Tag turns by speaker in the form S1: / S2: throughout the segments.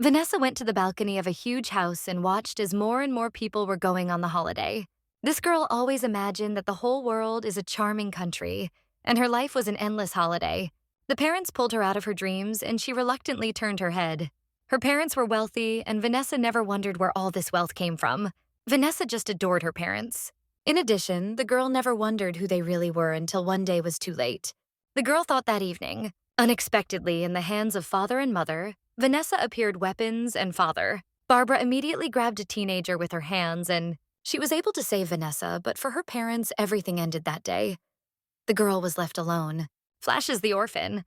S1: Vanessa went to the balcony of a huge house and watched as more and more people were going on the holiday. This girl always imagined that the whole world is a charming country, and her life was an endless holiday. The parents pulled her out of her dreams, and she reluctantly turned her head. Her parents were wealthy, and Vanessa never wondered where all this wealth came from. Vanessa just adored her parents. In addition, the girl never wondered who they really were until one day was too late. The girl thought that evening. Unexpectedly, in the hands of father and mother, Vanessa appeared weapons and father. Barbara immediately grabbed a teenager with her hands, and she was able to save Vanessa, but for her parents, everything ended that day. The girl was left alone. Flashes the orphan.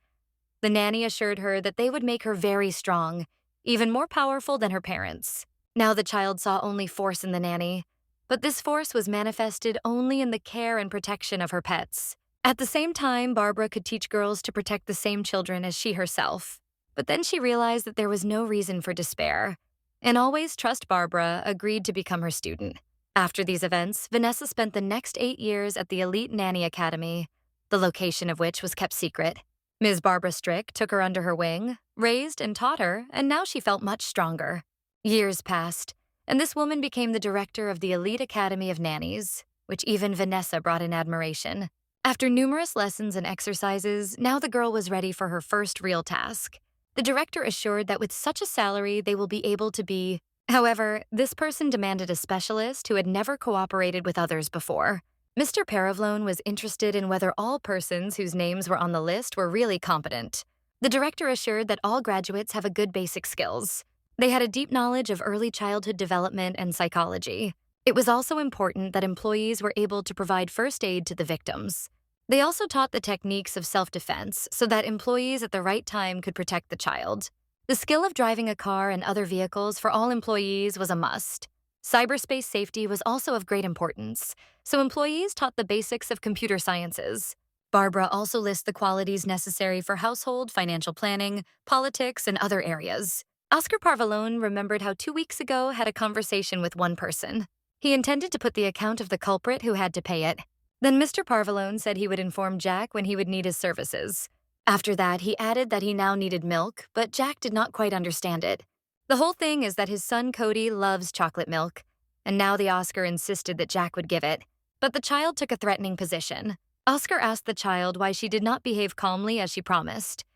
S1: The nanny assured her that they would make her very strong, even more powerful than her parents. Now the child saw only force in the nanny, but this force was manifested only in the care and protection of her pets. At the same time, Barbara could teach girls to protect the same children as she herself. But then she realized that there was no reason for despair. And Always Trust Barbara agreed to become her student. After these events, Vanessa spent the next 8 years at the elite nanny academy, the location of which was kept secret. Ms. Barbara Strick took her under her wing, raised and taught her, and now she felt much stronger. Years passed, and this woman became the director of the elite academy of nannies, which even Vanessa brought in admiration. After numerous lessons and exercises, now the girl was ready for her first real task. The director assured that with such a salary, they will be able to be. However, this person demanded a specialist who had never cooperated with others before. Mr. Paravlone was interested in whether all persons whose names were on the list were really competent. The director assured that all graduates have a good basic skills. They had a deep knowledge of early childhood development and psychology. It was also important that employees were able to provide first aid to the victims. They also taught the techniques of self-defense so that employees at the right time could protect the child. The skill of driving a car and other vehicles for all employees was a must. Cyberspace safety was also of great importance, so employees taught the basics of computer sciences. Barbara also lists the qualities necessary for household, financial planning, politics, and other areas. Oscar Parvalone remembered how 2 weeks ago had a conversation with one person. He intended to put the account of the culprit who had to pay it. Then Mr. Parvalone said he would inform Jack when he would need his services. After that, he added that he now needed milk, but Jack did not quite understand it. The whole thing is that his son Cody loves chocolate milk, and now the Oscar insisted that Jack would give it. But the child took a threatening position. Oscar asked the child why she did not behave calmly as she promised.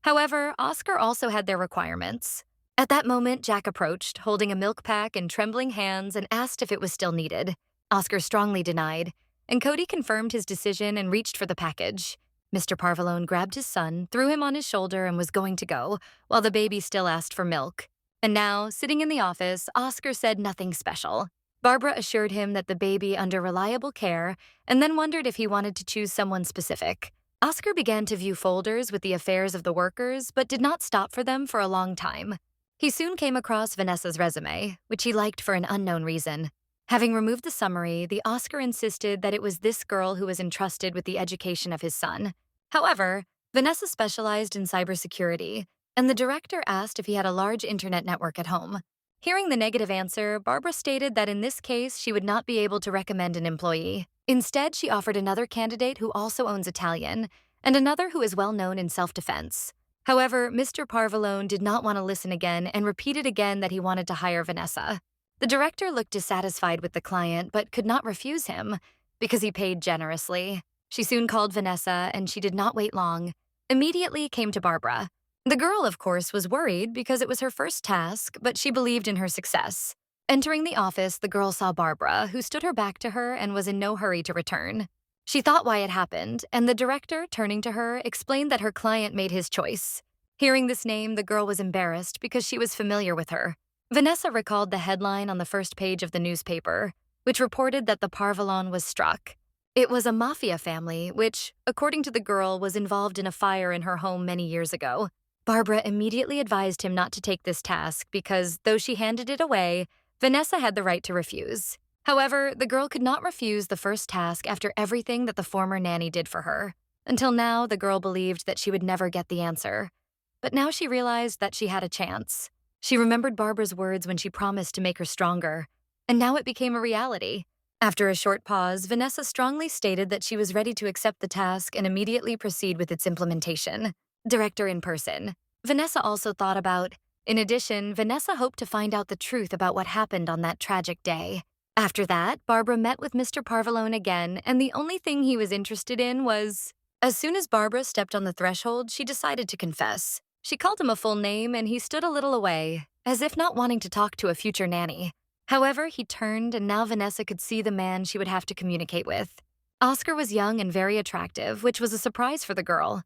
S1: However, Oscar also had their requirements. At that moment, Jack approached, holding a milk pack in trembling hands, and asked if it was still needed. Oscar strongly denied, and Cody confirmed his decision and reached for the package. Mr. Parvalone grabbed his son, threw him on his shoulder, and was going to go, while the baby still asked for milk. And now, sitting in the office, Oscar said nothing special. Barbara assured him that the baby under reliable care, and then wondered if he wanted to choose someone specific. Oscar began to view folders with the affairs of the workers, but did not stop for them for a long time. He soon came across Vanessa's resume, which he liked for an unknown reason. Having removed the summary, the Oscar insisted that it was this girl who was entrusted with the education of his son. However, Vanessa specialized in cybersecurity, and the director asked if he had a large internet network at home. Hearing the negative answer, Barbara stated that in this case, she would not be able to recommend an employee. Instead, she offered another candidate who also owns Italian, and another who is well known in self-defense. However, Mr. Parvalone did not want to listen again and repeated again that he wanted to hire Vanessa. The director looked dissatisfied with the client but could not refuse him because he paid generously. She soon called Vanessa, and she did not wait long. Immediately came to Barbara. The girl, of course, was worried because it was her first task, but she believed in her success. Entering the office, the girl saw Barbara, who stood her back to her and was in no hurry to return. She thought why it happened, and the director, turning to her, explained that her client made his choice. Hearing this name, the girl was embarrassed because she was familiar with her. Vanessa recalled the headline on the first page of the newspaper, which reported that the Parvalone was struck. It was a Mafia family, which, according to the girl, was involved in a fire in her home many years ago. Barbara immediately advised him not to take this task because, though she handed it away, Vanessa had the right to refuse. However, the girl could not refuse the first task after everything that the former nanny did for her. Until now, the girl believed that she would never get the answer. But now she realized that she had a chance. She remembered Barbara's words when she promised to make her stronger, and now it became a reality. After a short pause, Vanessa strongly stated that she was ready to accept the task and immediately proceed with its implementation. Director in person. Vanessa also thought about, In addition, Vanessa hoped to find out the truth about what happened on that tragic day. After that, Barbara met with Mr. Parvalone again, and the only thing he was interested in was… As soon as Barbara stepped on the threshold, she decided to confess. She called him a full name, and he stood a little away, as if not wanting to talk to a future nanny. However, he turned, and now Vanessa could see the man she would have to communicate with. Oscar was young and very attractive, which was a surprise for the girl.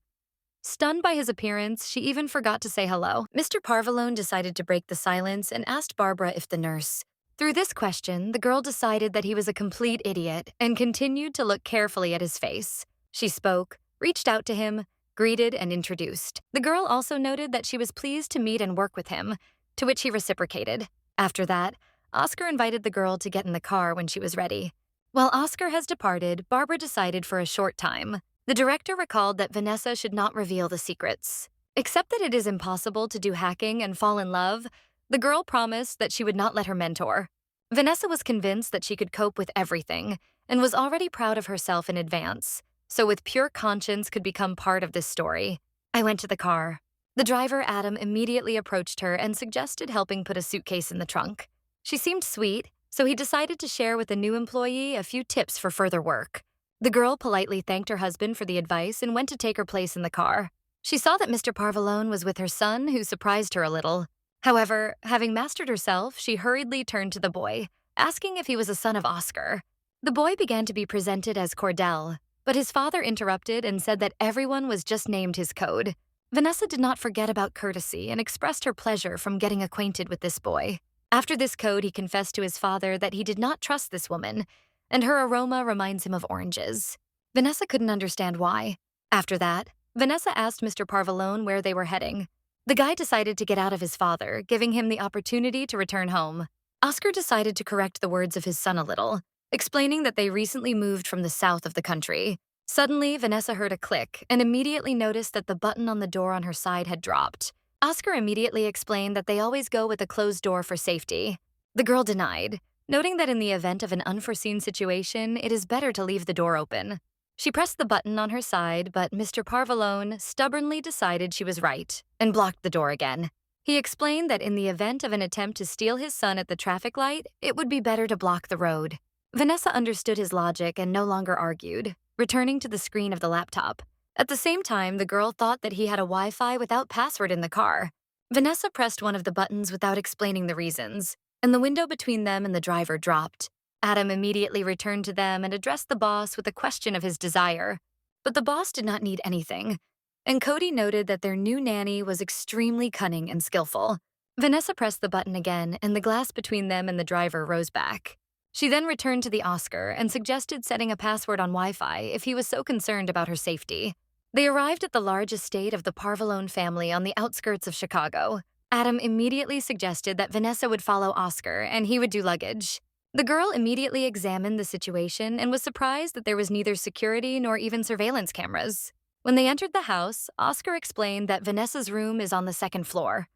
S1: Stunned by his appearance, she even forgot to say hello. Mr. Parvalone decided to break the silence and asked Barbara if the nurse… Through this question, the girl decided that he was a complete idiot and continued to look carefully at his face. She spoke, reached out to him, greeted, and introduced. The girl also noted that she was pleased to meet and work with him, to which he reciprocated. After that, Oscar invited the girl to get in the car when she was ready. While Oscar has departed, Barbara decided for a short time. The director recalled that Vanessa should not reveal the secrets. Except that it is impossible to do hacking and fall in love, the girl promised that she would not let her mentor. Vanessa was convinced that she could cope with everything and was already proud of herself in advance, so with pure conscience could become part of this story. I went to the car. The driver, Adam, immediately approached her and suggested helping put a suitcase in the trunk. She seemed sweet, so he decided to share with the new employee a few tips for further work. The girl politely thanked her husband for the advice and went to take her place in the car. She saw that Mr. Parvalone was with her son, who surprised her a little. However, having mastered herself, she hurriedly turned to the boy, asking if he was a son of Oscar. The boy began to be presented as Cordell, but his father interrupted and said that everyone was just named his code. Vanessa did not forget about courtesy and expressed her pleasure from getting acquainted with this boy. After this code, he confessed to his father that he did not trust this woman, and her aroma reminds him of oranges. Vanessa couldn't understand why. After that, Vanessa asked Mr. Parvalone where they were heading. The guy decided to get out of his father, giving him the opportunity to return home. Oscar decided to correct the words of his son a little, explaining that they recently moved from the south of the country. Suddenly, Vanessa heard a click and immediately noticed that the button on the door on her side had dropped. Oscar immediately explained that they always go with a closed door for safety. The girl denied, noting that in the event of an unforeseen situation, it is better to leave the door open. She pressed the button on her side, but Mr. Parvalone stubbornly decided she was right and blocked the door again. He explained that in the event of an attempt to steal his son at the traffic light, it would be better to block the road. Vanessa understood his logic and no longer argued, returning to the screen of the laptop. At the same time, the girl thought that he had a Wi-Fi without password in the car. Vanessa pressed one of the buttons without explaining the reasons, and the window between them and the driver dropped. Adam immediately returned to them and addressed the boss with a question of his desire. But the boss did not need anything, and Cody noted that their new nanny was extremely cunning and skillful. Vanessa pressed the button again, and the glass between them and the driver rose back. She then returned to the Oscar and suggested setting a password on Wi-Fi if he was so concerned about her safety. They arrived at the large estate of the Parvalone family on the outskirts of Chicago. Adam immediately suggested that Vanessa would follow Oscar and he would do luggage. The girl immediately examined the situation and was surprised that there was neither security nor even surveillance cameras. When they entered the house, Oscar explained that Vanessa's room is on the second floor.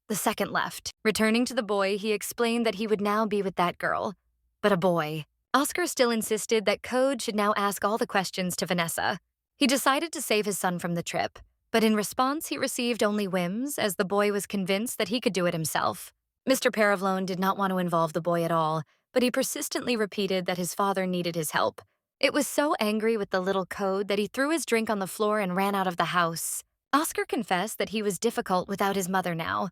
S1: The second left. Returning to the boy, he explained that he would now be with that girl. But a boy. Oscar still insisted that Code should now ask all the questions to Vanessa. He decided to save his son from the trip, but in response he received only whims as the boy was convinced that he could do it himself. Mr. Parvalone did not want to involve the boy at all, but he persistently repeated that his father needed his help. It was so angry with the little Code that he threw his drink on the floor and ran out of the house. Oscar confessed that he was difficult without his mother now,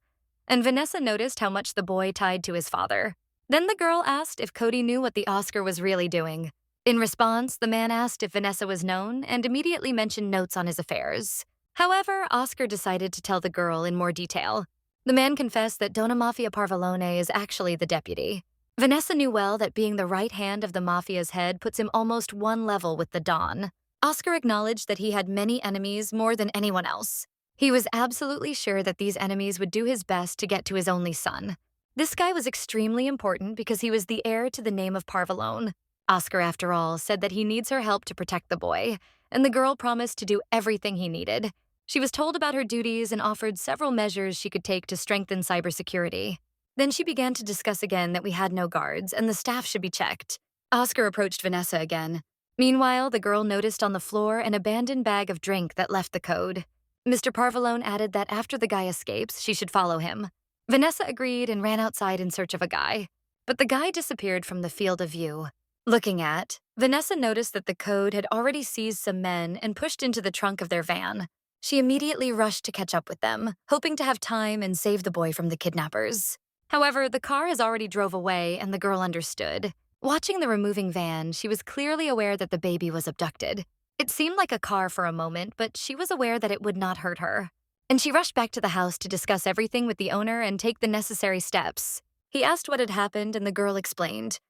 S1: and Vanessa noticed how much the boy tied to his father. Then the girl asked if Cody knew what the Oscar was really doing. In response, the man asked if Vanessa was known and immediately mentioned notes on his affairs. However, Oscar decided to tell the girl in more detail. The man confessed that Donna Mafia Parvalone is actually the deputy. Vanessa knew well that being the right hand of the Mafia's head puts him almost one level with the Don. Oscar acknowledged that he had many enemies more than anyone else. He was absolutely sure that these enemies would do his best to get to his only son. This guy was extremely important because he was the heir to the name of Parvalone. Oscar, after all, said that he needs her help to protect the boy, and the girl promised to do everything he needed. She was told about her duties and offered several measures she could take to strengthen cybersecurity. Then she began to discuss again that we had no guards and the staff should be checked. Oscar approached Vanessa again. Meanwhile, the girl noticed on the floor an abandoned bag of drink that left the Code. Mr. Parvalone added that after the guy escapes, she should follow him. Vanessa agreed and ran outside in search of a guy, but the guy disappeared from the field of view. Looking at, Vanessa noticed that the code had already seized some men and pushed into the trunk of their van. She immediately rushed to catch up with them, hoping to have time and save the boy from the kidnappers. However, the car has already drove away and the girl understood. Watching the removing van, she was clearly aware that the baby was abducted. It seemed like a car for a moment, but she was aware that it would not hurt her. And she rushed back to the house to discuss everything with the owner and take the necessary steps. He asked what had happened and the girl explained.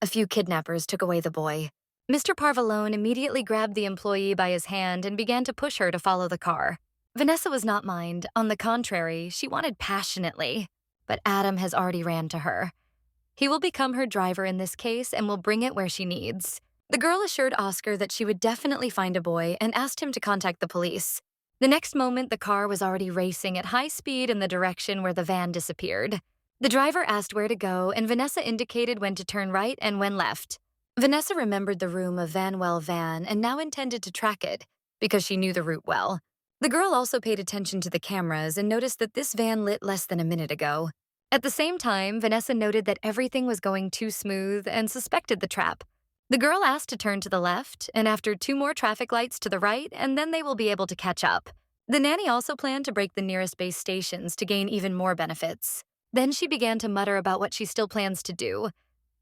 S1: A few kidnappers took away the boy. Mr. Parvalone immediately grabbed the employee by his hand and began to push her to follow the car. Vanessa was not mind. On the contrary, she wanted passionately. But Adam has already ran to her. He will become her driver in this case and will bring it where she needs. The girl assured Oscar that she would definitely find a boy and asked him to contact the police. The next moment, the car was already racing at high speed in the direction where the van disappeared. The driver asked where to go, and Vanessa indicated when to turn right and when left. Vanessa remembered the room of Vanwell van and now intended to track it, because she knew the route well. The girl also paid attention to the cameras and noticed that this van lit less than a minute ago. At the same time, Vanessa noted that everything was going too smooth and suspected the trap. The girl asked to turn to the left, and after 2 more traffic lights to the right, and then they will be able to catch up. The nanny also planned to break the nearest base stations to gain even more benefits. Then she began to mutter about what she still plans to do.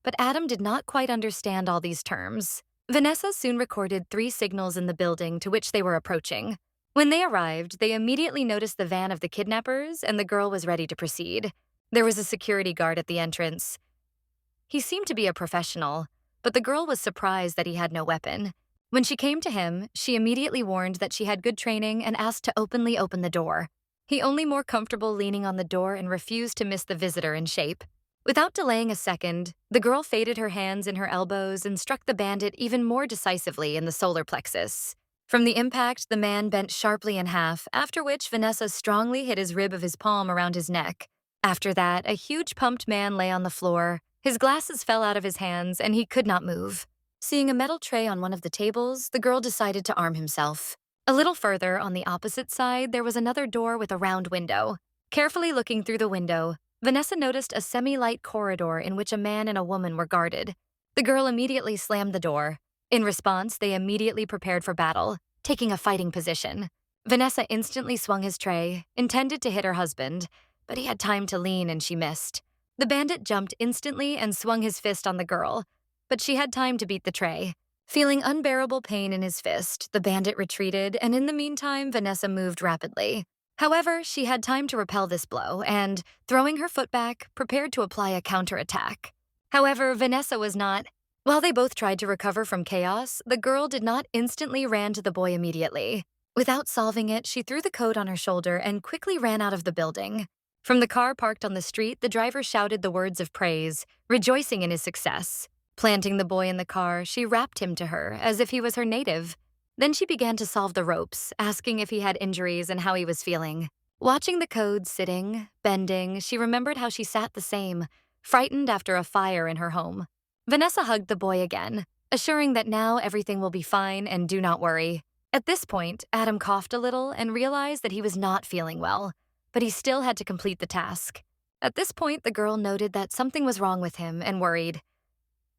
S1: But Adam did not quite understand all these terms. Vanessa soon recorded 3 signals in the building to which they were approaching. When they arrived, they immediately noticed the van of the kidnappers, and the girl was ready to proceed. There was a security guard at the entrance. He seemed to be a professional, but the girl was surprised that he had no weapon. When she came to him, she immediately warned that she had good training and asked to openly open the door. He only more comfortable leaning on the door and refused to miss the visitor in shape. Without delaying a second, the girl faded her hands in her elbows and struck the bandit even more decisively in the solar plexus. From the impact, the man bent sharply in half, after which Vanessa strongly hit his rib of his palm around his neck. After that, a huge pumped man lay on the floor. His glasses fell out of his hands, and he could not move. Seeing a metal tray on one of the tables, the girl decided to arm himself. A little further, on the opposite side, there was another door with a round window. Carefully looking through the window, Vanessa noticed a semi-light corridor in which a man and a woman were guarded. The girl immediately slammed the door. In response, they immediately prepared for battle, taking a fighting position. Vanessa instantly swung his tray, intended to hit her husband, but he had time to lean and she missed. The bandit jumped instantly and swung his fist on the girl, but she had time to beat the tray. Feeling unbearable pain in his fist, the bandit retreated, and in the meantime, Vanessa moved rapidly. However, she had time to repel this blow and, throwing her foot back, prepared to apply a counterattack. However, Vanessa was not. While they both tried to recover from chaos, the girl did not instantly ran to the boy immediately. Without solving it, she threw the coat on her shoulder and quickly ran out of the building. From the car parked on the street, the driver shouted the words of praise, rejoicing in his success. Planting the boy in the car, she wrapped him to her as if he was her native. Then she began to solve the ropes, asking if he had injuries and how he was feeling. Watching the code sitting, bending, she remembered how she sat the same, frightened after a fire in her home. Vanessa hugged the boy again, assuring that now everything will be fine and do not worry. At this point, Adam coughed a little and realized that he was not feeling well, but he still had to complete the task. At this point, the girl noted that something was wrong with him and worried.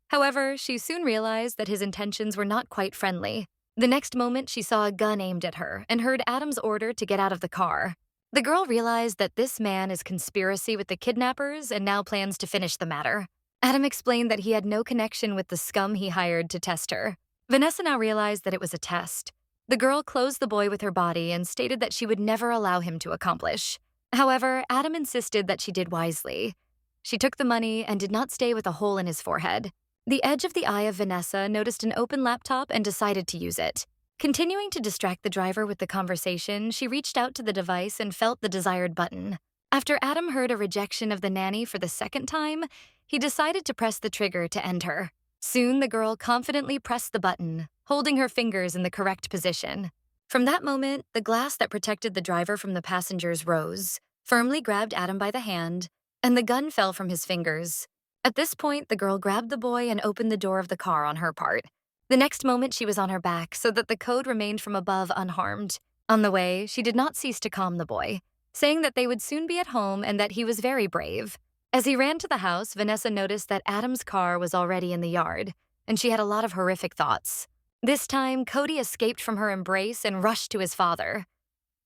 S1: However, she soon realized that his intentions were not quite friendly. The next moment, she saw a gun aimed at her and heard Adam's order to get out of the car. The girl realized that this man is conspiracy with the kidnappers and now plans to finish the matter. Adam explained that he had no connection with the scum he hired to test her. Vanessa now realized that it was a test. The girl closed the boy with her body and stated that she would never allow him to accomplish. However, Adam insisted that she did wisely. She took the money and did not stay with a hole in his forehead. The edge of the eye of Vanessa noticed an open laptop and decided to use it. Continuing to distract the driver with the conversation, she reached out to the device and felt the desired button. After Adam heard a rejection of the nanny for the second time, he decided to press the trigger to end her. Soon, the girl confidently pressed the button, holding her fingers in the correct position. From that moment, the glass that protected the driver from the passengers rose, firmly grabbed Adam by the hand, and the gun fell from his fingers. At this point, the girl grabbed the boy and opened the door of the car on her part. The next moment, she was on her back so that the code remained from above unharmed. On the way, she did not cease to calm the boy. saying that they would soon be at home and that he was very brave. As he ran to the house, Vanessa noticed that Adam's car was already in the yard, and she had a lot of horrific thoughts. This time, Cody escaped from her embrace and rushed to his father.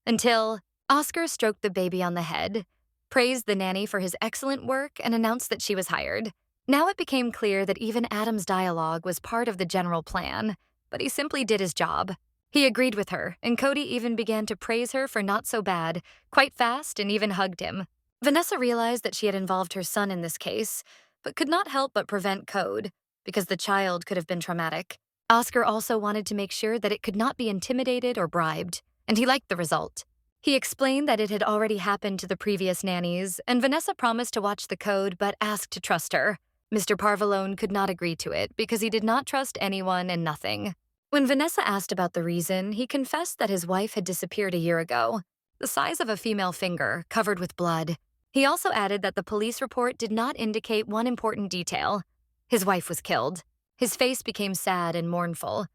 S1: Until Oscar stroked the baby on the head, praised the nanny for his excellent work, and announced that she was hired. Now it became clear that even Adam's dialogue was part of the general plan, but he simply did his job. He agreed with her, and Cody even began to praise her for not so bad, quite fast, and even hugged him. Vanessa realized that she had involved her son in this case, but could not help but prevent Code, because the child could have been traumatic. Oscar also wanted to make sure that it could not be intimidated or bribed, and he liked the result. He explained that it had already happened to the previous nannies, and Vanessa promised to watch the code but asked to trust her. Mr. Parvalone could not agree to it because he did not trust anyone and nothing. When Vanessa asked about the reason, he confessed that his wife had disappeared a year ago, the size of a female finger, covered with blood. He also added that the police report did not indicate one important detail. His wife was killed. His face became sad and mournful.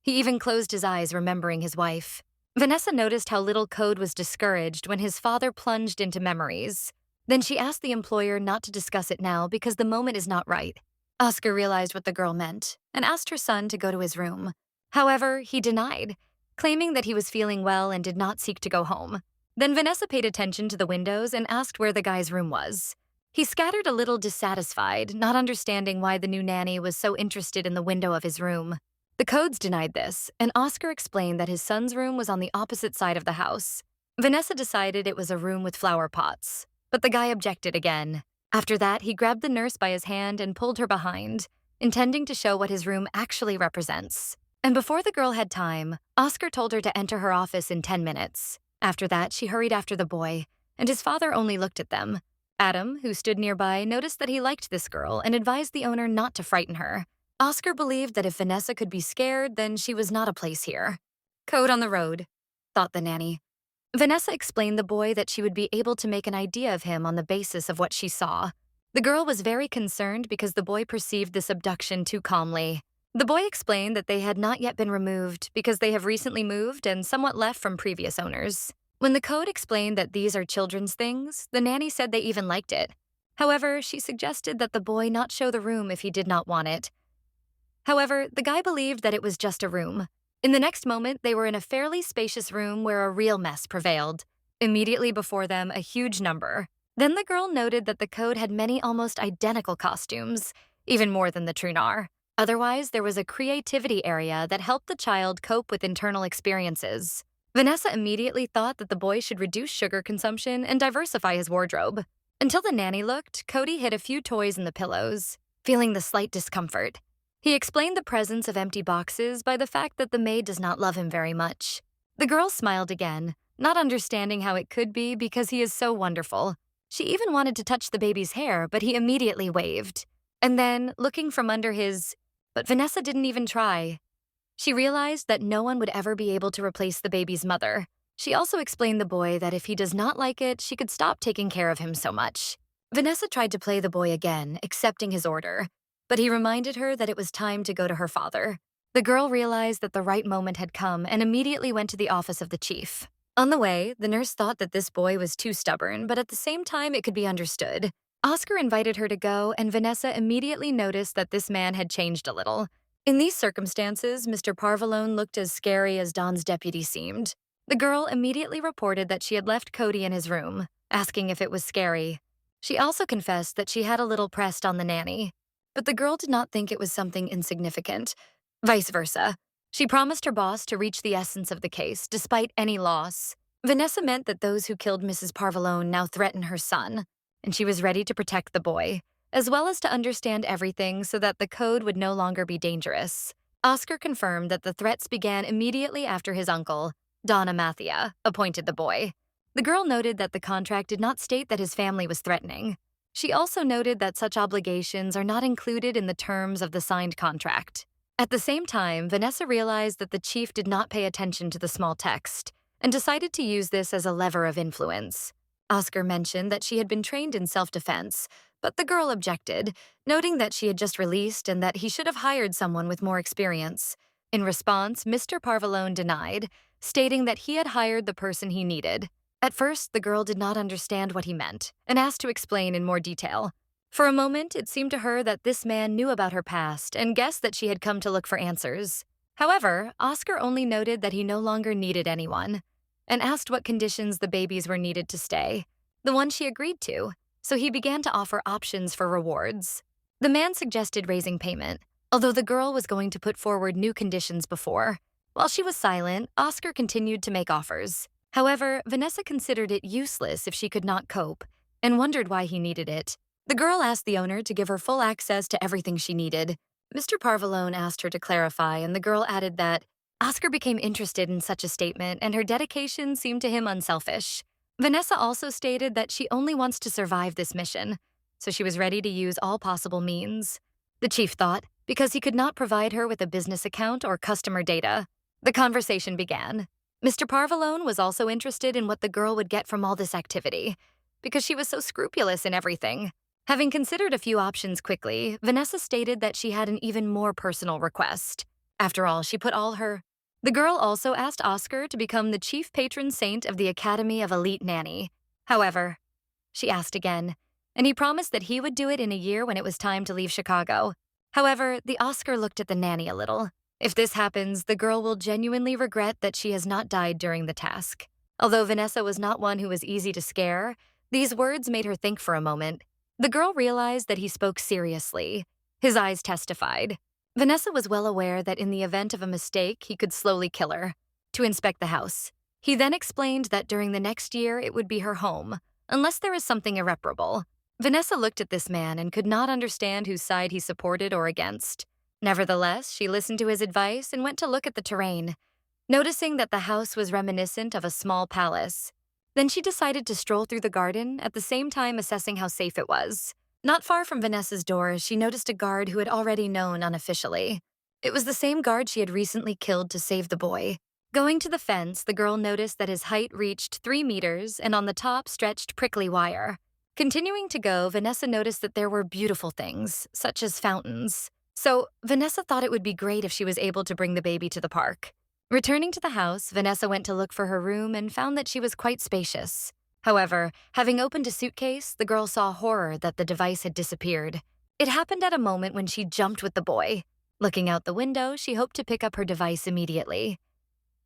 S1: He even closed his eyes, remembering his wife. Vanessa noticed how little Code was discouraged when his father plunged into memories. Then she asked the employer not to discuss it now because the moment is not right. Oscar realized what the girl meant and asked her son to go to his room. However, he denied, claiming that he was feeling well and did not seek to go home. Then Vanessa paid attention to the windows and asked where the guy's room was. He scattered a little dissatisfied, not understanding why the new nanny was so interested in the window of his room. The Codes denied this, and Oscar explained that his son's room was on the opposite side of the house. Vanessa decided it was a room with flower pots, but the guy objected again. After that, he grabbed the nurse by his hand and pulled her behind, intending to show what his room actually represents. And before the girl had time, Oscar told her to enter her office in 10 minutes. After that, she hurried after the boy, and his father only looked at them. Adam, who stood nearby, noticed that he liked this girl and advised the owner not to frighten her. Oscar believed that if Vanessa could be scared, then she was not a place here. Code on the road, thought the nanny. Vanessa explained the boy that she would be able to make an idea of him on the basis of what she saw. The girl was very concerned because the boy perceived this abduction too calmly. The boy explained that they had not yet been removed because they have recently moved and somewhat left from previous owners. When the Code explained that these are children's things, the nanny said they even liked it. However, she suggested that the boy not show the room if he did not want it. However, the guy believed that it was just a room. In the next moment, they were in a fairly spacious room where a real mess prevailed. Immediately before them, a huge number. Then the girl noted that the Code had many almost identical costumes, even more than the Trunar. Otherwise, there was a creativity area that helped the child cope with internal experiences. Vanessa immediately thought that the boy should reduce sugar consumption and diversify his wardrobe. Until the nanny looked, Cody hid a few toys in the pillows, feeling the slight discomfort. He explained the presence of empty boxes by the fact that the maid does not love him very much. The girl smiled again, not understanding how it could be because he is so wonderful. She even wanted to touch the baby's hair, but he immediately waved. And then, looking from under his... But Vanessa didn't even try. She realized that no one would ever be able to replace the baby's mother. She also explained the boy that if he does not like it, she could stop taking care of him so much. Vanessa tried to play the boy again, accepting his order, but he reminded her that it was time to go to her father. The girl realized that the right moment had come and immediately went to the office of the chief. On the way, the nurse thought that this boy was too stubborn, but at the same time it could be understood. Oscar invited her to go, and Vanessa immediately noticed that this man had changed a little. In these circumstances, Mr. Parvalone looked as scary as Don's deputy seemed. The girl immediately reported that she had left Cody in his room, asking if it was scary. She also confessed that she had a little pressed on the nanny, but the girl did not think it was something insignificant. Vice versa. She promised her boss to reach the essence of the case, despite any loss. Vanessa meant that those who killed Mrs. Parvalone now threatened her son, and she was ready to protect the boy, as well as to understand everything so that the Code would no longer be dangerous. Oscar confirmed that the threats began immediately after his uncle, Donna Mafia, appointed the boy. The girl noted that the contract did not state that his family was threatening. She also noted that such obligations are not included in the terms of the signed contract. At the same time, Vanessa realized that the chief did not pay attention to the small text and decided to use this as a lever of influence. Oscar mentioned that she had been trained in self-defense, but the girl objected, noting that she had just released and that he should have hired someone with more experience. In response, Mr. Parvalone denied, stating that he had hired the person he needed. At first, the girl did not understand what he meant and asked to explain in more detail. For a moment, it seemed to her that this man knew about her past and guessed that she had come to look for answers. However, Oscar only noted that he no longer needed anyone and asked what conditions the babies were needed to stay, the one she agreed to, so he began to offer options for rewards. The man suggested raising payment, although the girl was going to put forward new conditions before. While she was silent, Oscar continued to make offers. However, Vanessa considered it useless if she could not cope and wondered why he needed it. The girl asked the owner to give her full access to everything she needed. Mr. Parvalone asked her to clarify, and the girl added that Oscar became interested in such a statement and her dedication seemed to him unselfish. Vanessa also stated that she only wants to survive this mission, so she was ready to use all possible means. The chief thought, because he could not provide her with a business account or customer data. The conversation began. Mr. Parvalone was also interested in what the girl would get from all this activity, because she was so scrupulous in everything. Having considered a few options quickly, Vanessa stated that she had an even more personal request. After all, she put all her... The girl also asked Oscar to become the chief patron saint of the Academy of Elite Nanny. However, she asked again, and he promised that he would do it in a year when it was time to leave Chicago. However, the Oscar looked at the nanny a little. If this happens, the girl will genuinely regret that she has not died during the task. Although Vanessa was not one who was easy to scare, these words made her think for a moment. The girl realized that he spoke seriously. His eyes testified. Vanessa was well aware that in the event of a mistake, he could slowly kill her. To inspect the house. He then explained that during the next year, it would be her home, unless there is something irreparable. Vanessa looked at this man and could not understand whose side he supported or against. Nevertheless, she listened to his advice and went to look at the terrain, noticing that the house was reminiscent of a small palace. Then she decided to stroll through the garden, at the same time assessing how safe it was. Not far from Vanessa's door, she noticed a guard who had already known unofficially. It was the same guard she had recently killed to save the boy. Going to the fence, the girl noticed that his height reached 3 meters and on the top stretched prickly wire. Continuing to go, Vanessa noticed that there were beautiful things, such as fountains. So, Vanessa thought it would be great if she was able to bring the baby to the park. Returning to the house, Vanessa went to look for her room and found that she was quite spacious. However, having opened a suitcase, the girl saw horror that the device had disappeared. It happened at a moment when she jumped with the boy. Looking out the window, she hoped to pick up her device immediately.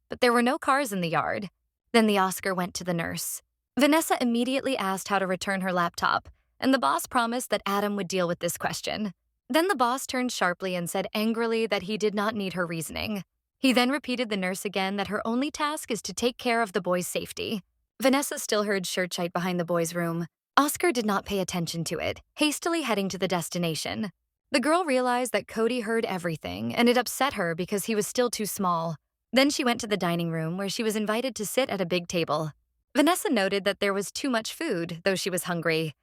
S1: But there were no cars in the yard. Then the Oscar went to the nurse. Vanessa immediately asked how to return her laptop, and the boss promised that Adam would deal with this question. Then the boss turned sharply and said angrily that he did not need her reasoning. He then repeated the nurse again that her only task is to take care of the boy's safety. Vanessa still heard Shurchite behind the boy's room. Oscar did not pay attention to it, hastily heading to the destination. The girl realized that Cody heard everything, and it upset her because he was still too small. Then she went to the dining room, where she was invited to sit at a big table. Vanessa noted that there was too much food, though she was hungry.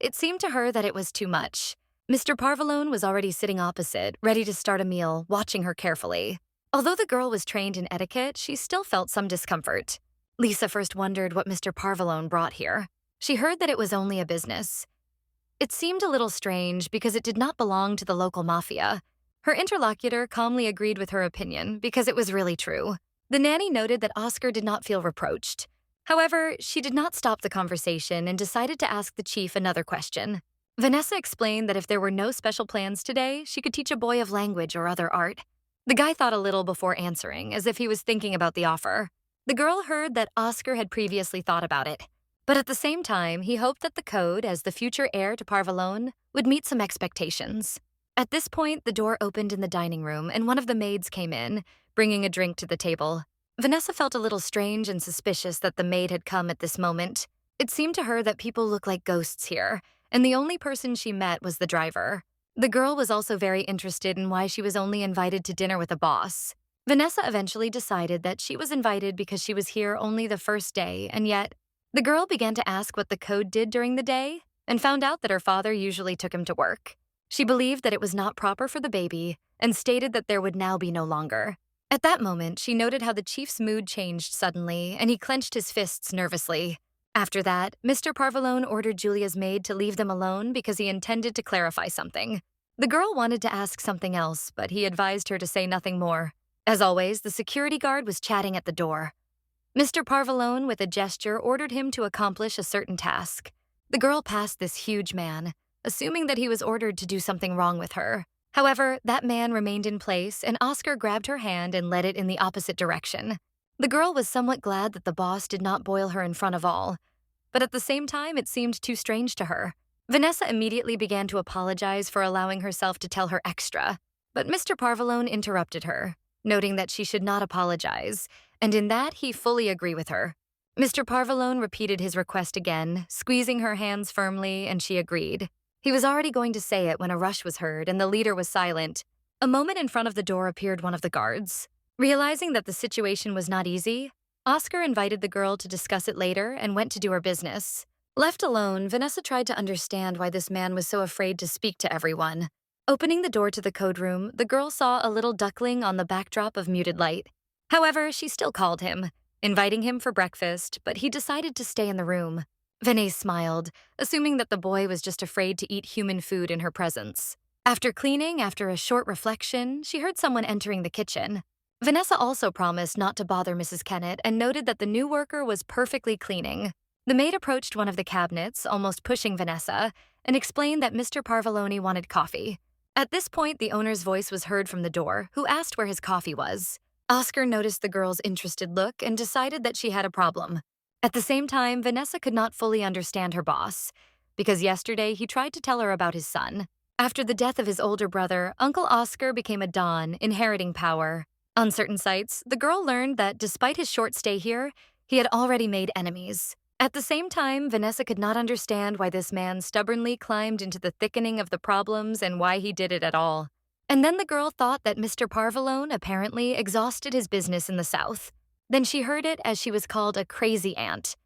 S1: It seemed to her that it was too much. Mr. Parvalone was already sitting opposite, ready to start a meal, watching her carefully. Although the girl was trained in etiquette, she still felt some discomfort. Lisa first wondered what Mr. Parvalone brought here. She heard that it was only a business. It seemed a little strange because it did not belong to the local mafia. Her interlocutor calmly agreed with her opinion because it was really true. The nanny noted that Oscar did not feel reproached. However, she did not stop the conversation and decided to ask the chief another question. Vanessa explained that if there were no special plans today, she could teach a boy of language or other art. The guy thought a little before answering, as if he was thinking about the offer. The girl heard that Oscar had previously thought about it. But at the same time, he hoped that the code, as the future heir to Parvalone, would meet some expectations. At this point, the door opened in the dining room, and one of the maids came in, bringing a drink to the table. Vanessa felt a little strange and suspicious that the maid had come at this moment. It seemed to her that people look like ghosts here, and the only person she met was the driver. The girl was also very interested in why she was only invited to dinner with a boss. Vanessa eventually decided that she was invited because she was here only the first day, and yet, the girl began to ask what the code did during the day and found out that her father usually took him to work. She believed that it was not proper for the baby and stated that there would now be no longer. At that moment, she noted how the chief's mood changed suddenly, and he clenched his fists nervously. After that, Mr. Parvalone ordered Julia's maid to leave them alone because he intended to clarify something. The girl wanted to ask something else, but he advised her to say nothing more. As always, the security guard was chatting at the door. Mr. Parvalone, with a gesture, ordered him to accomplish a certain task. The girl passed this huge man, assuming that he was ordered to do something wrong with her. However, that man remained in place, and Oscar grabbed her hand and led it in the opposite direction. The girl was somewhat glad that the boss did not boil her in front of all, but at the same time, it seemed too strange to her. Vanessa immediately began to apologize for allowing herself to tell her extra, but Mr. Parvalone interrupted her, noting that she should not apologize, and in that he fully agreed with her. Mr. Parvalone repeated his request again, squeezing her hands firmly, and she agreed. He was already going to say it when a rush was heard and the leader was silent. A moment in front of the door appeared one of the guards. Realizing that the situation was not easy, Oscar invited the girl to discuss it later and went to do her business. Left alone, Vanessa tried to understand why this man was so afraid to speak to everyone. Opening the door to the code room, the girl saw a little duckling on the backdrop of muted light. However, she still called him, inviting him for breakfast, but he decided to stay in the room. Vanessa smiled, assuming that the boy was just afraid to eat human food in her presence. After cleaning, after a short reflection, she heard someone entering the kitchen. Vanessa also promised not to bother Mrs. Kennett and noted that the new worker was perfectly cleaning. The maid approached one of the cabinets, almost pushing Vanessa, and explained that Mr. Parvalone wanted coffee. At this point, the owner's voice was heard from the door, who asked where his coffee was. Oscar noticed the girl's interested look and decided that she had a problem. At the same time, Vanessa could not fully understand her boss, because yesterday he tried to tell her about his son. After the death of his older brother, Uncle Oscar became a Don, inheriting power. On certain sites, the girl learned that despite his short stay here, he had already made enemies. At the same time, Vanessa could not understand why this man stubbornly climbed into the thickening of the problems and why he did it at all. And then the girl thought that Mr. Parvalone apparently exhausted his business in the South. Then she heard it as she was called a crazy aunt.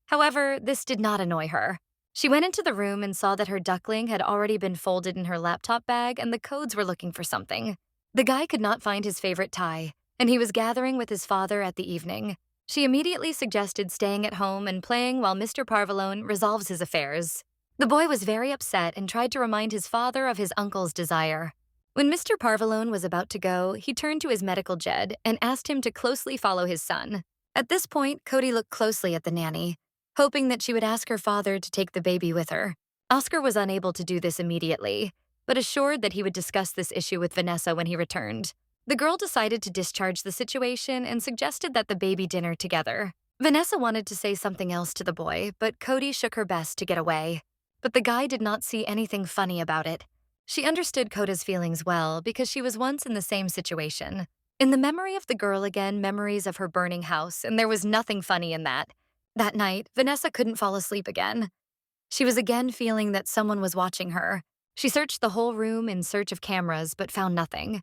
S1: However, this did not annoy her. She went into the room and saw that her duckling had already been folded in her laptop bag and the codes were looking for something. The guy could not find his favorite tie, and he was gathering with his father at the evening. She immediately suggested staying at home and playing while Mr. Parvalone resolves his affairs. The boy was very upset and tried to remind his father of his uncle's desire. When Mr. Parvalone was about to go, he turned to his medical jed and asked him to closely follow his son. At this point, Cody looked closely at the nanny, hoping that she would ask her father to take the baby with her. Oscar was unable to do this immediately, but assured that he would discuss this issue with Vanessa when he returned. The girl decided to discharge the situation and suggested that the baby dinner together. Vanessa wanted to say something else to the boy, but Cody shook her best to get away. But the guy did not see anything funny about it. She understood Coda's feelings well because she was once in the same situation. In the memory of the girl again, memories of her burning house, and there was nothing funny in that. That night, Vanessa couldn't fall asleep again. She was again feeling that someone was watching her. She searched the whole room in search of cameras but found nothing.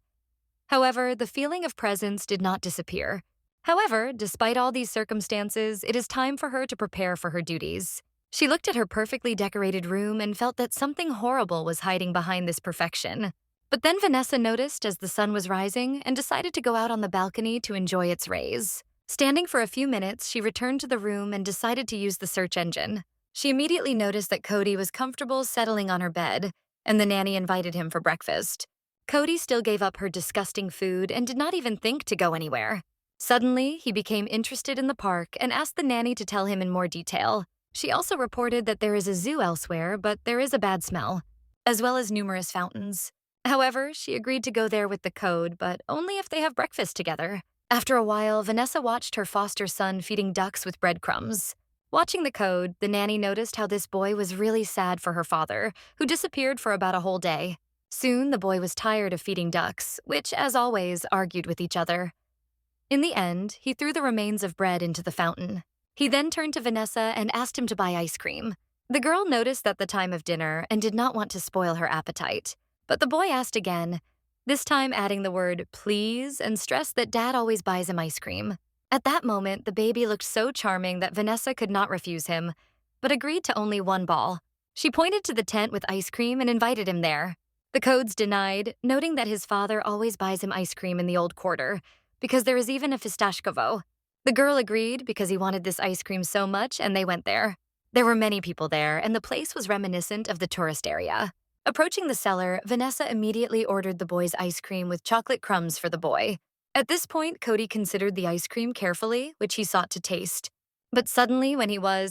S1: However, the feeling of presence did not disappear. However, despite all these circumstances, it is time for her to prepare for her duties. She looked at her perfectly decorated room and felt that something horrible was hiding behind this perfection. But then Vanessa noticed as the sun was rising and decided to go out on the balcony to enjoy its rays. Standing for a few minutes, she returned to the room and decided to use the search engine. She immediately noticed that Cody was comfortable settling on her bed, and the nanny invited him for breakfast. Cody still gave up her disgusting food and did not even think to go anywhere. Suddenly, he became interested in the park and asked the nanny to tell him in more detail. She also reported that there is a zoo elsewhere, but there is a bad smell, as well as numerous fountains. However, she agreed to go there with the code, but only if they have breakfast together. After a while, Vanessa watched her foster son feeding ducks with breadcrumbs. Watching the code, the nanny noticed how this boy was really sad for her father, who disappeared for about a whole day. Soon, the boy was tired of feeding ducks, which, as always, argued with each other. In the end, he threw the remains of bread into the fountain. He then turned to Vanessa and asked him to buy ice cream. The girl noticed at the time of dinner and did not want to spoil her appetite. But the boy asked again, this time adding the word please and stressed that Dad always buys him ice cream. At that moment, the baby looked so charming that Vanessa could not refuse him, but agreed to only one ball. She pointed to the tent with ice cream and invited him there. The codes denied, noting that his father always buys him ice cream in the old quarter, because there is even a fistashkovo. The girl agreed because he wanted this ice cream so much, and they went there. There were many people there, and the place was reminiscent of the tourist area. Approaching the cellar, Vanessa immediately ordered the boy's ice cream with chocolate crumbs for the boy. At this point, Cody considered the ice cream carefully, which he sought to taste. But suddenly,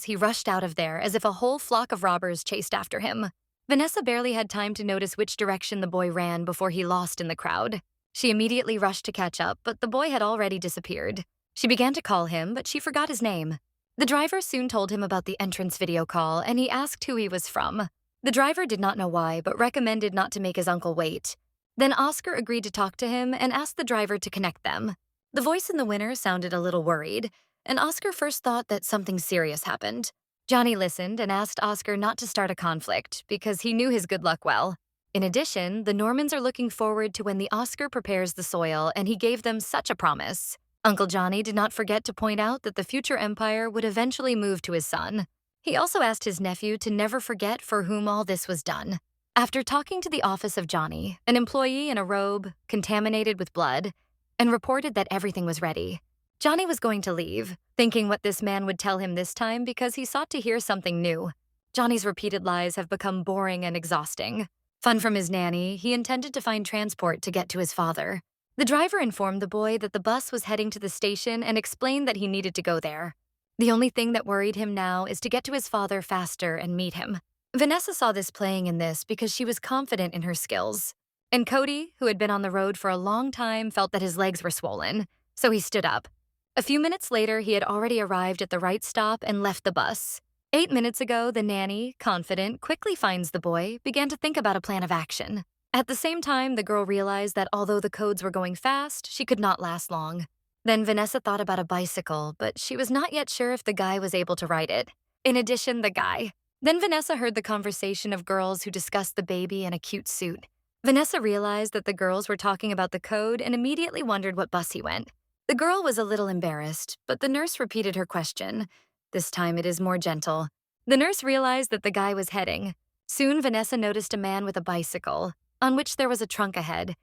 S1: he rushed out of there as if a whole flock of robbers chased after him. Vanessa barely had time to notice which direction the boy ran before he lost in the crowd. She immediately rushed to catch up, but the boy had already disappeared. She began to call him, but she forgot his name. The driver soon told him about the entrance video call, and he asked who he was from. The driver did not know why, but recommended not to make his uncle wait. Then Oscar agreed to talk to him and asked the driver to connect them. The voice in the winner sounded a little worried, and Oscar first thought that something serious happened. Johnny listened and asked Oscar not to start a conflict because he knew his good luck well. In addition, the Normans are looking forward to when the Oscar prepares the soil, and he gave them such a promise. Uncle Johnny did not forget to point out that the future empire would eventually move to his son. He also asked his nephew to never forget for whom all this was done. After talking to the office of Johnny, an employee in a robe, contaminated with blood, and reported that everything was ready, Johnny was going to leave, thinking what this man would tell him this time because he sought to hear something new. Johnny's repeated lies have become boring and exhausting. Fun from his nanny, he intended to find transport to get to his father. The driver informed the boy that the bus was heading to the station and explained that he needed to go there. The only thing that worried him now is to get to his father faster and meet him. Vanessa saw this playing in this because she was confident in her skills. And Cody, who had been on the road for a long time, felt that his legs were swollen, so he stood up. A few minutes later, he had already arrived at the right stop and left the bus. 8 minutes ago, the nanny, confident, quickly finds the boy, began to think about a plan of action. At the same time, the girl realized that although the codes were going fast, she could not last long. Then Vanessa thought about a bicycle, but she was not yet sure if the guy was able to ride it. In addition, the guy. Then Vanessa heard the conversation of girls who discussed the baby in a cute suit. Vanessa realized that the girls were talking about the code and immediately wondered what bus he went. The girl was a little embarrassed, but the nurse repeated her question. This time it is more gentle. The nurse realized that the guy was heading. Soon Vanessa noticed a man with a bicycle, on which there was a trunk ahead,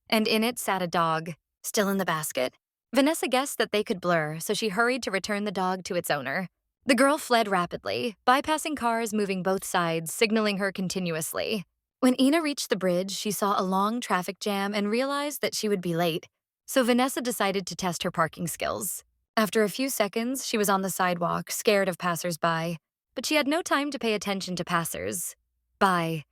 S1: and in it sat a dog, still in the basket. Vanessa guessed that they could blur, so she hurried to return the dog to its owner. The girl fled rapidly, bypassing cars moving both sides, signaling her continuously. When Ina reached the bridge, she saw a long traffic jam and realized that she would be late, so Vanessa decided to test her parking skills. After a few seconds, she was on the sidewalk, scared of passers-by, but she had no time to pay attention to passers-by.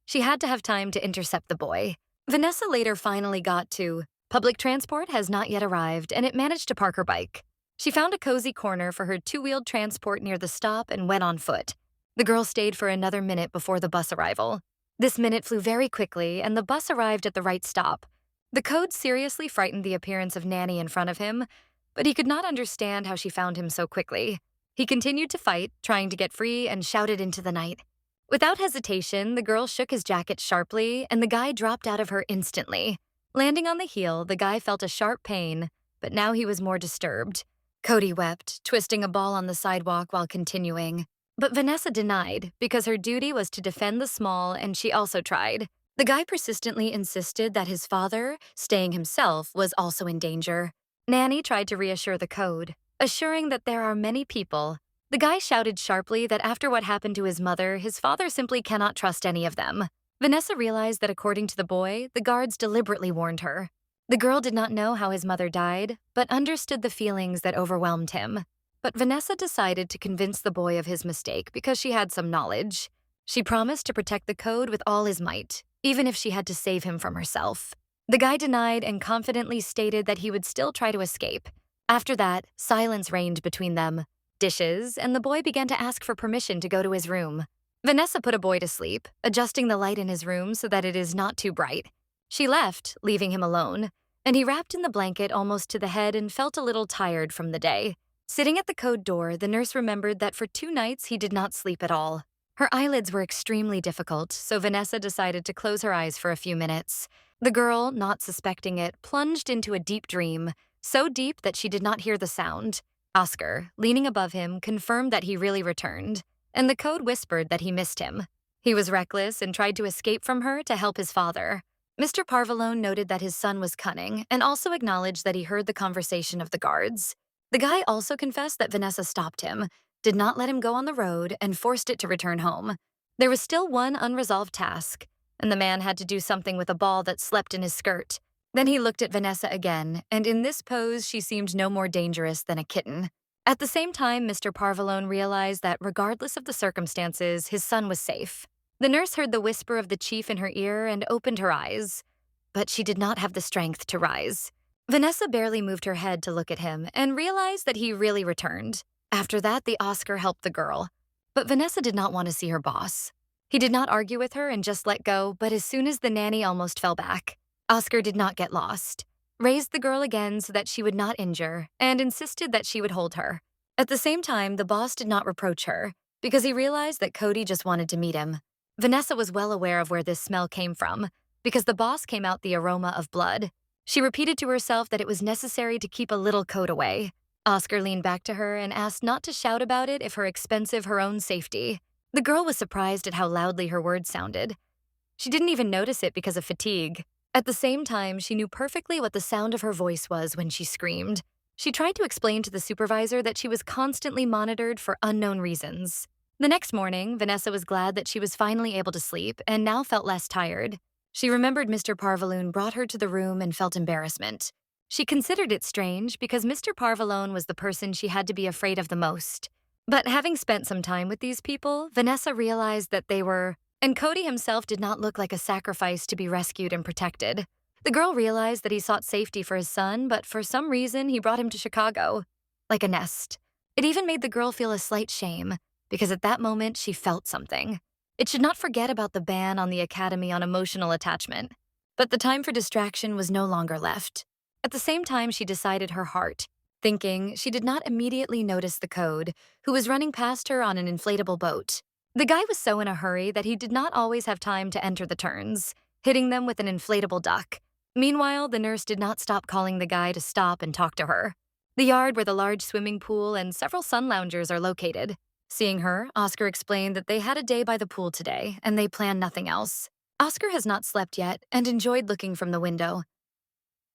S1: She had to have time to intercept the boy. Vanessa later finally got to public transport has not yet arrived, and it managed to park her bike. She found a cozy corner for her two-wheeled transport near the stop and went on foot. The girl stayed for another minute before the bus arrival. This minute flew very quickly, and the bus arrived at the right stop. The code seriously frightened the appearance of Nanny in front of him, but he could not understand how she found him so quickly. He continued to fight, trying to get free, and shouted into the night. Without hesitation, the girl shook his jacket sharply, and the guy dropped out of her instantly. Landing on the heel, the guy felt a sharp pain, but now he was more disturbed. Cody wept, twisting a ball on the sidewalk while continuing. But Vanessa denied, because her duty was to defend the small, and she also tried. The guy persistently insisted that his father, staying himself, was also in danger. Nanny tried to reassure the code, assuring that there are many people. The guy shouted sharply that after what happened to his mother, his father simply cannot trust any of them. Vanessa realized that according to the boy, the guards deliberately warned her. The girl did not know how his mother died, but understood the feelings that overwhelmed him. But Vanessa decided to convince the boy of his mistake because she had some knowledge. She promised to protect the code with all his might, even if she had to save him from herself. The guy denied and confidently stated that he would still try to escape. After that, silence reigned between them. Dishes, and the boy began to ask for permission to go to his room. Vanessa put a boy to sleep, adjusting the light in his room so that it is not too bright. She left, leaving him alone, and he wrapped in the blanket almost to the head and felt a little tired from the day. Sitting at the code door, the nurse remembered that for 2 nights he did not sleep at all. Her eyelids were extremely difficult, so Vanessa decided to close her eyes for a few minutes. The girl, not suspecting it, plunged into a deep dream, so deep that she did not hear the sound. Oscar, leaning above him, confirmed that he really returned, and the code whispered that he missed him. He was reckless and tried to escape from her to help his father. Mr. Parvalone noted that his son was cunning and also acknowledged that he heard the conversation of the guards. The guy also confessed that Vanessa stopped him, did not let him go on the road, and forced it to return home. There was still one unresolved task, and the man had to do something with a ball that slept in his skirt. Then he looked at Vanessa again, and in this pose, she seemed no more dangerous than a kitten. At the same time, Mr. Parvalone realized that regardless of the circumstances, his son was safe. The nurse heard the whisper of the chief in her ear and opened her eyes, but she did not have the strength to rise. Vanessa barely moved her head to look at him and realized that he really returned. After that, the Oscar helped the girl. But Vanessa did not want to see her boss. He did not argue with her and just let go, but as soon as the nanny almost fell back, Oscar did not get lost, raised the girl again so that she would not injure, and insisted that she would hold her. At the same time, the boss did not reproach her, because he realized that Cody just wanted to meet him. Vanessa was well aware of where this smell came from, because the boss came out the aroma of blood. She repeated to herself that it was necessary to keep a little coat away. Oscar leaned back to her and asked not to shout about it if her own safety. The girl was surprised at how loudly her words sounded. She didn't even notice it because of fatigue. At the same time, she knew perfectly what the sound of her voice was when she screamed. She tried to explain to the supervisor that she was constantly monitored for unknown reasons. The next morning, Vanessa was glad that she was finally able to sleep and now felt less tired. She remembered Mr. Parvalone brought her to the room and felt embarrassment. She considered it strange because Mr. Parvalone was the person she had to be afraid of the most. But having spent some time with these people, Vanessa realized that they were, and Cody himself did not look like a sacrifice to be rescued and protected. The girl realized that he sought safety for his son, but for some reason he brought him to Chicago, like a nest. It even made the girl feel a slight shame, because at that moment she felt something. It should not forget about the ban on the Academy on emotional attachment. But the time for distraction was no longer left. At the same time, she decided her heart, thinking she did not immediately notice the Code, who was running past her on an inflatable boat. The guy was so in a hurry that he did not always have time to enter the turns, hitting them with an inflatable duck. Meanwhile, the nurse did not stop calling the guy to stop and talk to her. The yard where the large swimming pool and several sun loungers are located. Seeing her, Oscar explained that they had a day by the pool today, and they planned nothing else. Oscar has not slept yet and enjoyed looking from the window.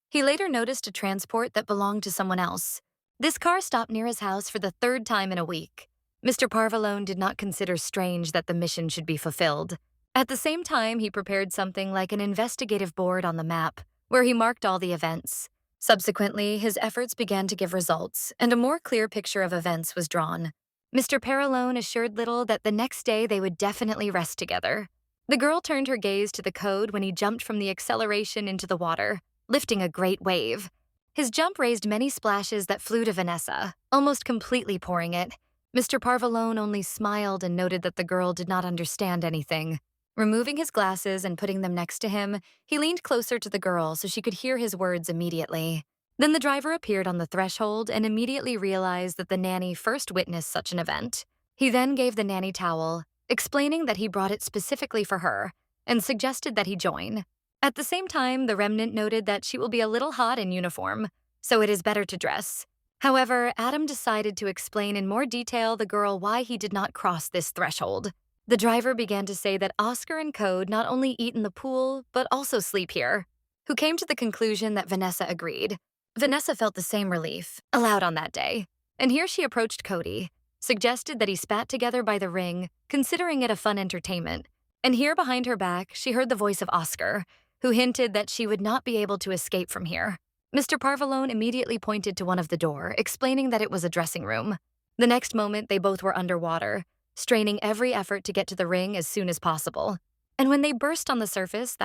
S1: He later noticed a transport that belonged to someone else. This car stopped near his house for the third time in a week. Mr. Parvalone did not consider strange that the mission should be fulfilled. At the same time, he prepared something like an investigative board on the map, where he marked all the events. Subsequently, his efforts began to give results, and a more clear picture of events was drawn. Mr. Parvalone assured Little that the next day they would definitely rest together. The girl turned her gaze to the Code when he jumped from the acceleration into the water, lifting a great wave. His jump raised many splashes that flew to Vanessa, almost completely pouring it. Mr. Parvalone only smiled and noted that the girl did not understand anything. Removing his glasses and putting them next to him, he leaned closer to the girl so she could hear his words immediately. Then the driver appeared on the threshold and immediately realized that the nanny first witnessed such an event. He then gave the nanny towel, explaining that he brought it specifically for her, and suggested that he join. At the same time, the remnant noted that she will be a little hot in uniform, so it is better to dress. However, Adam decided to explain in more detail the girl why he did not cross this threshold. The driver began to say that Oscar and Code not only eat in the pool, but also sleep here, who came to the conclusion that Vanessa agreed. Vanessa felt the same relief, allowed on that day, and here she approached Cody, suggested that he spat together by the ring, considering it a fun entertainment. And here behind her back, she heard the voice of Oscar, who hinted that she would not be able to escape from here. Mr. Parvalone immediately pointed to one of the door, explaining that it was a dressing room. The next moment, they both were underwater, straining every effort to get to the ring as soon as possible. And when they burst on the surface,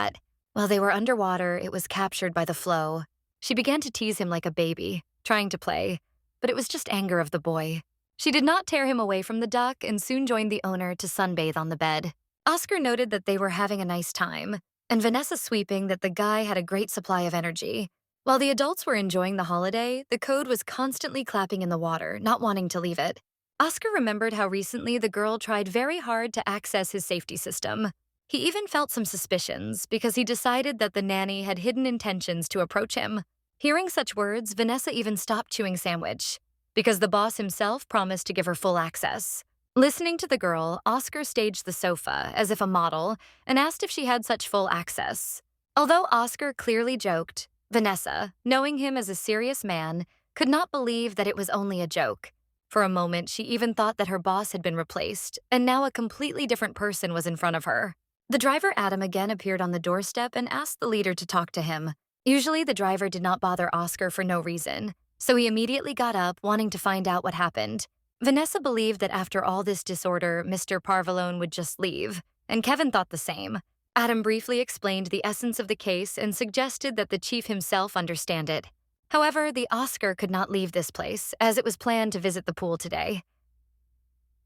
S1: while they were underwater, it was captured by the flow. She began to tease him like a baby, trying to play, but it was just anger of the boy. She did not tear him away from the duck and soon joined the owner to sunbathe on the bed. Oscar noted that they were having a nice time, and Vanessa sweeping that the guy had a great supply of energy. While the adults were enjoying the holiday, the Code was constantly clapping in the water, not wanting to leave it. Oscar remembered how recently the girl tried very hard to access his safety system. He even felt some suspicions because he decided that the nanny had hidden intentions to approach him. Hearing such words, Vanessa even stopped chewing sandwich, because the boss himself promised to give her full access. Listening to the girl, Oscar staged the sofa as if a model and asked if she had such full access. Although Oscar clearly joked, Vanessa, knowing him as a serious man, could not believe that it was only a joke. For a moment, she even thought that her boss had been replaced, and now a completely different person was in front of her. The driver Adam again appeared on the doorstep and asked the leader to talk to him. Usually, the driver did not bother Oscar for no reason, so he immediately got up, wanting to find out what happened. Vanessa believed that after all this disorder, Mr. Parvalone would just leave, and Kevin thought the same. Adam briefly explained the essence of the case and suggested that the chief himself understand it. However, the Oscar could not leave this place, as it was planned to visit the pool today.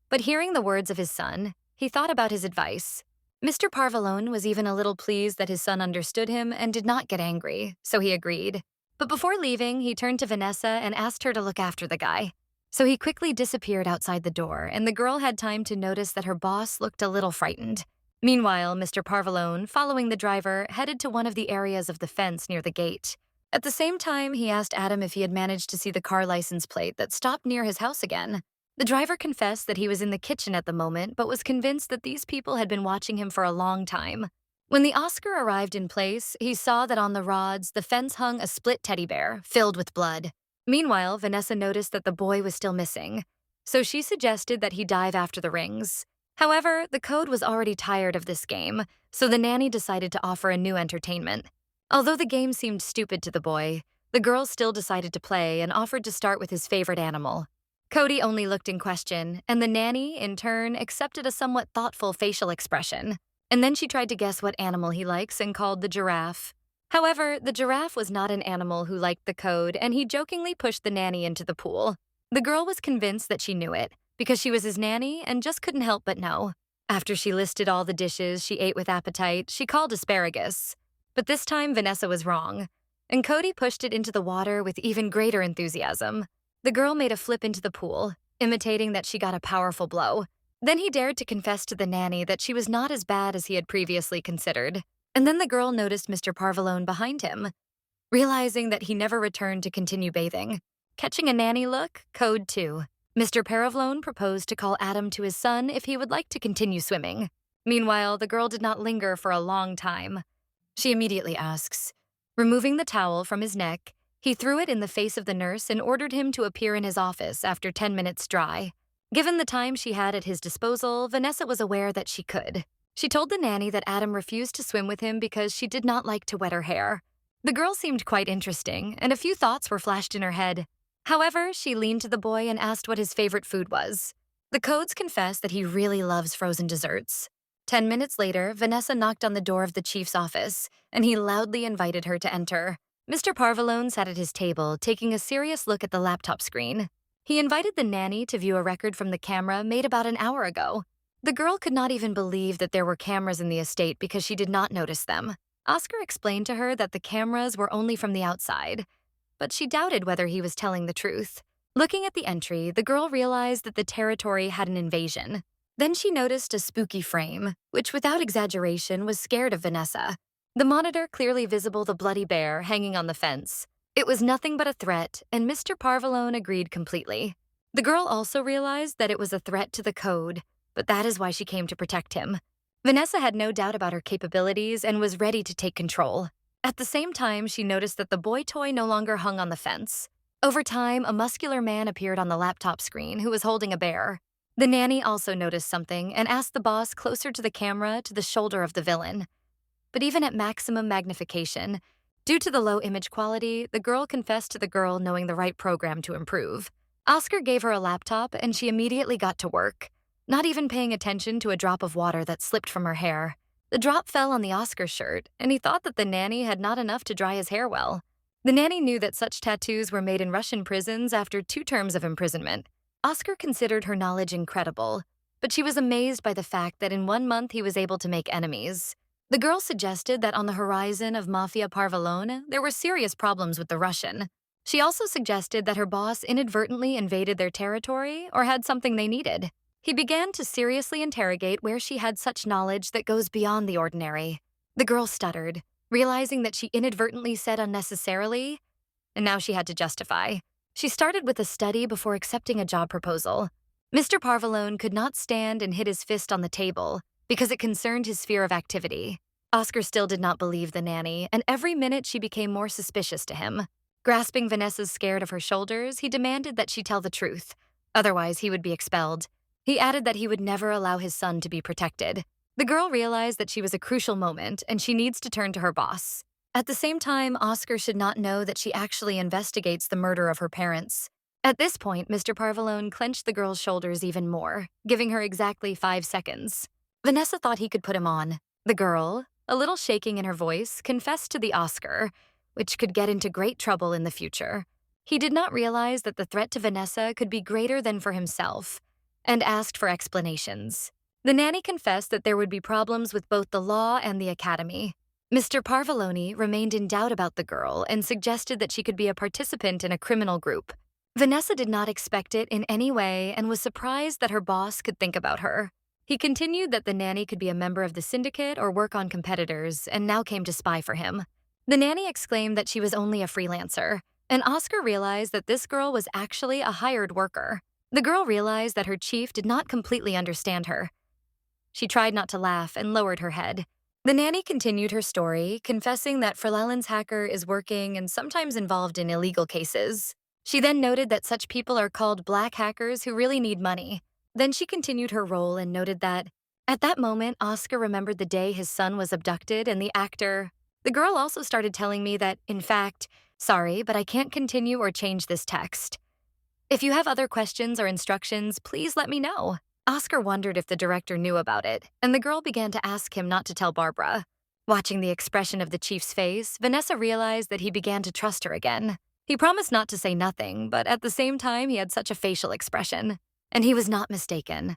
S1: But hearing the words of his son, he thought about his advice. Mr. Parvalone was even a little pleased that his son understood him and did not get angry, so he agreed. But before leaving, he turned to Vanessa and asked her to look after the guy. So he quickly disappeared outside the door, and the girl had time to notice that her boss looked a little frightened. Meanwhile, Mr. Parvalone, following the driver, headed to one of the areas of the fence near the gate. At the same time, he asked Adam if he had managed to see the car license plate that stopped near his house again. The driver confessed that he was in the kitchen at the moment, but was convinced that these people had been watching him for a long time. When the Oscar arrived in place, he saw that on the rods, the fence hung a split teddy bear, filled with blood. Meanwhile, Vanessa noticed that the boy was still missing, so she suggested that he dive after the rings. However, the code was already tired of this game, so the nanny decided to offer a new entertainment. Although the game seemed stupid to the boy, the girl still decided to play and offered to start with his favorite animal. Cody only looked in question, and the nanny, in turn, accepted a somewhat thoughtful facial expression. And then she tried to guess what animal he likes and called the giraffe. However, the giraffe was not an animal who liked the code, and he jokingly pushed the nanny into the pool. The girl was convinced that she knew it, because she was his nanny and just couldn't help but know. After she listed all the dishes she ate with appetite, she called asparagus. But this time, Vanessa was wrong, and Cody pushed it into the water with even greater enthusiasm. The girl made a flip into the pool, imitating that she got a powerful blow. Then he dared to confess to the nanny that she was not as bad as he had previously considered. And then the girl noticed Mr. Parvalone behind him, realizing that he never returned to continue bathing. Catching a nanny look, code 2. Mr. Parvalone proposed to call Adam to his son if he would like to continue swimming. Meanwhile, the girl did not linger for a long time. She immediately asks. Removing the towel from his neck, he threw it in the face of the nurse and ordered him to appear in his office after 10 minutes dry. Given the time she had at his disposal, Vanessa was aware that she could. She told the nanny that Adam refused to swim with him because she did not like to wet her hair. The girl seemed quite interesting, and a few thoughts were flashed in her head. However, she leaned to the boy and asked what his favorite food was. The codes confessed that he really loves frozen desserts. 10 minutes later, Vanessa knocked on the door of the chief's office, and he loudly invited her to enter. Mr. Parvalone sat at his table, taking a serious look at the laptop screen. He invited the nanny to view a record from the camera made about an hour ago. The girl could not even believe that there were cameras in the estate because she did not notice them. Oscar explained to her that the cameras were only from the outside, but she doubted whether he was telling the truth. Looking at the entry, the girl realized that the territory had an invasion. Then she noticed a spooky frame, which without exaggeration was scared of Vanessa. The monitor clearly visible the bloody bear hanging on the fence. It was nothing but a threat, and Mr. Parvalone agreed completely. The girl also realized that it was a threat to the code, but that is why she came to protect him. Vanessa had no doubt about her capabilities and was ready to take control. At the same time, she noticed that the boy toy no longer hung on the fence. Over time, a muscular man appeared on the laptop screen who was holding a bear. The nanny also noticed something and asked the boss closer to the camera to the shoulder of the villain. But even at maximum magnification, due to the low image quality, the girl confessed to the girl knowing the right program to improve. Oscar gave her a laptop and she immediately got to work, not even paying attention to a drop of water that slipped from her hair. The drop fell on the Oscar shirt, and he thought that the nanny had not enough to dry his hair well. The nanny knew that such tattoos were made in Russian prisons after 2 terms of imprisonment. Oscar considered her knowledge incredible, but she was amazed by the fact that in 1 month he was able to make enemies. The girl suggested that on the horizon of Mafia Parvalone, there were serious problems with the Russian. She also suggested that her boss inadvertently invaded their territory or had something they needed. He began to seriously interrogate where she had such knowledge that goes beyond the ordinary. The girl stuttered, realizing that she inadvertently said unnecessarily, and now she had to justify. She started with a study before accepting a job proposal. Mr. Parvalone could not stand and hit his fist on the table because it concerned his sphere of activity. Oscar still did not believe the nanny, and every minute she became more suspicious to him. Grasping Vanessa's scared of her shoulders, he demanded that she tell the truth. Otherwise, he would be expelled. He added that he would never allow his son to be protected. The girl realized that she was a crucial moment and she needs to turn to her boss. At the same time, Oscar should not know that she actually investigates the murder of her parents. At this point, Mr. Parvalone clenched the girl's shoulders even more, giving her exactly 5 seconds. Vanessa thought he could put him on. The girl, a little shaking in her voice, confessed to the Oscar, which could get into great trouble in the future. He did not realize that the threat to Vanessa could be greater than for himself, and asked for explanations. The nanny confessed that there would be problems with both the law and the academy. Mr. Parvalone remained in doubt about the girl and suggested that she could be a participant in a criminal group. Vanessa did not expect it in any way and was surprised that her boss could think about her. He continued that the nanny could be a member of the syndicate or work on competitors and now came to spy for him. The nanny exclaimed that she was only a freelancer, and Oscar realized that this girl was actually a hired worker. The girl realized that her chief did not completely understand her. She tried not to laugh and lowered her head. The nanny continued her story, confessing that Frelalen's hacker is working and sometimes involved in illegal cases. She then noted that such people are called black hackers who really need money. Then she continued her role and noted that, at that moment, Oscar remembered the day his son was abducted and the actor. The girl also started telling me that, in fact, sorry, but I can't continue or change this text. If you have other questions or instructions, please let me know. Oscar wondered if the director knew about it, and the girl began to ask him not to tell Barbara. Watching the expression of the chief's face, Vanessa realized that he began to trust her again. He promised not to say nothing, but at the same time, he had such a facial expression. And he was not mistaken,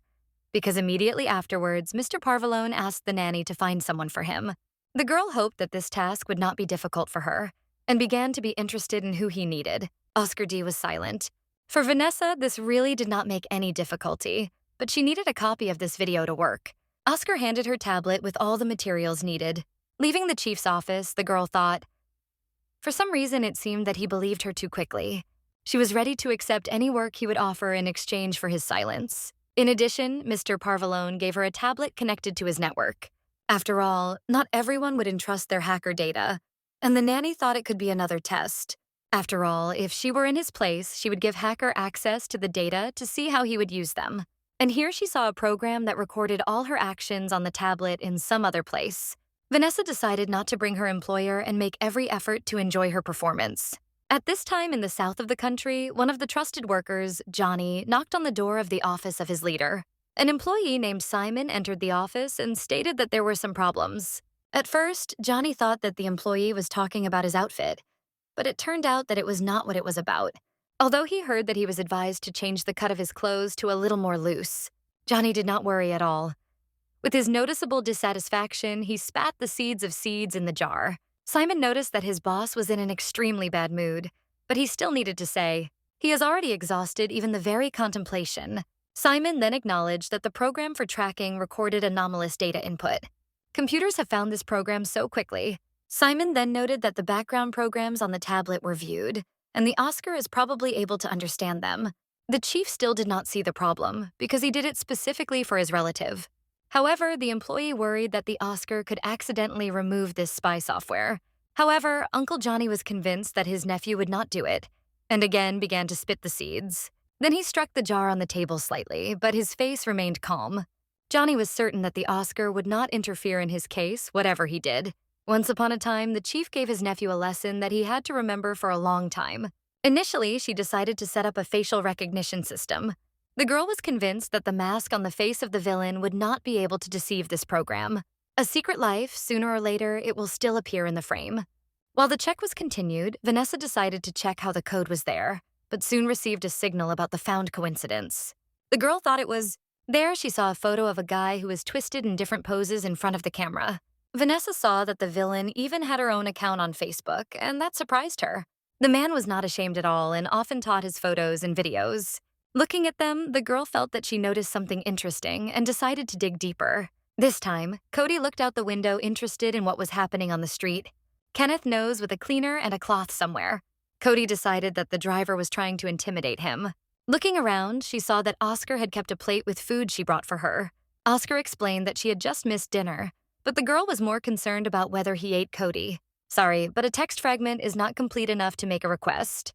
S1: because immediately afterwards, Mr. Parvalone asked the nanny to find someone for him. The girl hoped that this task would not be difficult for her, and began to be interested in who he needed. Oscar D. was silent. For Vanessa, this really did not make any difficulty, but she needed a copy of this video to work. Oscar handed her tablet with all the materials needed. Leaving the chief's office, the girl thought. For some reason, it seemed that he believed her too quickly. She was ready to accept any work he would offer in exchange for his silence. In addition, Mr. Parvalone gave her a tablet connected to his network. After all, not everyone would entrust their hacker data, and the nanny thought it could be another test. After all, if she were in his place, she would give hacker access to the data to see how he would use them. And here she saw a program that recorded all her actions on the tablet in some other place. Vanessa decided not to bring her employer and make every effort to enjoy her performance. At this time in the south of the country, one of the trusted workers, Johnny, knocked on the door of the office of his leader. An employee named Simon entered the office and stated that there were some problems. At first, Johnny thought that the employee was talking about his outfit, but it turned out that it was not what it was about. Although he heard that he was advised to change the cut of his clothes to a little more loose, Johnny did not worry at all. With his noticeable dissatisfaction, he spat the seeds of seeds in the jar. Simon noticed that his boss was in an extremely bad mood, but he still needed to say, he has already exhausted even the very contemplation. Simon then acknowledged that the program for tracking recorded anomalous data input. Computers have found this program so quickly. Simon then noted that the background programs on the tablet were viewed, and the Oscar is probably able to understand them. The chief still did not see the problem, because he did it specifically for his relative. However, the employee worried that the Oscar could accidentally remove this spy software. However, Uncle Johnny was convinced that his nephew would not do it, and again began to spit the seeds. Then he struck the jar on the table slightly, but his face remained calm. Johnny was certain that the Oscar would not interfere in his case, whatever he did. Once upon a time, the chief gave his nephew a lesson that he had to remember for a long time. Initially, she decided to set up a facial recognition system. The girl was convinced that the mask on the face of the villain would not be able to deceive this program. A secret life, sooner or later, it will still appear in the frame. While the check was continued, Vanessa decided to check how the code was there, but soon received a signal about the found coincidence. The girl thought it was. There, she saw a photo of a guy who was twisted in different poses in front of the camera. Vanessa saw that the villain even had her own account on Facebook, and that surprised her. The man was not ashamed at all and often taught his photos and videos. Looking at them, the girl felt that she noticed something interesting and decided to dig deeper. This time, Cody looked out the window interested in what was happening on the street. Kenneth knows with a cleaner and a cloth somewhere. Cody decided that the driver was trying to intimidate him. Looking around, she saw that Oscar had kept a plate with food she brought for her. Oscar explained that she had just missed dinner, but the girl was more concerned about whether he ate Cody. Sorry, but a text fragment is not complete enough to make a request.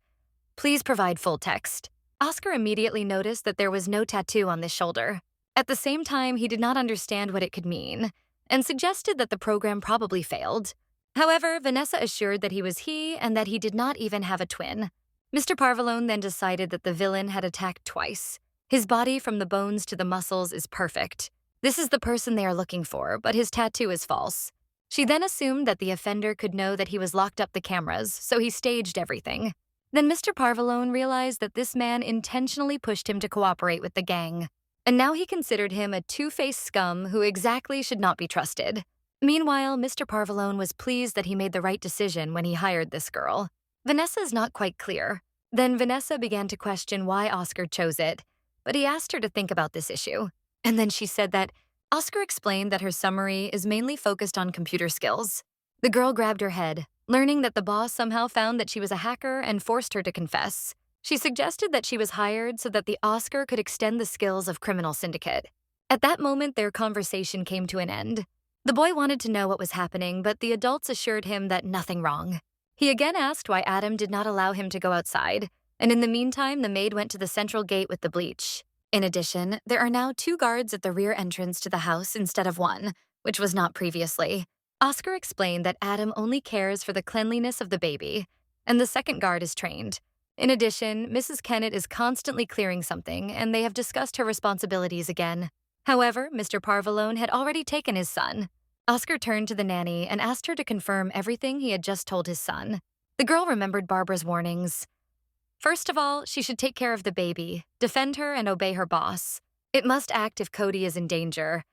S1: Please provide full text. Oscar immediately noticed that there was no tattoo on this shoulder. At the same time, he did not understand what it could mean, and suggested that the program probably failed. However, Vanessa assured that he was he and that he did not even have a twin. Mr. Parvalone then decided that the villain had attacked twice. His body from the bones to the muscles is perfect. This is the person they are looking for, but his tattoo is false. She then assumed that the offender could know that he was locked up the cameras, so he staged everything. Then Mr. Parvalone realized that this man intentionally pushed him to cooperate with the gang. And now he considered him a two-faced scum who exactly should not be trusted. Meanwhile, Mr. Parvalone was pleased that he made the right decision when he hired this girl. Vanessa is not quite clear. Then Vanessa began to question why Oscar chose it, but he asked her to think about this issue. And then she said that Oscar explained that her summary is mainly focused on computer skills. The girl grabbed her head, learning that the boss somehow found that she was a hacker and forced her to confess. She suggested that she was hired so that the Oscar could extend the skills of criminal syndicate. At that moment, their conversation came to an end. The boy wanted to know what was happening, but the adults assured him that nothing wrong. He again asked why Adam did not allow him to go outside, and in the meantime, the maid went to the central gate with the bleach. In addition, there are now 2 guards at the rear entrance to the house instead of 1, which was not previously. Oscar explained that Adam only cares for the cleanliness of the baby, and the second guard is trained. In addition, Mrs. Kennett is constantly clearing something, and they have discussed her responsibilities again. However, Mr. Parvalone had already taken his son. Oscar turned to the nanny and asked her to confirm everything he had just told his son. The girl remembered Barbara's warnings. First of all, she should take care of the baby, defend her, and obey her boss. It must act if Cody is in danger.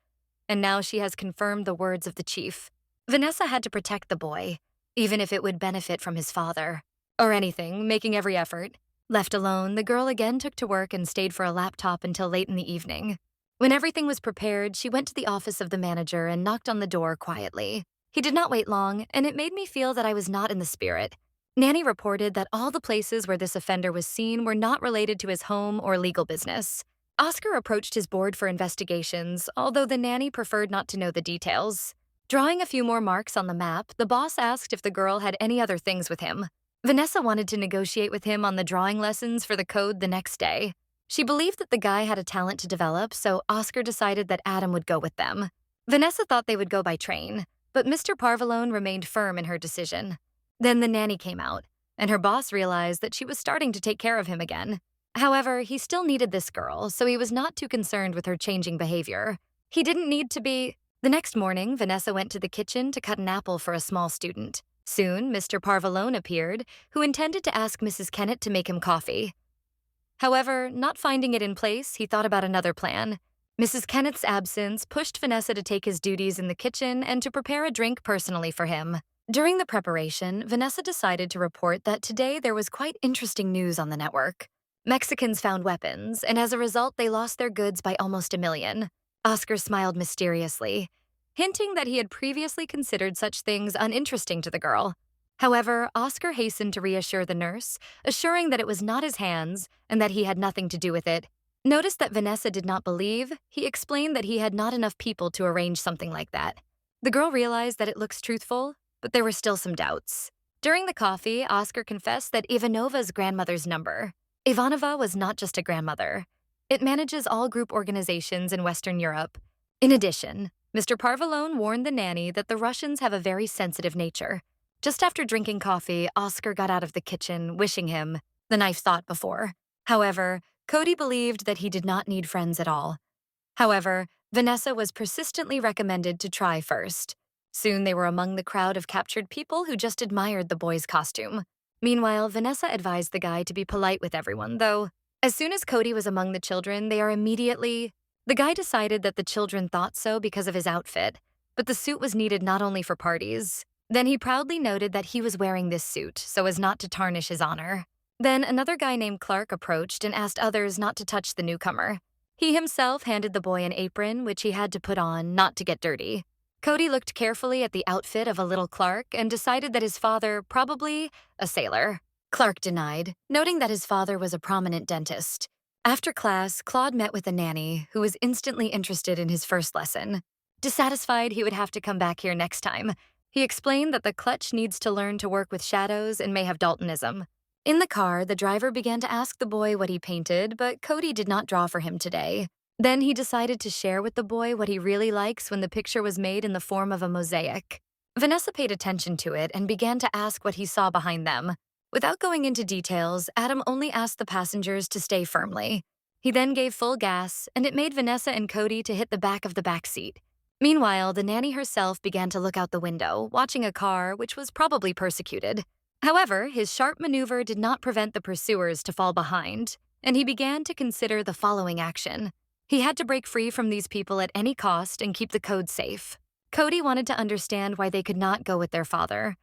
S1: And now she has confirmed the words of the chief. Vanessa had to protect the boy, even if it would benefit from his father. Or anything, making every effort. Left alone, the girl again took to work and stayed for a laptop until late in the evening. When everything was prepared, she went to the office of the manager and knocked on the door quietly. He did not wait long, and it made me feel that I was not in the spirit. Nanny reported that all the places where this offender was seen were not related to his home or legal business. Oscar approached his board for investigations, although the nanny preferred not to know the details. Drawing a few more marks on the map, the boss asked if the girl had any other things with him. Vanessa wanted to negotiate with him on the drawing lessons for the code the next day. She believed that the guy had a talent to develop, so Oscar decided that Adam would go with them. Vanessa thought they would go by train, but Mr. Parvalone remained firm in her decision. Then the nanny came out, and her boss realized that she was starting to take care of him again. However, he still needed this girl, so he was not too concerned with her changing behavior. He didn't need to be. The next morning, Vanessa went to the kitchen to cut an apple for a small student. Soon, Mr. Parvalone appeared, who intended to ask Mrs. Kennett to make him coffee. However, not finding it in place, he thought about another plan. Mrs. Kennett's absence pushed Vanessa to take his duties in the kitchen and to prepare a drink personally for him. During the preparation, Vanessa decided to report that today there was quite interesting news on the network. Mexicans found weapons, and as a result, they lost their goods by almost $1 million. Oscar smiled mysteriously, hinting that he had previously considered such things uninteresting to the girl. However, Oscar hastened to reassure the nurse, assuring that it was not his hands and that he had nothing to do with it. Noticed that Vanessa did not believe, he explained that he had not enough people to arrange something like that. The girl realized that it looks truthful, but there were still some doubts. During the coffee, Oscar confessed that Ivanova's grandmother's number. Ivanova was not just a grandmother. It manages all group organizations in Western Europe. In addition, Mr. Parvalone warned the nanny that the Russians have a very sensitive nature. Just after drinking coffee, Oscar got out of the kitchen, wishing him the knife thought before. However, Cody believed that he did not need friends at all. However, Vanessa was persistently recommended to try first. Soon they were among the crowd of captured people who just admired the boy's costume. Meanwhile, Vanessa advised the guy to be polite with everyone, though. As soon as Cody was among the children, they are immediately... The guy decided that the children thought so because of his outfit, but the suit was needed not only for parties. Then he proudly noted that he was wearing this suit so as not to tarnish his honor. Then another guy named Clark approached and asked others not to touch the newcomer. He himself handed the boy an apron, which he had to put on, not to get dirty. Cody looked carefully at the outfit of a little Clark and decided that his father, probably a sailor. Clark denied, noting that his father was a prominent dentist. After class, Claude met with the nanny, who was instantly interested in his first lesson. Dissatisfied he would have to come back here next time, he explained that the clutch needs to learn to work with shadows and may have daltonism. In the car, the driver began to ask the boy what he painted, but Cody did not draw for him today. Then he decided to share with the boy what he really likes when the picture was made in the form of a mosaic. Vanessa paid attention to it and began to ask what he saw behind them. Without going into details, Adam only asked the passengers to stay firmly. He then gave full gas, and it made Vanessa and Cody to hit the back of the back seat. Meanwhile, the nanny herself began to look out the window, watching a car which was probably persecuted. However, his sharp maneuver did not prevent the pursuers to fall behind, and he began to consider the following action. He had to break free from these people at any cost and keep the code safe. Cody wanted to understand why they could not go with their father,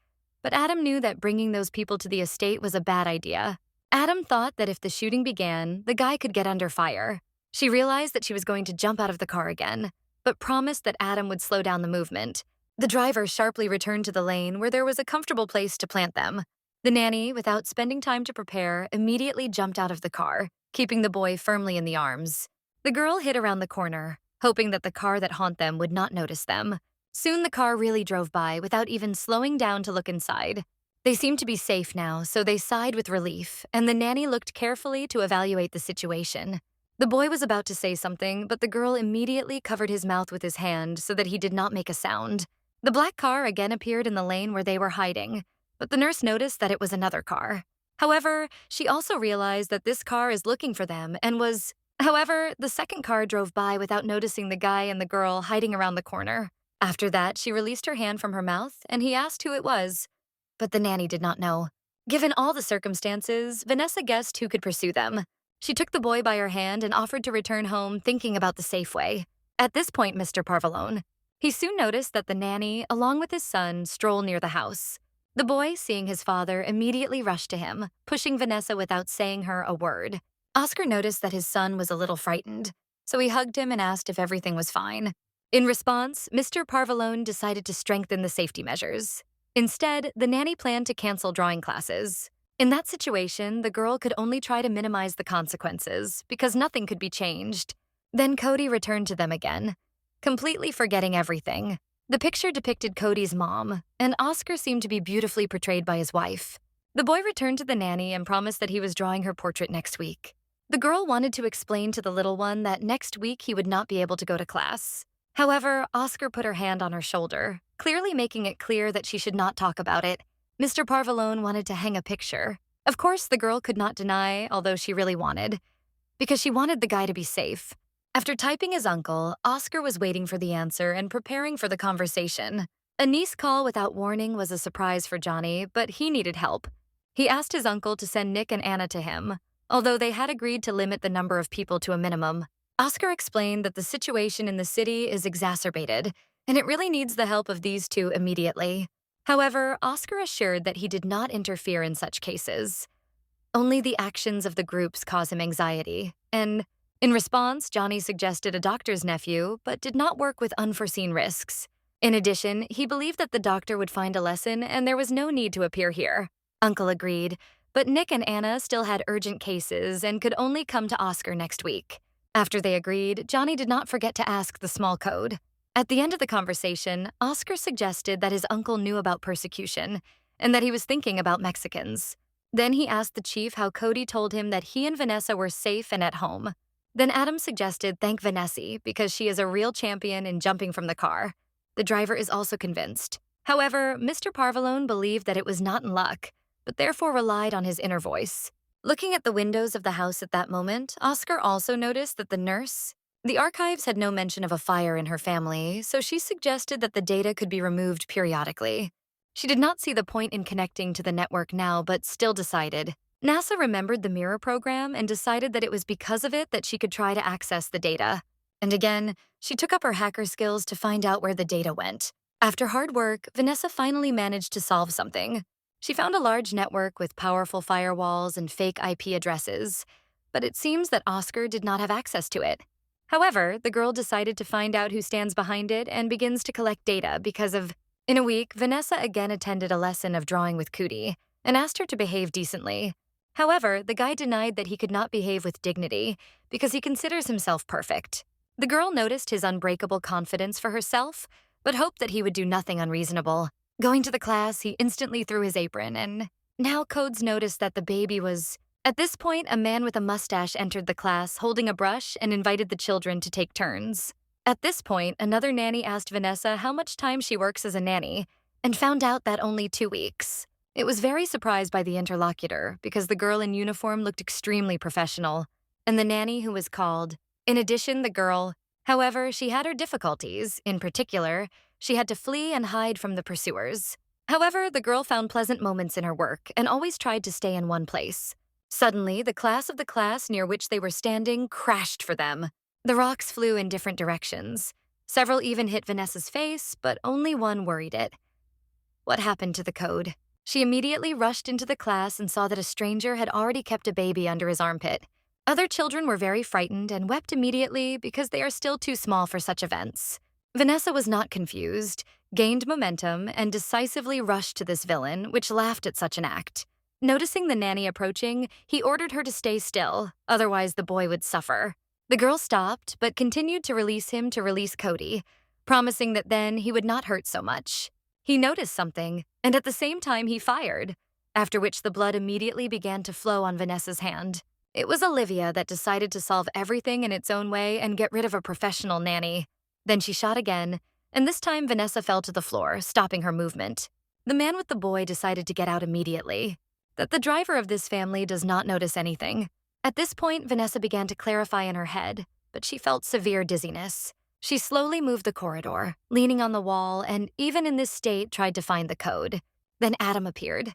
S1: but Adam knew that bringing those people to the estate was a bad idea. Adam thought that if the shooting began, the guy could get under fire. She realized that she was going to jump out of the car again, but promised that Adam would slow down the movement. The driver sharply returned to the lane where there was a comfortable place to plant them. The nanny, without spending time to prepare, immediately jumped out of the car, keeping the boy firmly in the arms. The girl hid around the corner, hoping that the car that haunt them would not notice them. Soon the car really drove by without even slowing down to look inside. They seemed to be safe now, so they sighed with relief, and the nanny looked carefully to evaluate the situation. The boy was about to say something, but the girl immediately covered his mouth with his hand so that he did not make a sound. The black car again appeared in the lane where they were hiding, but the nurse noticed that it was another car. However, she also realized that this car is looking for them and was... However, the second car drove by without noticing the guy and the girl hiding around the corner. After that, she released her hand from her mouth, and he asked who it was. But the nanny did not know. Given all the circumstances, Vanessa guessed who could pursue them. She took the boy by her hand and offered to return home, thinking about the safe way. At this point, Mr. Parvalone. He soon noticed that the nanny, along with his son, strolled near the house. The boy, seeing his father, immediately rushed to him, pushing Vanessa without saying her a word. Oscar noticed that his son was a little frightened, so he hugged him and asked if everything was fine. In response, Mr. Parvalone decided to strengthen the safety measures. Instead, the nanny planned to cancel drawing classes. In that situation, the girl could only try to minimize the consequences because nothing could be changed. Then Cody returned to them again, completely forgetting everything. The picture depicted Cody's mom, and Oscar seemed to be beautifully portrayed by his wife. The boy returned to the nanny and promised that he was drawing her portrait next week. The girl wanted to explain to the little one that next week he would not be able to go to class. However, Oscar put her hand on her shoulder, clearly making it clear that she should not talk about it. Mr. Parvalone wanted to hang a picture. Of course, the girl could not deny, although she really wanted, because she wanted the guy to be safe. After typing his uncle, Oscar was waiting for the answer and preparing for the conversation. A niece call without warning was a surprise for Johnny, but he needed help. He asked his uncle to send Nick and Anna to him, although they had agreed to limit the number of people to a minimum. Oscar explained that the situation in the city is exacerbated, and it really needs the help of these two immediately. However, Oscar assured that he did not interfere in such cases. Only the actions of the groups cause him anxiety, and in response, Johnny suggested a doctor's nephew, but did not work with unforeseen risks. In addition, he believed that the doctor would find a lesson and there was no need to appear here. Uncle agreed, but Nick and Anna still had urgent cases and could only come to Oscar next week. After they agreed, Johnny did not forget to ask the small code. At the end of the conversation, Oscar suggested that his uncle knew about persecution and that he was thinking about Mexicans. Then he asked the chief how Cody told him that he and Vanessa were safe and at home. Then Adam suggested thank Vanessa because she is a real champion in jumping from the car. The driver is also convinced. However, Mr. Parvalone believed that it was not in luck, but therefore relied on his inner voice. Looking at the windows of the house at that moment, Oscar also noticed that the archives had no mention of a fire in her family, so she suggested that the data could be removed periodically. She did not see the point in connecting to the network now, but still decided. NASA remembered the mirror program and decided that it was because of it that she could try to access the data. And again, she took up her hacker skills to find out where the data went. After hard work, Vanessa finally managed to solve something. She found a large network with powerful firewalls and fake IP addresses, but it seems that Oscar did not have access to it. However, the girl decided to find out who stands behind it and begins to collect data In a week, Vanessa again attended a lesson of drawing with Cootie and asked her to behave decently. However, the guy denied that he could not behave with dignity because he considers himself perfect. The girl noticed his unbreakable confidence for herself, but hoped that he would do nothing unreasonable. Going to the class, he instantly threw his apron, and now Codes noticed that the baby was... At this point, a man with a mustache entered the class holding a brush and invited the children to take turns. At this point, another nanny asked Vanessa how much time she works as a nanny, and found out that only 2 weeks. It was very surprised by the interlocutor because the girl in uniform looked extremely professional, and the nanny who was called. In addition, the girl, however, she had her difficulties. In particular, she had to flee and hide from the pursuers. However, the girl found pleasant moments in her work and always tried to stay in one place. Suddenly, the class near which they were standing crashed for them. The rocks flew in different directions. Several even hit Vanessa's face, but only one worried it. What happened to the code? She immediately rushed into the class and saw that a stranger had already kept a baby under his armpit. Other children were very frightened and wept immediately because they are still too small for such events. Vanessa was not confused, gained momentum, and decisively rushed to this villain, which laughed at such an act. Noticing the nanny approaching, he ordered her to stay still, otherwise the boy would suffer. The girl stopped, but continued to release him to release Cody, promising that then he would not hurt so much. He noticed something, and at the same time he fired, after which the blood immediately began to flow on Vanessa's hand. It was Olivia that decided to solve everything in its own way and get rid of a professional nanny. Then she shot again, and this time Vanessa fell to the floor, stopping her movement. The man with the boy decided to get out immediately. That the driver of this family does not notice anything. At this point, Vanessa began to clarify in her head, but she felt severe dizziness. She slowly moved the corridor, leaning on the wall, and even in this state tried to find the code. Then Adam appeared.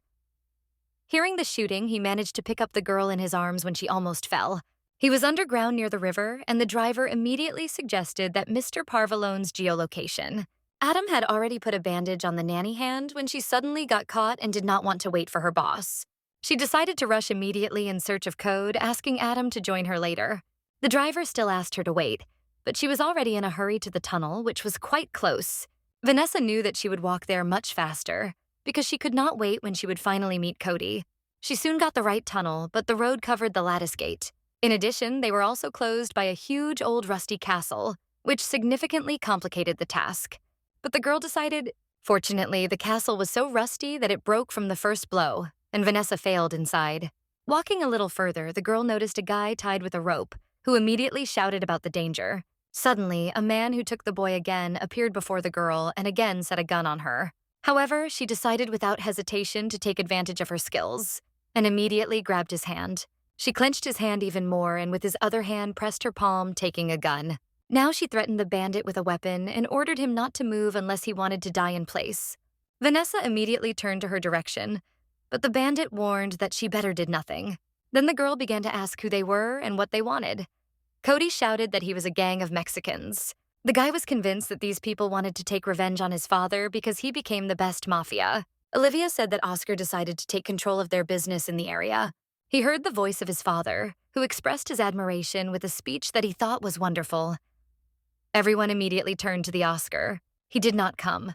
S1: Hearing the shooting, he managed to pick up the girl in his arms when she almost fell. He was underground near the river, and the driver immediately suggested that Mr. Parvalone's geolocation. Adam had already put a bandage on the nanny hand when she suddenly got caught and did not want to wait for her boss. She decided to rush immediately in search of code, asking Adam to join her later. The driver still asked her to wait, but she was already in a hurry to the tunnel, which was quite close. Vanessa knew that she would walk there much faster, because she could not wait when she would finally meet Cody. She soon got the right tunnel, but the road covered the lattice gate. In addition, they were also closed by a huge old rusty castle, which significantly complicated the task. But the girl decided, fortunately, the castle was so rusty that it broke from the first blow, and Vanessa failed inside. Walking a little further, the girl noticed a guy tied with a rope, who immediately shouted about the danger. Suddenly, a man who took the boy again appeared before the girl and again set a gun on her. However, she decided without hesitation to take advantage of her skills, and immediately grabbed his hand. She clenched his hand even more and with his other hand pressed her palm, taking a gun. Now she threatened the bandit with a weapon and ordered him not to move unless he wanted to die in place. Vanessa immediately turned to her direction, but the bandit warned that she better did nothing. Then the girl began to ask who they were and what they wanted. Cody shouted that he was a gang of Mexicans. The guy was convinced that these people wanted to take revenge on his father because he became the best mafia. Olivia said that Oscar decided to take control of their business in the area. He heard the voice of his father, who expressed his admiration with a speech that he thought was wonderful. Everyone immediately turned to the Oscar. He did not come.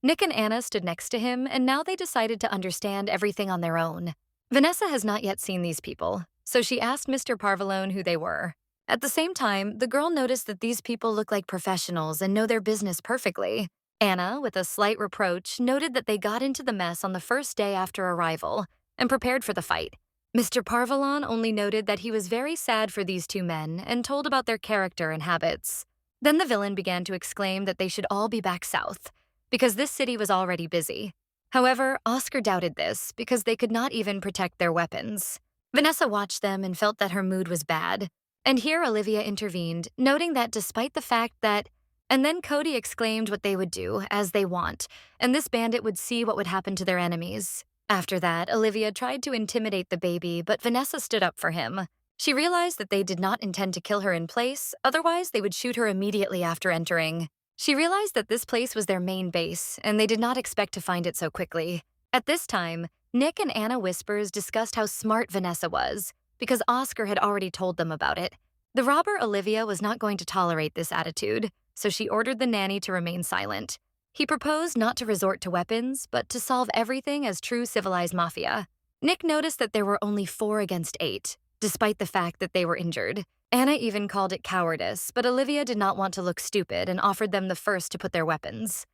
S1: Nick and Anna stood next to him, and now they decided to understand everything on their own. Vanessa has not yet seen these people, so she asked Mr. Parvalone who they were. At the same time, the girl noticed that these people look like professionals and know their business perfectly. Anna, with a slight reproach, noted that they got into the mess on the first day after arrival and prepared for the fight. Mr. Parvalon only noted that he was very sad for these two men and told about their character and habits. Then the villain began to exclaim that they should all be back south, because this city was already busy. However, Oscar doubted this because they could not even protect their weapons. Vanessa watched them and felt that her mood was bad. And here Olivia intervened, noting that despite the fact that... And then Cody exclaimed what they would do, as they want, and this bandit would see what would happen to their enemies. After that, Olivia tried to intimidate the baby, but Vanessa stood up for him. She realized that they did not intend to kill her in place, otherwise they would shoot her immediately after entering. She realized that this place was their main base, and they did not expect to find it so quickly. At this time, Nick and Anna Whispers discussed how smart Vanessa was, because Oscar had already told them about it. The robber Olivia was not going to tolerate this attitude, so she ordered the nanny to remain silent. He proposed not to resort to weapons, but to solve everything as true civilized mafia. Nick noticed that there were only 4 against 8, despite the fact that they were injured. Anna even called it cowardice, but Olivia did not want to look stupid and offered them the first to put their weapons.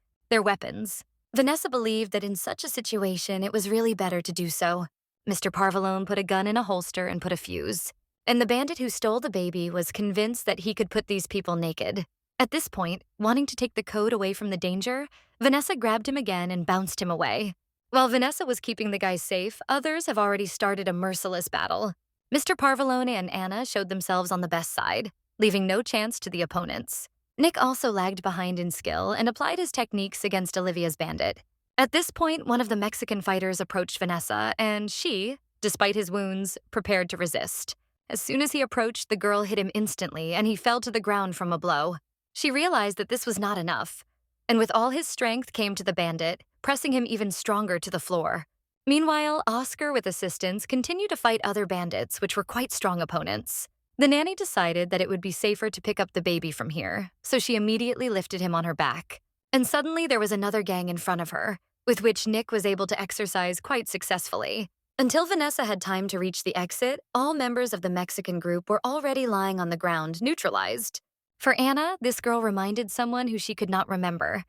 S1: Vanessa believed that in such a situation it was really better to do so. Mr. Parvalone put a gun in a holster and put a fuse. And the bandit who stole the baby was convinced that he could put these people naked. At this point, wanting to take the code away from the danger, Vanessa grabbed him again and bounced him away. While Vanessa was keeping the guys safe, others have already started a merciless battle. Mr. Parvalone and Anna showed themselves on the best side, leaving no chance to the opponents. Nick also lagged behind in skill and applied his techniques against Olivia's bandit. At this point, one of the Mexican fighters approached Vanessa, and she, despite his wounds, prepared to resist. As soon as he approached, the girl hit him instantly, and he fell to the ground from a blow. She realized that this was not enough, and with all his strength came to the bandit, pressing him even stronger to the floor. Meanwhile, Oscar, with assistance, continued to fight other bandits, which were quite strong opponents. The nanny decided that it would be safer to pick up the baby from here, so she immediately lifted him on her back. And suddenly there was another gang in front of her, with which Nick was able to exercise quite successfully. Until Vanessa had time to reach the exit, all members of the Mexican group were already lying on the ground, neutralized. For Anna, this girl reminded someone who she could not remember.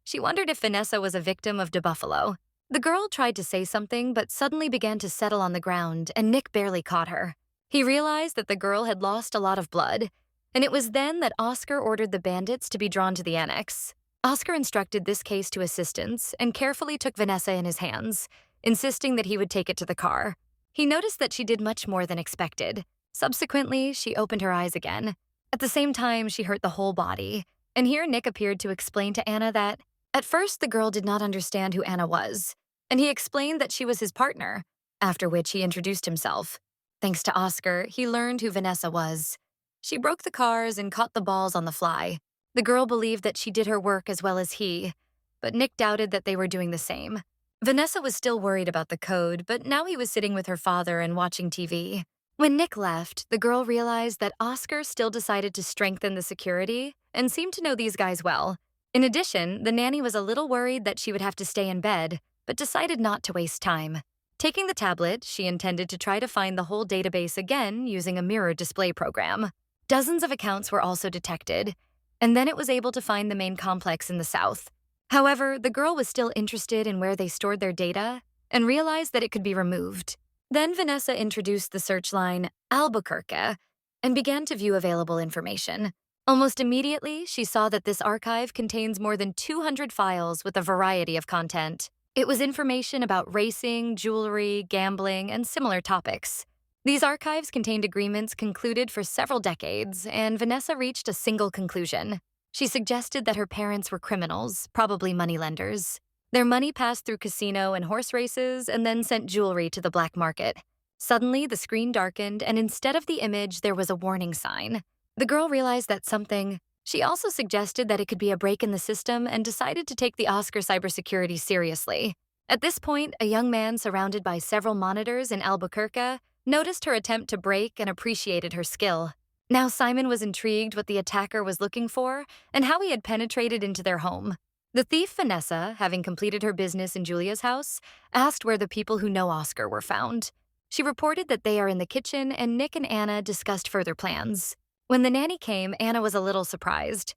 S1: She wondered if Vanessa was a victim of DeBuffalo. The girl tried to say something, but suddenly began to settle on the ground, and Nick barely caught her. He realized that the girl had lost a lot of blood, and it was then that Oscar ordered the bandits to be drawn to the annex. Oscar instructed this case to assistants and carefully took Vanessa in his hands, insisting that he would take it to the car. He noticed that she did much more than expected. Subsequently, she opened her eyes again. At the same time, she hurt the whole body, and here Nick appeared to explain to Anna that, at first, the girl did not understand who Anna was, and he explained that she was his partner, after which he introduced himself. Thanks to Oscar, he learned who Vanessa was. She broke the cars and caught the balls on the fly. The girl believed that she did her work as well as he, but Nick doubted that they were doing the same. Vanessa was still worried about the code, but now he was sitting with her father and watching TV. When Nick left, the girl realized that Oscar still decided to strengthen the security and seemed to know these guys well. In addition, the nanny was a little worried that she would have to stay in bed, but decided not to waste time. Taking the tablet, she intended to try to find the whole database again using a mirror display program. Dozens of accounts were also detected, and then it was able to find the main complex in the south. However, the girl was still interested in where they stored their data and realized that it could be removed. Then Vanessa introduced the search line Albuquerque and began to view available information. Almost immediately, she saw that this archive contains more than 200 files with a variety of content. It was information about racing, jewelry, gambling, and similar topics. These archives contained agreements concluded for several decades, and Vanessa reached a single conclusion. She suggested that her parents were criminals, probably moneylenders. Their money passed through casino and horse races and then sent jewelry to the black market. Suddenly, the screen darkened, and instead of the image, there was a warning sign. The girl realized that something. She also suggested that it could be a break in the system and decided to take the Oscar cybersecurity seriously. At this point, a young man surrounded by several monitors in Albuquerque noticed her attempt to break and appreciated her skill. Now Simon was intrigued what the attacker was looking for and how he had penetrated into their home. The thief, Vanessa, having completed her business in Julia's house, asked where the people who know Oscar were found. She reported that they are in the kitchen, and Nick and Anna discussed further plans. When the nanny came, Anna was a little surprised,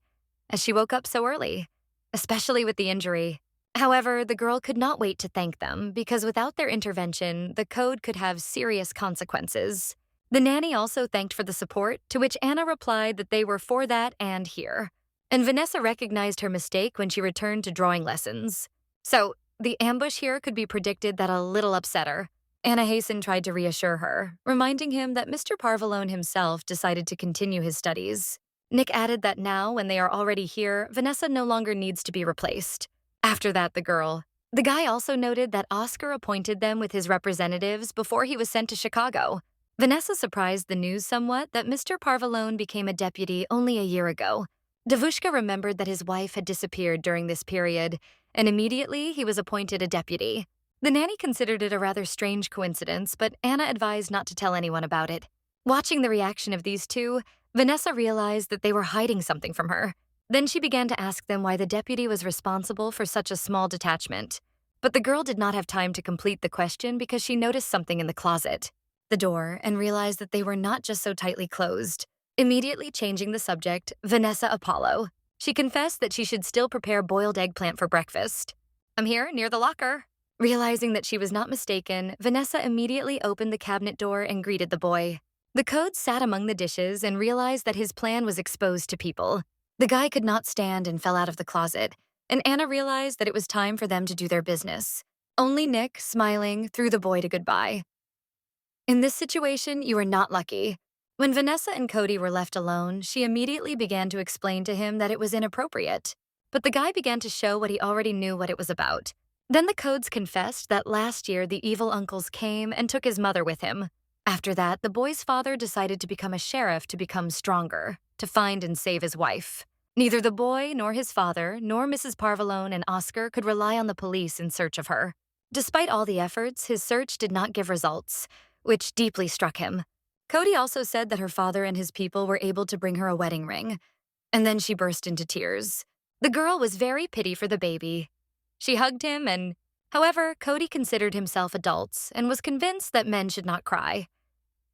S1: as she woke up so early, especially with the injury. However, the girl could not wait to thank them because without their intervention, the code could have serious consequences. The nanny also thanked for the support, to which Anna replied that they were for that and here. And Vanessa recognized her mistake when she returned to drawing lessons. So, the ambush here could be predicted that a little upset her. Anna hastened tried to reassure her, reminding him that Mr. Parvalone himself decided to continue his studies. Nick added that now, when they are already here, Vanessa no longer needs to be replaced. After that, the guy also noted that Oscar appointed them with his representatives before he was sent to Chicago. Vanessa surprised the news somewhat that Mr. Parvalone became a deputy only a year ago. Davushka remembered that his wife had disappeared during this period, and immediately he was appointed a deputy. The nanny considered it a rather strange coincidence, but Anna advised not to tell anyone about it. Watching the reaction of these two, Vanessa realized that they were hiding something from her. Then she began to ask them why the deputy was responsible for such a small detachment. But the girl did not have time to complete the question because she noticed something in the closet, the door, and realized that they were not just so tightly closed. Immediately changing the subject, Vanessa Apollo. She confessed that she should still prepare boiled eggplant for breakfast. "I'm here, near the locker." Realizing that she was not mistaken, Vanessa immediately opened the cabinet door and greeted the boy. The code sat among the dishes and realized that his plan was exposed to people. The guy could not stand and fell out of the closet, and Anna realized that it was time for them to do their business. Only Nick, smiling, threw the boy to goodbye. In this situation, you were not lucky. When Vanessa and Cody were left alone, she immediately began to explain to him that it was inappropriate. But the guy began to show what he already knew what it was about. Then the Codes confessed that last year the evil uncles came and took his mother with him. After that, the boy's father decided to become a sheriff to become stronger, to find and save his wife. Neither the boy, nor his father, nor Mrs. Parvalone and Oscar could rely on the police in search of her. Despite all the efforts, his search did not give results, which deeply struck him. Cody also said that her father and his people were able to bring her a wedding ring, and then she burst into tears. The girl was very pity for the baby. She hugged him however, Cody considered himself adults and was convinced that men should not cry.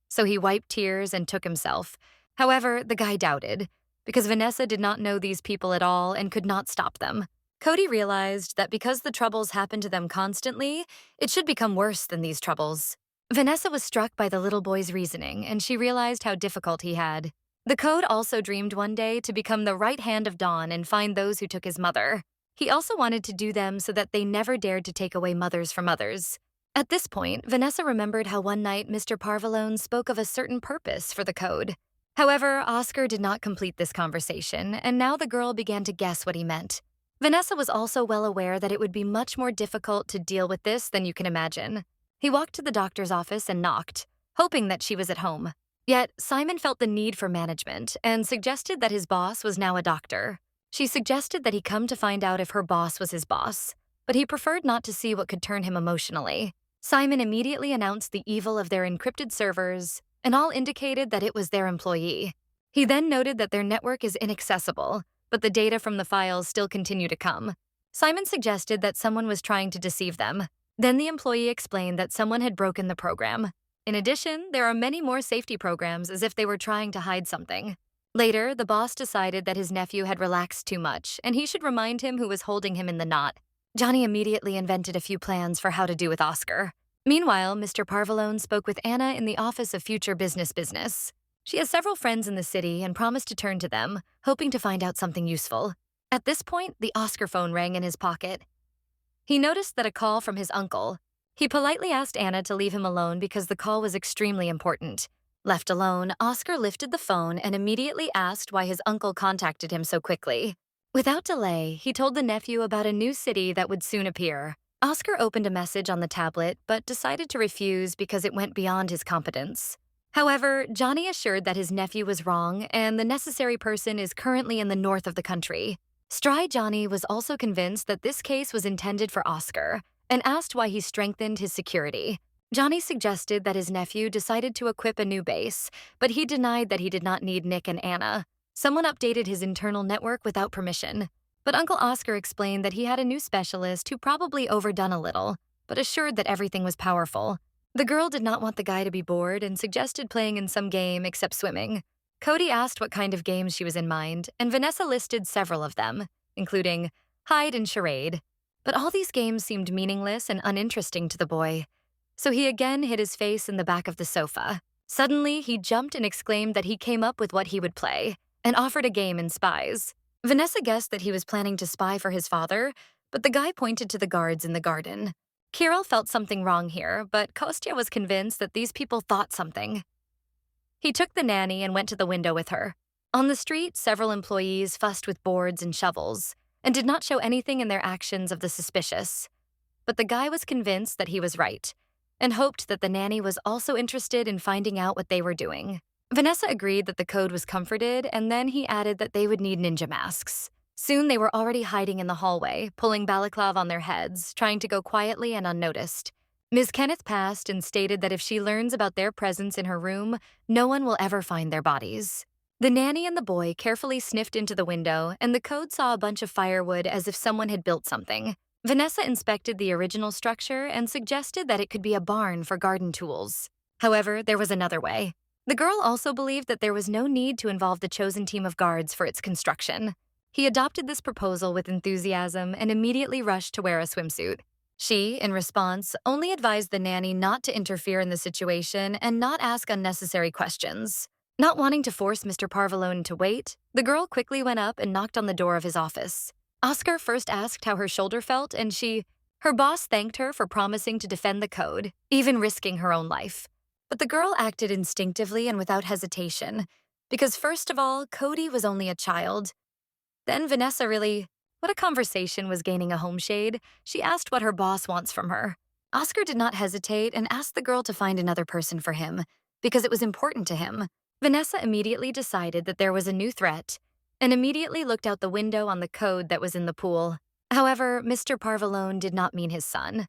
S1: So he wiped tears and took himself. However, the guy doubted, because Vanessa did not know these people at all and could not stop them. Cody realized that because the troubles happened to them constantly, it should become worse than these troubles. Vanessa was struck by the little boy's reasoning, and she realized how difficult he had. The Code also dreamed one day to become the right hand of Dawn and find those who took his mother. He also wanted to do them so that they never dared to take away mothers from others. At this point, Vanessa remembered how one night Mr. Parvalone spoke of a certain purpose for the Code. However, Oscar did not complete this conversation, and now the girl began to guess what he meant. Vanessa was also well aware that it would be much more difficult to deal with this than you can imagine. He walked to the doctor's office and knocked, hoping that she was at home. Yet, Simon felt the need for management and suggested that his boss was now a doctor. She suggested that he come to find out if her boss was his boss, but he preferred not to see what could turn him emotionally. Simon immediately announced the evil of their encrypted servers, and all indicated that it was their employee. He then noted that their network is inaccessible, but the data from the files still continue to come. Simon suggested that someone was trying to deceive them. Then the employee explained that someone had broken the program. In addition, there are many more safety programs as if they were trying to hide something. Later, the boss decided that his nephew had relaxed too much, and he should remind him who was holding him in the knot. Johnny immediately invented a few plans for how to do with Oscar. Meanwhile, Mr. Parvalone spoke with Anna in the Office of Future Business. She has several friends in the city and promised to turn to them, hoping to find out something useful. At this point, the Oscar phone rang in his pocket. He noticed that a call from his uncle. He politely asked Anna to leave him alone because the call was extremely important. Left alone, Oscar lifted the phone and immediately asked why his uncle contacted him so quickly. Without delay, he told the nephew about a new city that would soon appear. Oscar opened a message on the tablet, but decided to refuse because it went beyond his competence. However, Johnny assured that his nephew was wrong and the necessary person is currently in the north of the country. Stry Johnny was also convinced that this case was intended for Oscar and asked why he strengthened his security. Johnny suggested that his nephew decided to equip a new base, but he denied that he did not need Nick and Anna. Someone updated his internal network without permission. But Uncle Oscar explained that he had a new specialist who probably overdone a little, but assured that everything was powerful. The girl did not want the guy to be bored and suggested playing in some game except swimming. Cody asked what kind of games she was in mind, and Vanessa listed several of them, including hide and charade. But all these games seemed meaningless and uninteresting to the boy. So he again hid his face in the back of the sofa. Suddenly, he jumped and exclaimed that he came up with what he would play, and offered a game in spies. Vanessa guessed that he was planning to spy for his father, but the guy pointed to the guards in the garden. Kirill felt something wrong here, but Kostya was convinced that these people thought something. He took the nanny and went to the window with her. On the street, several employees fussed with boards and shovels, and did not show anything in their actions of the suspicious. But the guy was convinced that he was right, and hoped that the nanny was also interested in finding out what they were doing. Vanessa agreed that the Code was comforted, and then he added that they would need ninja masks. Soon they were already hiding in the hallway, pulling balaclava on their heads, trying to go quietly and unnoticed. Ms. Kenneth passed and stated that if she learns about their presence in her room, no one will ever find their bodies. The nanny and the boy carefully sniffed into the window, and the Code saw a bunch of firewood as if someone had built something. Vanessa inspected the original structure and suggested that it could be a barn for garden tools. However, there was another way. The girl also believed that there was no need to involve the chosen team of guards for its construction. He adopted this proposal with enthusiasm and immediately rushed to wear a swimsuit. She, in response, only advised the nanny not to interfere in the situation and not ask unnecessary questions. Not wanting to force Mr. Parvalone to wait, the girl quickly went up and knocked on the door of his office. Oscar first asked how her shoulder felt, and her boss thanked her for promising to defend the code, even risking her own life. But the girl acted instinctively and without hesitation, because first of all, Cody was only a child. Then what a conversation was gaining a home shade. She asked what her boss wants from her. Oscar did not hesitate and asked the girl to find another person for him, because it was important to him. Vanessa immediately decided that there was a new threat, and immediately looked out the window on the code that was in the pool. However, Mr. Parvalone did not mean his son.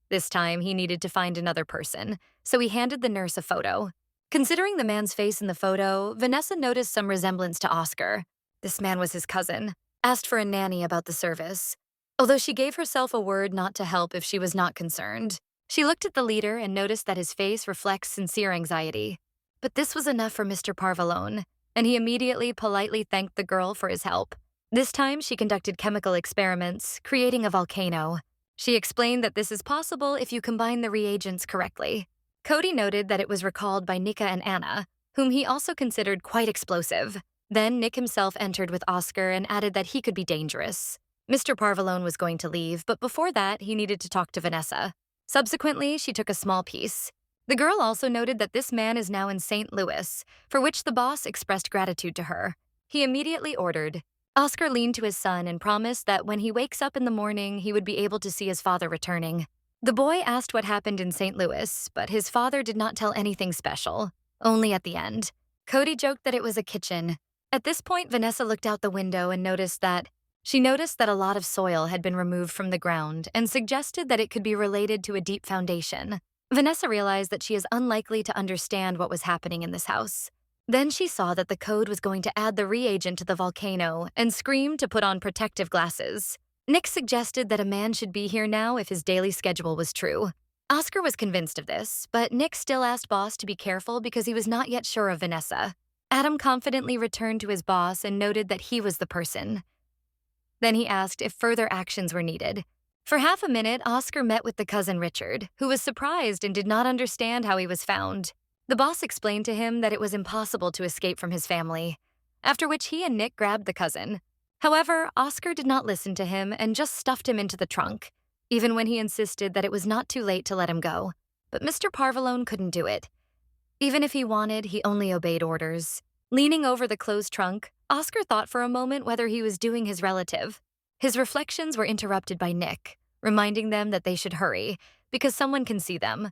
S1: This time, he needed to find another person, so he handed the nurse a photo. Considering the man's face in the photo, Vanessa noticed some resemblance to Oscar. This man was his cousin, asked for a nanny about the service. Although she gave herself a word not to help if she was not concerned, she looked at the leader and noticed that his face reflects sincere anxiety. But this was enough for Mr. Parvalone, and he immediately politely thanked the girl for his help. This time, she conducted chemical experiments, creating a volcano. She explained that this is possible if you combine the reagents correctly. Cody noted that it was recalled by Nika and Anna, whom he also considered quite explosive. Then Nick himself entered with Oscar and added that he could be dangerous. Mr. Parvalone was going to leave, but before that, he needed to talk to Vanessa. Subsequently, she took a small piece. The girl also noted that this man is now in St. Louis, for which the boss expressed gratitude to her. He immediately ordered. Oscar leaned to his son and promised that when he wakes up in the morning, he would be able to see his father returning. The boy asked what happened in St. Louis, but his father did not tell anything special, only at the end. Cody joked that it was a kitchen. At this point, Vanessa looked out the window and noticed that a lot of soil had been removed from the ground and suggested that it could be related to a deep foundation. Vanessa realized that she is unlikely to understand what was happening in this house. Then she saw that the code was going to add the reagent to the volcano and screamed to put on protective glasses. Nick suggested that a man should be here now if his daily schedule was true. Oscar was convinced of this, but Nick still asked boss to be careful because he was not yet sure of Vanessa. Adam confidently returned to his boss and noted that he was the person. Then he asked if further actions were needed. For half a minute, Oscar met with the cousin Richard, who was surprised and did not understand how he was found. The boss explained to him that it was impossible to escape from his family, after which he and Nick grabbed the cousin. However, Oscar did not listen to him and just stuffed him into the trunk, even when he insisted that it was not too late to let him go. But Mr. Parvalone couldn't do it. Even if he wanted, he only obeyed orders. Leaning over the closed trunk, Oscar thought for a moment whether he was doing his relative. His reflections were interrupted by Nick, reminding them that they should hurry, because someone can see them,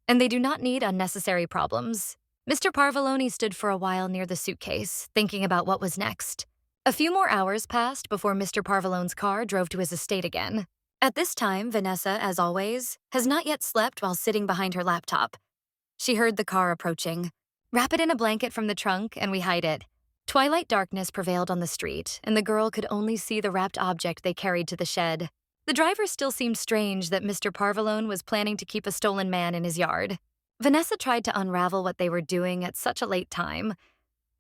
S1: and they do not need unnecessary problems. Mr. Parvalone stood for a while near the suitcase, thinking about what was next. A few more hours passed before Mr. Parvalone's car drove to his estate again. At this time, Vanessa, as always, has not yet slept while sitting behind her laptop. She heard the car approaching. Wrap it in a blanket from the trunk and we hide it. Twilight darkness prevailed on the street, and the girl could only see the wrapped object they carried to the shed. The driver still seemed strange that Mr. Parvalone was planning to keep a stolen man in his yard. Vanessa tried to unravel what they were doing at such a late time,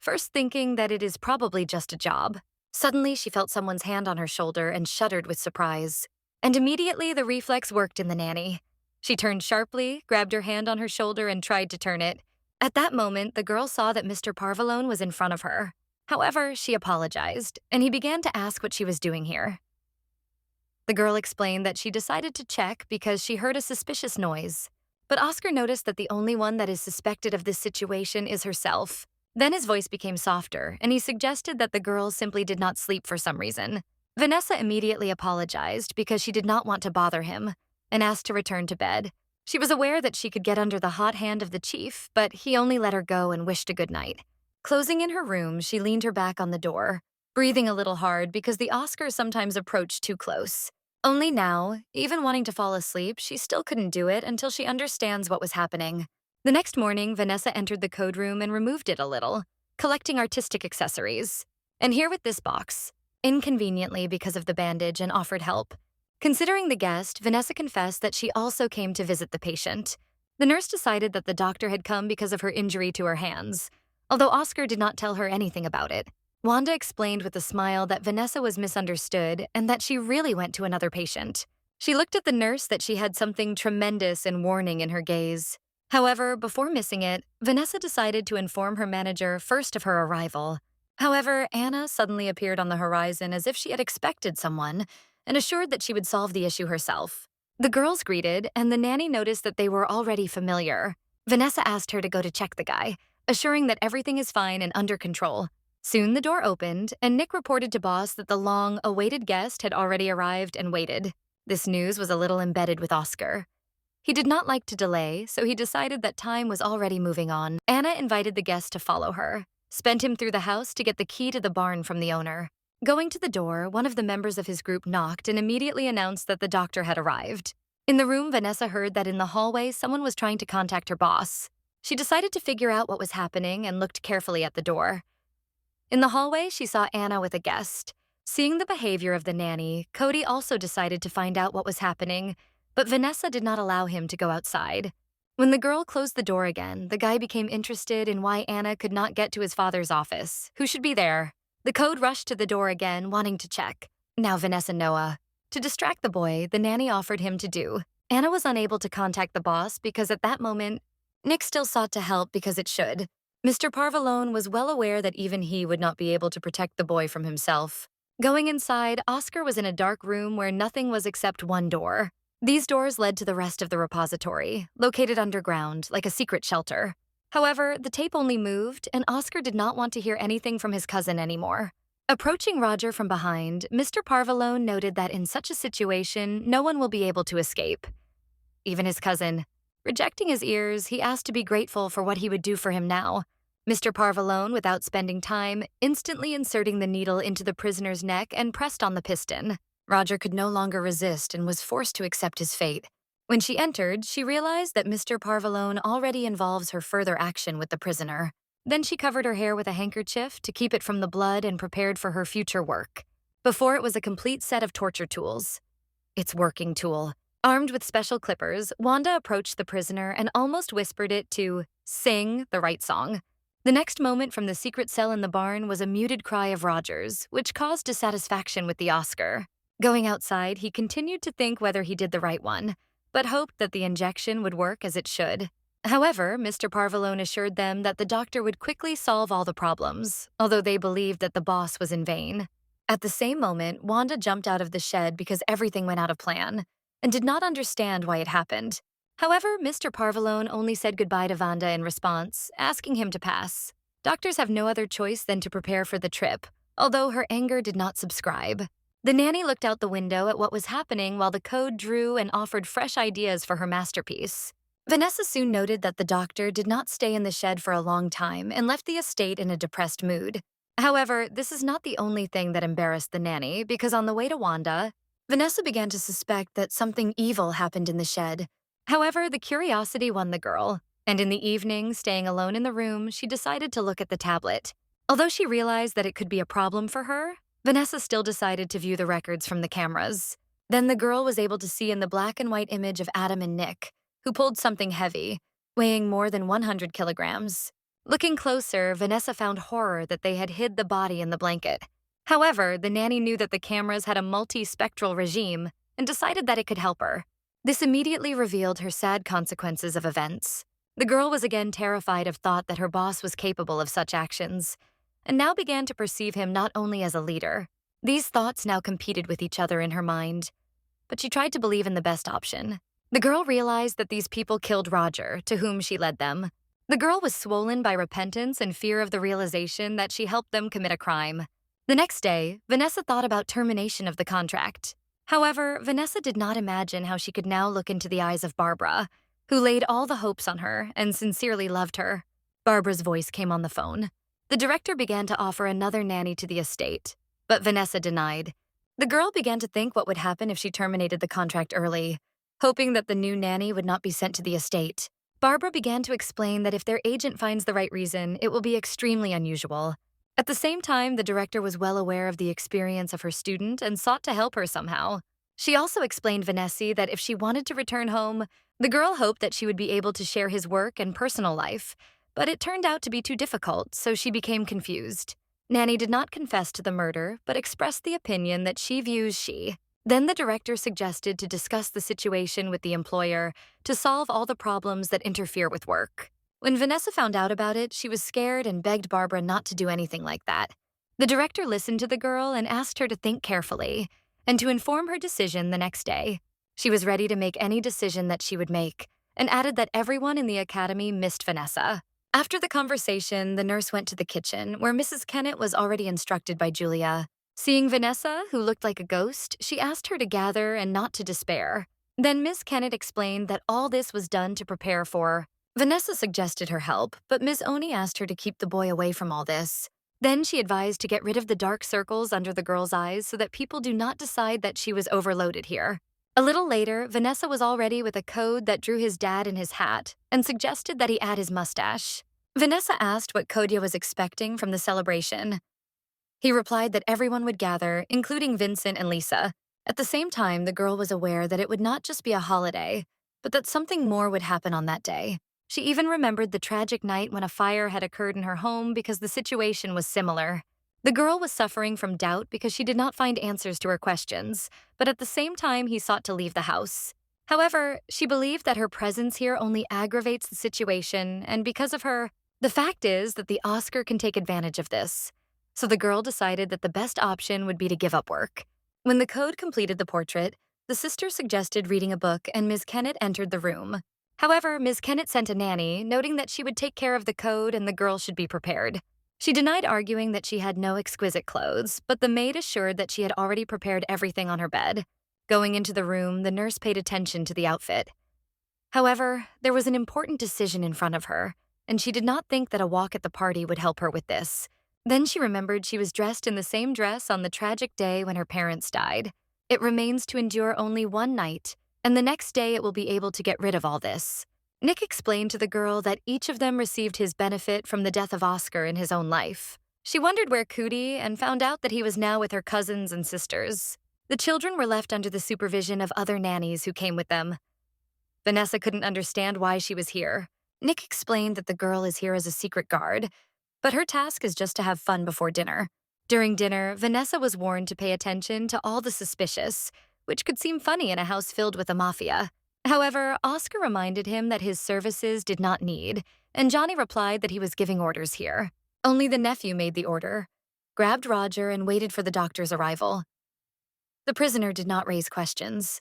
S1: first thinking that it is probably just a job. Suddenly, she felt someone's hand on her shoulder and shuddered with surprise. And immediately, the reflex worked in the nanny. She turned sharply, grabbed her hand on her shoulder, and tried to turn it. At that moment, the girl saw that Mr. Parvalone was in front of her. However, she apologized, and he began to ask what she was doing here. The girl explained that she decided to check because she heard a suspicious noise. But Oscar noticed that the only one that is suspected of this situation is herself. Then his voice became softer, and he suggested that the girl simply did not sleep for some reason. Vanessa immediately apologized because she did not want to bother him, and asked to return to bed. She was aware that she could get under the hot hand of the chief, but he only let her go and wished a good night. Closing in her room, she leaned her back on the door, breathing a little hard because the Oscars sometimes approached too close. Only now, even wanting to fall asleep, she still couldn't do it until she understands what was happening. The next morning, Vanessa entered the code room and removed it a little, collecting artistic accessories. And here with this box, inconveniently because of the bandage, and offered help. Considering the guest, Vanessa confessed that she also came to visit the patient. The nurse decided that the doctor had come because of her injury to her hands, although Oscar did not tell her anything about it. Wanda explained with a smile that Vanessa was misunderstood and that she really went to another patient. She looked at the nurse that she had something tremendous and warning in her gaze. However, before missing it, Vanessa decided to inform her manager first of her arrival. However, Anna suddenly appeared on the horizon as if she had expected someone and assured that she would solve the issue herself. The girls greeted, and the nanny noticed that they were already familiar. Vanessa asked her to go to check the guy, assuring that everything is fine and under control. Soon the door opened, and Nick reported to boss that the long-awaited guest had already arrived and waited. This news was a little embedded with Oscar. He did not like to delay, so he decided that time was already moving on. Anna invited the guest to follow her, spent him through the house to get the key to the barn from the owner. Going to the door, one of the members of his group knocked and immediately announced that the doctor had arrived. In the room, Vanessa heard that in the hallway someone was trying to contact her boss. She decided to figure out what was happening and looked carefully at the door. In the hallway, she saw Anna with a guest. Seeing the behavior of the nanny, Cody also decided to find out what was happening, but Vanessa did not allow him to go outside. When the girl closed the door again, the guy became interested in why Anna could not get to his father's office, who should be there. The code rushed to the door again, wanting to check. Now Vanessa Noah. To distract the boy, the nanny offered him to do. Anna was unable to contact the boss because at that moment, Nick still sought to help because it should. Mr. Parvalone was well aware that even he would not be able to protect the boy from himself. Going inside, Oscar was in a dark room where nothing was except one door. These doors led to the rest of the repository, located underground, like a secret shelter. However, the tape only moved, and Oscar did not want to hear anything from his cousin anymore. Approaching Roger from behind, Mr. Parvalone noted that in such a situation, no one will be able to escape. Even his cousin. Rejecting his ears, he asked to be grateful for what he would do for him now. Mr. Parvalone, without spending time, instantly inserting the needle into the prisoner's neck and pressed on the piston. Roger could no longer resist and was forced to accept his fate. When she entered, she realized that Mr. Parvalone already involves her further action with the prisoner. Then she covered her hair with a handkerchief to keep it from the blood and prepared for her future work. Before it was a complete set of torture tools. Its working tool. Armed with special clippers, Wanda approached the prisoner and almost whispered it to sing the right song. The next moment from the secret cell in the barn was a muted cry of Roger's, which caused dissatisfaction with the Oscar. Going outside, he continued to think whether he did the right one, but hoped that the injection would work as it should. However, Mr. Parvalone assured them that the doctor would quickly solve all the problems, although they believed that the boss was in vain. At the same moment, Wanda jumped out of the shed because everything went out of plan, and did not understand why it happened. However, Mr. Parvalone only said goodbye to Wanda in response, asking him to pass. Doctors have no other choice than to prepare for the trip, although her anger did not subscribe. The nanny looked out the window at what was happening while the code drew and offered fresh ideas for her masterpiece. Vanessa soon noted that the doctor did not stay in the shed for a long time and left the estate in a depressed mood. However, this is not the only thing that embarrassed the nanny, because on the way to Wanda, Vanessa began to suspect that something evil happened in the shed. However, the curiosity won the girl, and in the evening, staying alone in the room, she decided to look at the tablet. Although she realized that it could be a problem for her, Vanessa still decided to view the records from the cameras. Then the girl was able to see in the black and white image of Adam and Nick, who pulled something heavy, weighing more than 100 kilograms. Looking closer, Vanessa found horror that they had hid the body in the blanket. However, the nanny knew that the cameras had a multi-spectral regime and decided that it could help her. This immediately revealed her sad consequences of events. The girl was again terrified of thought that her boss was capable of such actions, and now began to perceive him not only as a leader. These thoughts now competed with each other in her mind, but she tried to believe in the best option. The girl realized that these people killed Roger, to whom she led them. The girl was swollen by repentance and fear of the realization that she helped them commit a crime. The next day, Vanessa thought about termination of the contract. However, Vanessa did not imagine how she could now look into the eyes of Barbara, who laid all the hopes on her and sincerely loved her. Barbara's voice came on the phone. The director began to offer another nanny to the estate, but Vanessa denied. The girl began to think what would happen if she terminated the contract early, hoping that the new nanny would not be sent to the estate. Barbara began to explain that if their agent finds the right reason, it will be extremely unusual. At the same time, the director was well aware of the experience of her student and sought to help her somehow. She also explained Vanessa that if she wanted to return home, the girl hoped that she would be able to share his work and personal life, but it turned out to be too difficult, so she became confused. Nanny did not confess to the murder, but expressed the opinion that she views she. Then the director suggested to discuss the situation with the employer to solve all the problems that interfere with work. When Vanessa found out about it, she was scared and begged Barbara not to do anything like that. The director listened to the girl and asked her to think carefully and to inform her decision the next day. She was ready to make any decision that she would make and added that everyone in the academy missed Vanessa. After the conversation, the nurse went to the kitchen where Mrs. Kennett was already instructed by Julia. Seeing Vanessa, who looked like a ghost, she asked her to gather and not to despair. Then Miss Kennett explained that all this was done to prepare for. Vanessa suggested her help, but Miss Oni asked her to keep the boy away from all this. Then she advised to get rid of the dark circles under the girl's eyes so that people do not decide that she was overloaded here. A little later, Vanessa was all ready with a code that drew his dad in his hat and suggested that he add his mustache. Vanessa asked what Kodya was expecting from the celebration. He replied that everyone would gather, including Vincent and Lisa. At the same time, the girl was aware that it would not just be a holiday, but that something more would happen on that day. She even remembered the tragic night when a fire had occurred in her home because the situation was similar. The girl was suffering from doubt because she did not find answers to her questions, but at the same time, he sought to leave the house. However, she believed that her presence here only aggravates the situation, and because of her, the fact is that the Oscar can take advantage of this. So the girl decided that the best option would be to give up work. When the code completed the portrait, the sister suggested reading a book and Ms. Kennett entered the room. However, Ms. Kennett sent a nanny, noting that she would take care of the code and the girl should be prepared. She denied arguing that she had no exquisite clothes, but the maid assured that she had already prepared everything on her bed. Going into the room, the nurse paid attention to the outfit. However, there was an important decision in front of her, and she did not think that a walk at the party would help her with this. Then she remembered she was dressed in the same dress on the tragic day when her parents died. It remains to endure only one night, and the next day it will be able to get rid of all this. Nick explained to the girl that each of them received his benefit from the death of Oscar in his own life. She wondered where Cootie and found out that he was now with her cousins and sisters. The children were left under the supervision of other nannies who came with them. Vanessa couldn't understand why she was here. Nick explained that the girl is here as a secret guard, but her task is just to have fun before dinner. During dinner, Vanessa was warned to pay attention to all the suspicious, which could seem funny in a house filled with a mafia. However, Oscar reminded him that his services did not need, and Johnny replied that he was giving orders here. Only the nephew made the order, grabbed Roger, and waited for the doctor's arrival. The prisoner did not raise questions.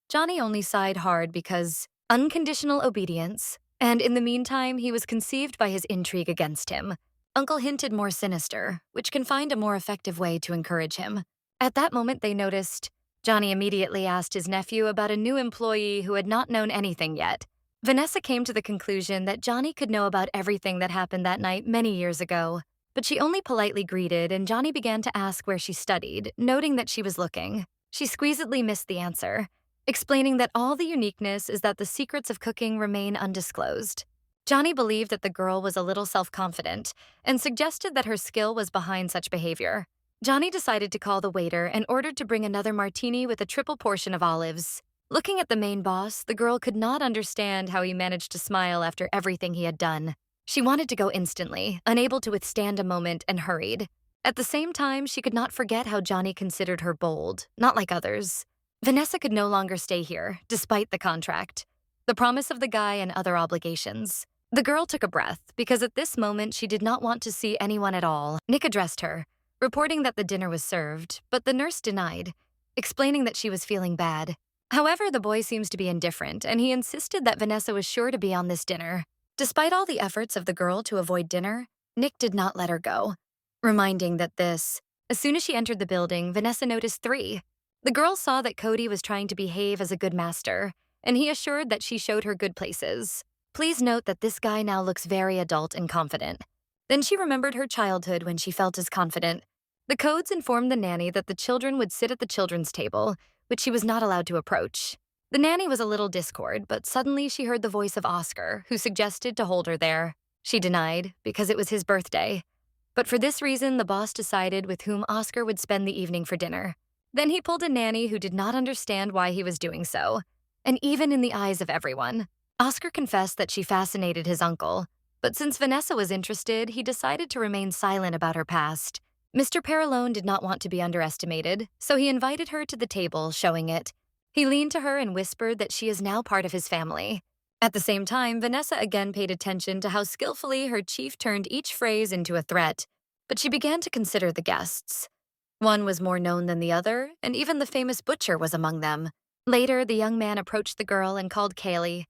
S1: Johnny only sighed hard because unconditional obedience, and in the meantime, he was conceived by his intrigue against him. Uncle hinted more sinister, which can find a more effective way to encourage him. At that moment, they noticed. Johnny immediately asked his nephew about a new employee who had not known anything yet. Vanessa came to the conclusion that Johnny could know about everything that happened that night many years ago, but she only politely greeted, and Johnny began to ask where she studied, noting that she was looking. She squeezedly missed the answer, explaining that all the uniqueness is that the secrets of cooking remain undisclosed. Johnny believed that the girl was a little self-confident and suggested that her skill was behind such behavior. Johnny decided to call the waiter and ordered to bring another martini with a triple portion of olives. Looking at the main boss, the girl could not understand how he managed to smile after everything he had done. She wanted to go instantly, unable to withstand a moment, and hurried. At the same time, she could not forget how Johnny considered her bold, not like others. Vanessa could no longer stay here, despite the contract, the promise of the guy, and other obligations. The girl took a breath, because at this moment she did not want to see anyone at all. Nick addressed her, reporting that the dinner was served, but the nurse denied, explaining that she was feeling bad. However, the boy seems to be indifferent, and he insisted that Vanessa was sure to be on this dinner. Despite all the efforts of the girl to avoid dinner, Nick did not let her go, reminding that as soon as she entered the building, Vanessa noticed 3. The girl saw that Cody was trying to behave as a good master, and he assured that she showed her good places. Please note that this guy now looks very adult and confident. Then she remembered her childhood when she felt as confident. The codes informed the nanny that the children would sit at the children's table, which she was not allowed to approach. The nanny was a little discord, but suddenly she heard the voice of Oscar, who suggested to hold her there. She denied, because it was his birthday. But for this reason, the boss decided with whom Oscar would spend the evening for dinner. Then he pulled a nanny who did not understand why he was doing so. And even in the eyes of everyone, Oscar confessed that she fascinated his uncle. But since Vanessa was interested, he decided to remain silent about her past. Mr. Paralone did not want to be underestimated, so he invited her to the table, showing it. He leaned to her and whispered that she is now part of his family. At the same time, Vanessa again paid attention to how skillfully her chief turned each phrase into a threat. But she began to consider the guests. One was more known than the other, and even the famous butcher was among them. Later, the young man approached the girl and called Kaylee.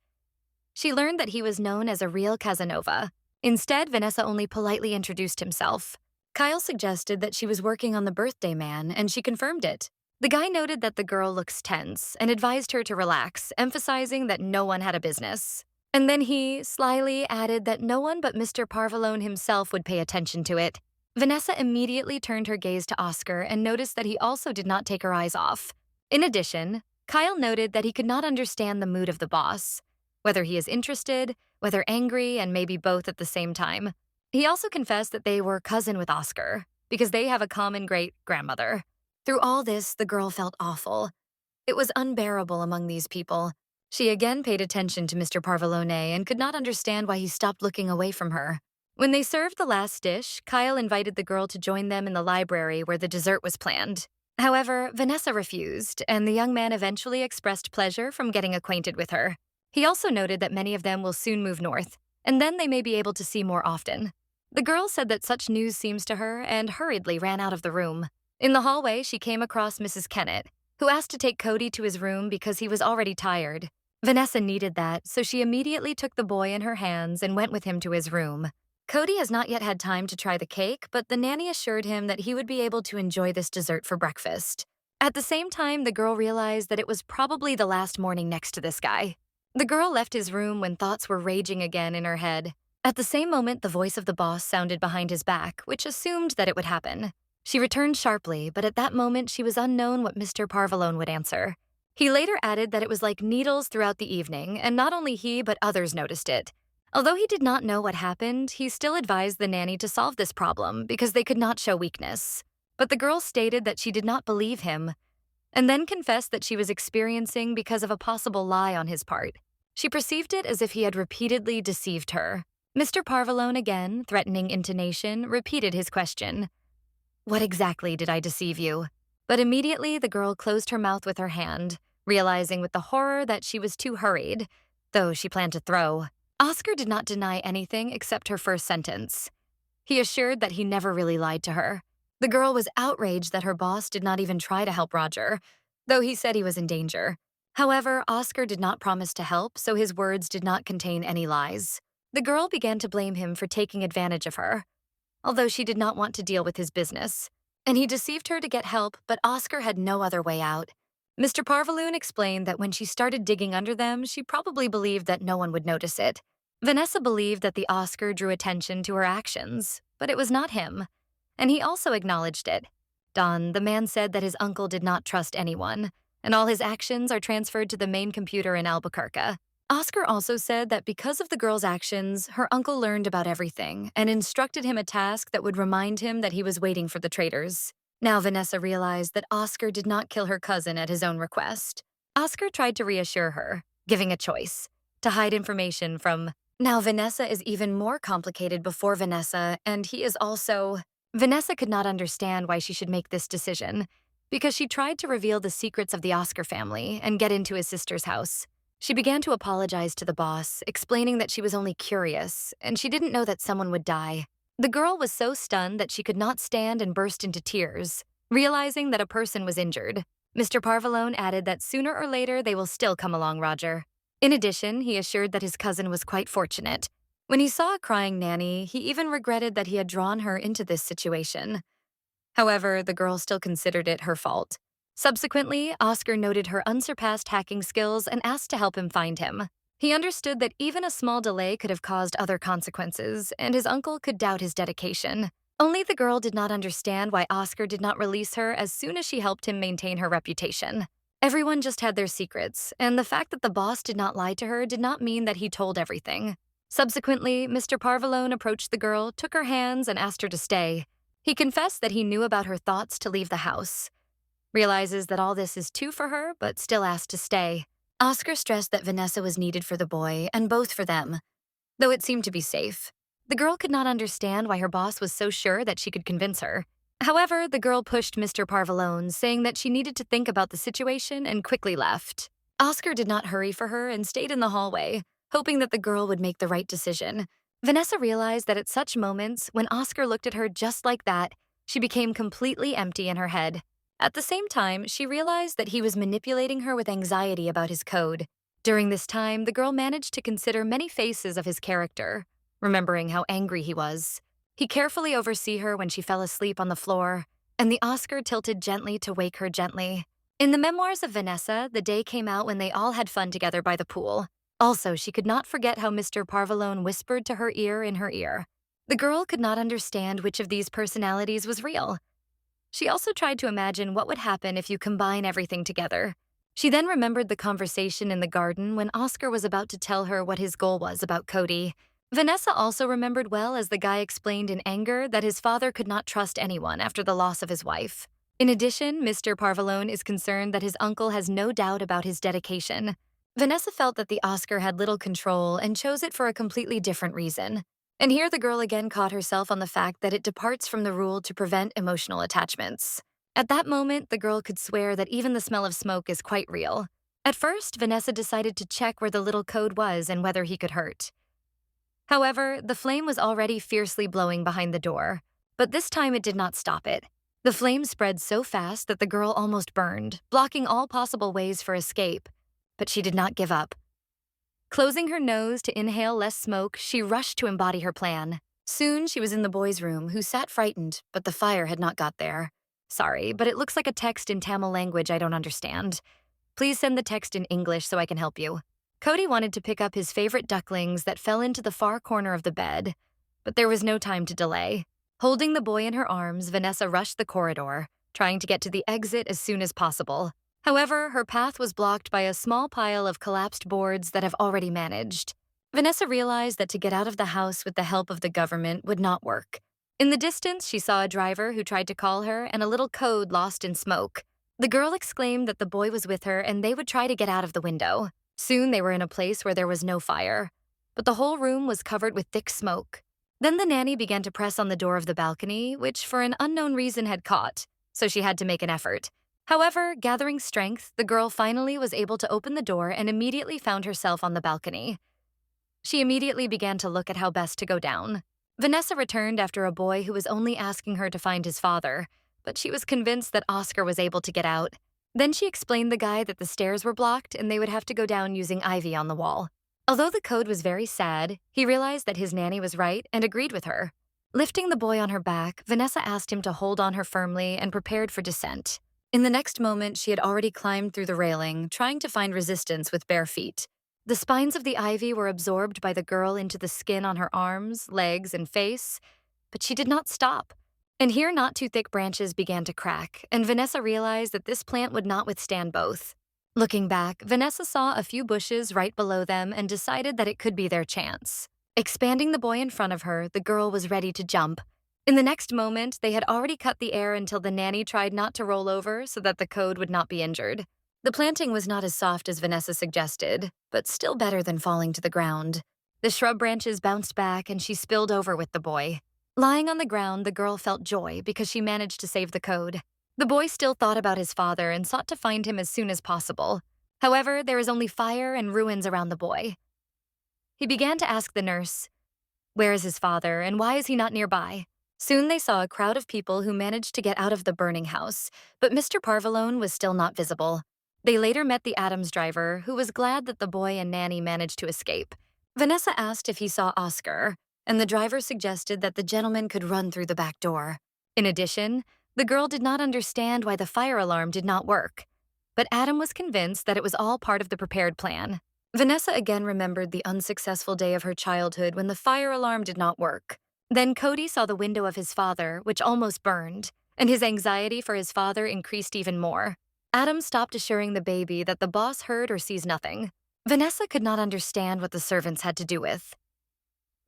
S1: She learned that he was known as a real Casanova. Instead, Vanessa only politely introduced himself. Kyle suggested that she was working on the birthday man, and she confirmed it. The guy noted that the girl looks tense and advised her to relax, emphasizing that no one had a business. And then he, slyly, added that no one but Mr. Parvalone himself would pay attention to it. Vanessa immediately turned her gaze to Oscar and noticed that he also did not take her eyes off. In addition, Kyle noted that he could not understand the mood of the boss, whether he is interested, whether angry, and maybe both at the same time. He also confessed that they were cousin with Oscar, because they have a common great-grandmother. Through all this, the girl felt awful. It was unbearable among these people. She again paid attention to Mr. Parvalone and could not understand why he stopped looking away from her. When they served the last dish, Kyle invited the girl to join them in the library where the dessert was planned. However, Vanessa refused, and the young man eventually expressed pleasure from getting acquainted with her. He also noted that many of them will soon move north, and then they may be able to see more often. The girl said that such news seems to her and hurriedly ran out of the room. In the hallway, she came across Mrs. Kennett, who asked to take Cody to his room because he was already tired. Vanessa needed that, so she immediately took the boy in her hands and went with him to his room. Cody has not yet had time to try the cake, but the nanny assured him that he would be able to enjoy this dessert for breakfast. At the same time, the girl realized that it was probably the last morning next to this guy. The girl left his room when thoughts were raging again in her head. At the same moment, the voice of the boss sounded behind his back, which assumed that it would happen. She returned sharply, but at that moment she was unknown what Mr. Parvalone would answer. He later added that it was like needles throughout the evening, and not only he but others noticed it. Although he did not know what happened, he still advised the nanny to solve this problem because they could not show weakness. But the girl stated that she did not believe him, and then confessed that she was experiencing because of a possible lie on his part. She perceived it as if he had repeatedly deceived her. Mr. Parvalone again, threatening intonation, repeated his question. What exactly did I deceive you? But immediately the girl closed her mouth with her hand, realizing with the horror that she was too hurried, though she planned to throw. Oscar did not deny anything except her first sentence. He assured that he never really lied to her. The girl was outraged that her boss did not even try to help Roger, though he said he was in danger. However, Oscar did not promise to help, so his words did not contain any lies. The girl began to blame him for taking advantage of her, although she did not want to deal with his business. And he deceived her to get help, but Oscar had no other way out. Mr. Parvalone explained that when she started digging under them, she probably believed that no one would notice it. Vanessa believed that the Oscar drew attention to her actions, but it was not him, and he also acknowledged it. Don, the man, said that his uncle did not trust anyone, and all his actions are transferred to the main computer in Albuquerque. Oscar also said that because of the girl's actions, her uncle learned about everything and instructed him a task that would remind him that he was waiting for the traitors. Now Vanessa realized that Oscar did not kill her cousin at his own request. Oscar tried to reassure her, giving a choice, to hide information from. Now Vanessa is even more complicated before Vanessa, and he is also. Vanessa could not understand why she should make this decision, because she tried to reveal the secrets of the Oscar family and get into his sister's house. She began to apologize to the boss, explaining that she was only curious, and she didn't know that someone would die. The girl was so stunned that she could not stand and burst into tears, realizing that a person was injured. Mr. Parvalone added that sooner or later they will still come along Roger. In addition, he assured that his cousin was quite fortunate. When he saw a crying Nanny, he even regretted that he had drawn her into this situation. However, the girl still considered it her fault. Subsequently, Oscar noted her unsurpassed hacking skills and asked to help him find him. He understood that even a small delay could have caused other consequences, and his uncle could doubt his dedication. Only the girl did not understand why Oscar did not release her as soon as she helped him maintain her reputation. Everyone just had their secrets, and the fact that the boss did not lie to her did not mean that he told everything. Subsequently, Mr. Parvalone approached the girl, took her hands, and asked her to stay. He confessed that he knew about her thoughts to leave the house. Realizes that all this is too for her, but still asked to stay. Oscar stressed that Vanessa was needed for the boy, and both for them, though it seemed to be safe. The girl could not understand why her boss was so sure that she could convince her. However, the girl pushed Mr. Parvalone, saying that she needed to think about the situation and quickly left. Oscar did not hurry for her and stayed in the hallway, hoping that the girl would make the right decision. Vanessa realized that at such moments, when Oscar looked at her just like that, she became completely empty in her head. At the same time, she realized that he was manipulating her with anxiety about his code. During this time, the girl managed to consider many faces of his character, remembering how angry he was. He carefully oversaw her when she fell asleep on the floor, and the Oscar tilted gently to wake her gently. In the memoirs of Vanessa, the day came out when they all had fun together by the pool. Also, she could not forget how Mr. Parvalone whispered to her ear in her ear. The girl could not understand which of these personalities was real. She also tried to imagine what would happen if you combine everything together. She then remembered the conversation in the garden when Oscar was about to tell her what his goal was about Cody. Vanessa also remembered well as the guy explained in anger that his father could not trust anyone after the loss of his wife. In addition, Mr. Parvalone is concerned that his uncle has no doubt about his dedication. Vanessa felt that the Oscar had little control and chose it for a completely different reason. And here the girl again caught herself on the fact that it departs from the rule to prevent emotional attachments. At that moment, the girl could swear that even the smell of smoke is quite real. At first, Vanessa decided to check where the little code was and whether he could hurt. However, the flame was already fiercely blowing behind the door, but this time it did not stop it. The flame spread so fast that the girl almost burned, blocking all possible ways for escape. But she did not give up. Closing her nose to inhale less smoke, she rushed to embody her plan. Soon, she was in the boy's room, who sat frightened, but the fire had not got there. Sorry, but it looks like a text in Tamil language I don't understand. Please send the text in English so I can help you. Cody wanted to pick up his favorite ducklings that fell into the far corner of the bed, but there was no time to delay. Holding the boy in her arms, Vanessa rushed the corridor, trying to get to the exit as soon as possible. However, her path was blocked by a small pile of collapsed boards that have already managed. Vanessa realized that to get out of the house with the help of the government would not work. In the distance, she saw a driver who tried to call her and a little code lost in smoke. The girl exclaimed that the boy was with her and they would try to get out of the window. Soon they were in a place where there was no fire, but the whole room was covered with thick smoke. Then the nanny began to press on the door of the balcony, which for an unknown reason had caught, so she had to make an effort. However, gathering strength, the girl finally was able to open the door and immediately found herself on the balcony. She immediately began to look at how best to go down. Vanessa returned after a boy who was only asking her to find his father, but she was convinced that Oscar was able to get out. Then she explained the guy that the stairs were blocked and they would have to go down using ivy on the wall. Although the code was very sad, he realized that his nanny was right and agreed with her. Lifting the boy on her back, Vanessa asked him to hold on her firmly and prepared for descent. In the next moment, she had already climbed through the railing, trying to find resistance with bare feet. The spines of the ivy were absorbed by the girl into the skin on her arms, legs, and face, but she did not stop. And here not too thick branches began to crack, and Vanessa realized that this plant would not withstand both. Looking back, Vanessa saw a few bushes right below them and decided that it could be their chance. Expanding the boy in front of her, the girl was ready to jump. In the next moment, they had already cut the air until the nanny tried not to roll over so that the code would not be injured. The planting was not as soft as Vanessa suggested, but still better than falling to the ground. The shrub branches bounced back and she spilled over with the boy. Lying on the ground, the girl felt joy because she managed to save the code. The boy still thought about his father and sought to find him as soon as possible. However, there is only fire and ruins around the boy. He began to ask the nurse, "Where is his father and why is he not nearby?" Soon they saw a crowd of people who managed to get out of the burning house, but Mr. Parvalone was still not visible. They later met the Adams driver, who was glad that the boy and Nanny managed to escape. Vanessa asked if he saw Oscar, and the driver suggested that the gentleman could run through the back door. In addition, the girl did not understand why the fire alarm did not work, but Adam was convinced that it was all part of the prepared plan. Vanessa again remembered the unsuccessful day of her childhood when the fire alarm did not work. Then Cody saw the window of his father, which almost burned, and his anxiety for his father increased even more. Adam stopped assuring the baby that the boss heard or sees nothing. Vanessa could not understand what the servants had to do with.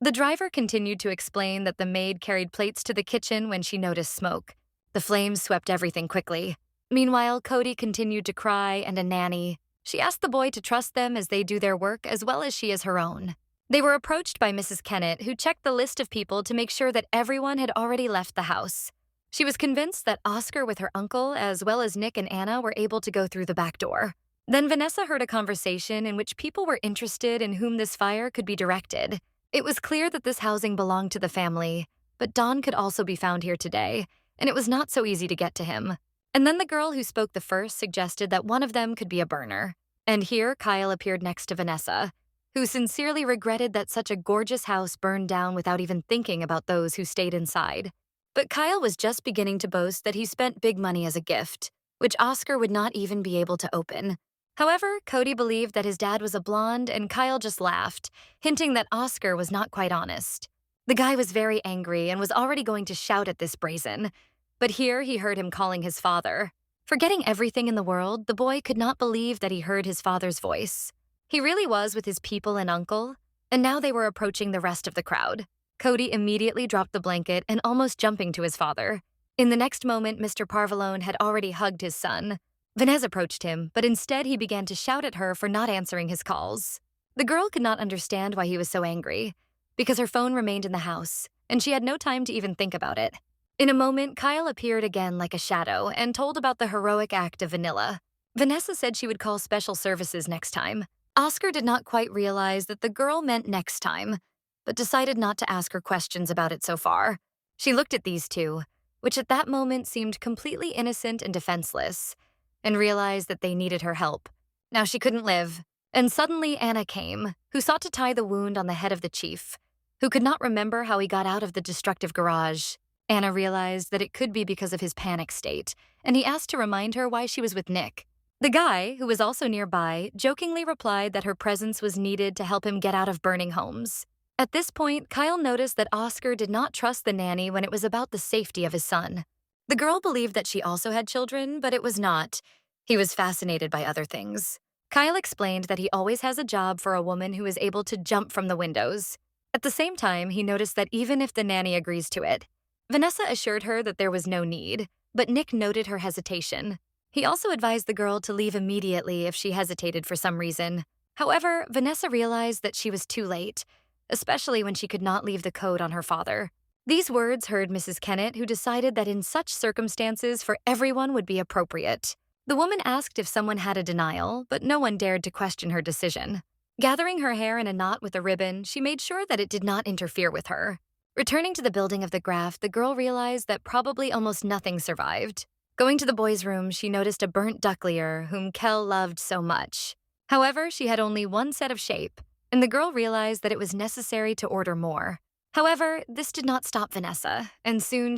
S1: The driver continued to explain that the maid carried plates to the kitchen when she noticed smoke. The flames swept everything quickly. Meanwhile, Cody continued to cry, and a nanny. She asked the boy to trust them as they do their work as well as she is her own. They were approached by Mrs. Kennett, who checked the list of people to make sure that everyone had already left the house. She was convinced that Oscar with her uncle, as well as Nick and Anna, were able to go through the back door. Then Vanessa heard a conversation in which people were interested in whom this fire could be directed. It was clear that this housing belonged to the family, but Don could also be found here today, and it was not so easy to get to him. And then the girl who spoke the first suggested that one of them could be a burner. And here Kyle appeared next to Vanessa, who sincerely regretted that such a gorgeous house burned down without even thinking about those who stayed inside. But Kyle was just beginning to boast that he spent big money as a gift, which Oscar would not even be able to open. However, Cody believed that his dad was a blonde, and Kyle just laughed, hinting that Oscar was not quite honest. The guy was very angry and was already going to shout at this brazen. But here he heard him calling his father. Forgetting everything in the world, the boy could not believe that he heard his father's voice. He really was with his people and uncle, and now they were approaching the rest of the crowd. Cody immediately dropped the blanket and almost jumping to his father. In the next moment, Mr. Parvalone had already hugged his son. Vanessa approached him, but instead he began to shout at her for not answering his calls. The girl could not understand why he was so angry, because her phone remained in the house, and she had no time to even think about it. In a moment, Kyle appeared again like a shadow and told about the heroic act of Vanilla. Vanessa said she would call special services next time. Oscar did not quite realize that the girl meant next time, but decided not to ask her questions about it so far. She looked at these two, which at that moment seemed completely innocent and defenseless, and realized that they needed her help. Now she couldn't live. And suddenly Anna came, who sought to tie the wound on the head of the chief, who could not remember how he got out of the destructive garage. Anna realized that it could be because of his panic state, and he asked to remind her why she was with Nick. The guy, who was also nearby, jokingly replied that her presence was needed to help him get out of burning homes. At this point, Kyle noticed that Oscar did not trust the nanny when it was about the safety of his son. The girl believed that she also had children, but it was not. He was fascinated by other things. Kyle explained that he always has a job for a woman who is able to jump from the windows. At the same time, he noticed that even if the nanny agrees to it, Vanessa assured her that there was no need, but Nick noted her hesitation. He also advised the girl to leave immediately if she hesitated for some reason. However, Vanessa realized that she was too late, especially when she could not leave the code on her father. These words heard Mrs. Kennett, who decided that in such circumstances for everyone would be appropriate. The woman asked if someone had a denial, but no one dared to question her decision. Gathering her hair in a knot with a ribbon, she made sure that it did not interfere with her. Returning to the building of the graph, the girl realized that probably almost nothing survived. Going to the boys' room, she noticed a burnt ducklier whom Kel loved so much. However, she had only one set of shape, and the girl realized that it was necessary to order more. However, this did not stop Vanessa, and soon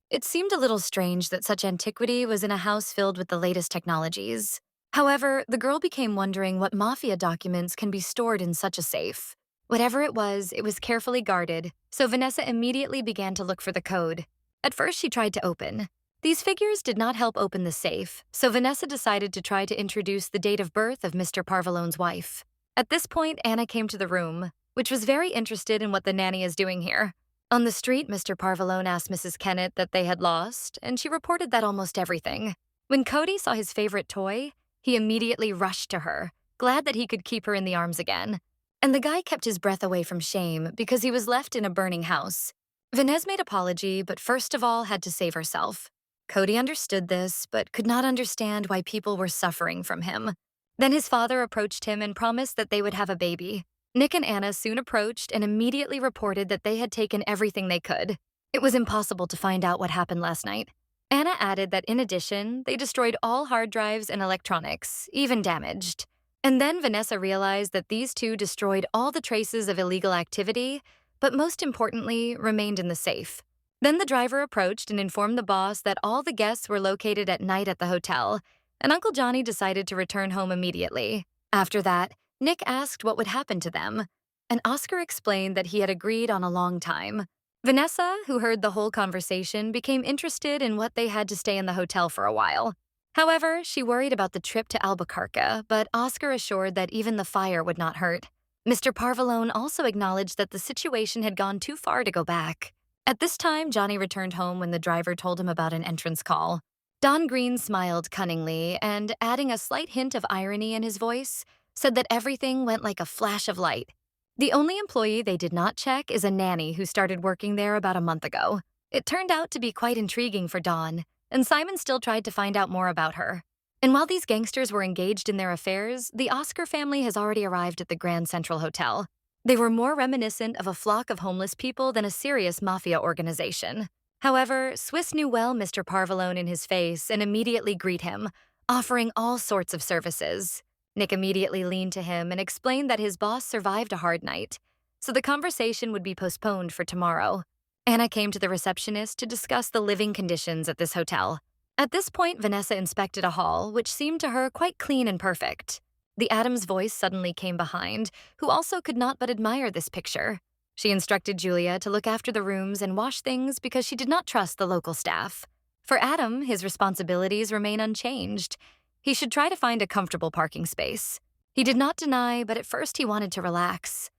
S1: it seemed a little strange that such antiquity was in a house filled with the latest technologies. However, the girl became wondering what Mafia documents can be stored in such a safe. Whatever it was carefully guarded, so Vanessa immediately began to look for the code. At first, she tried to open. These figures did not help open the safe, so Vanessa decided to try to introduce the date of birth of Mr. Parvalone's wife. At this point, Anna came to the room, which was very interested in what the nanny is doing here. On the street, Mr. Parvalone asked Mrs. Kennett that they had lost, and she reported that almost everything. When Cody saw his favorite toy, he immediately rushed to her, glad that he could keep her in the arms again. And the guy kept his breath away from shame because he was left in a burning house. Vanessa made apology, but first of all had to save herself. Cody understood this, but could not understand why people were suffering from him. Then his father approached him and promised that they would have a baby. Nick and Anna soon approached and immediately reported that they had taken everything they could. It was impossible to find out what happened last night. Anna added that in addition, they destroyed all hard drives and electronics, even damaged. And then Vanessa realized that these two destroyed all the traces of illegal activity, but most importantly, remained in the safe. Then the driver approached and informed the boss that all the guests were located at night at the hotel, and Uncle Johnny decided to return home immediately. After that, Nick asked what would happen to them, and Oscar explained that he had agreed on a long time. Vanessa, who heard the whole conversation, became interested in what they had to stay in the hotel for a while. However, she worried about the trip to Albuquerque, but Oscar assured that even the fire would not hurt. Mr. Parvalone also acknowledged that the situation had gone too far to go back. At this time, Johnny returned home when the driver told him about an entrance call. Don Green smiled cunningly and, adding a slight hint of irony in his voice, said that everything went like a flash of light. The only employee they did not check is a nanny who started working there about a month ago. It turned out to be quite intriguing for Dawn, and Simon still tried to find out more about her. And while these gangsters were engaged in their affairs, the Oscar family has already arrived at the Grand Central Hotel. They were more reminiscent of a flock of homeless people than a serious mafia organization. However, Swiss knew well Mr. Parvalone in his face and immediately greeted him, offering all sorts of services. Nick immediately leaned to him and explained that his boss survived a hard night, so the conversation would be postponed for tomorrow. Anna came to the receptionist to discuss the living conditions at this hotel. At this point, Vanessa inspected a hall, which seemed to her quite clean and perfect. The Adams voice suddenly came behind, who also could not but admire this picture. She instructed Julia to look after the rooms and wash things because she did not trust the local staff. For Adam, his responsibilities remain unchanged. He should try to find a comfortable parking space. He did not deny, but at first he wanted to relax.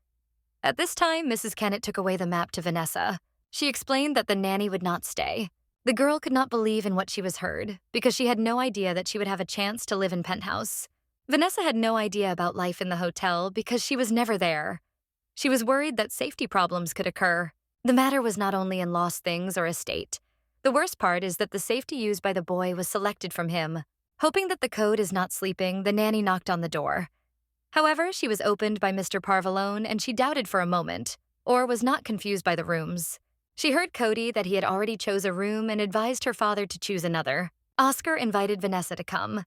S1: At this time, Mrs. Kennett took away the map to Vanessa. She explained that the nanny would not stay. The girl could not believe in what she was heard because she had no idea that she would have a chance to live in penthouse. Vanessa had no idea about life in the hotel because she was never there. She was worried that safety problems could occur. The matter was not only in lost things or estate. The worst part is that the safety used by the boy was selected from him. Hoping that the code is not sleeping, the nanny knocked on the door. However, she was opened by Mr. Parvalone and she doubted for a moment, or was not confused by the rooms. She heard Cody that he had already chose a room and advised her father to choose another. Oscar invited Vanessa to come,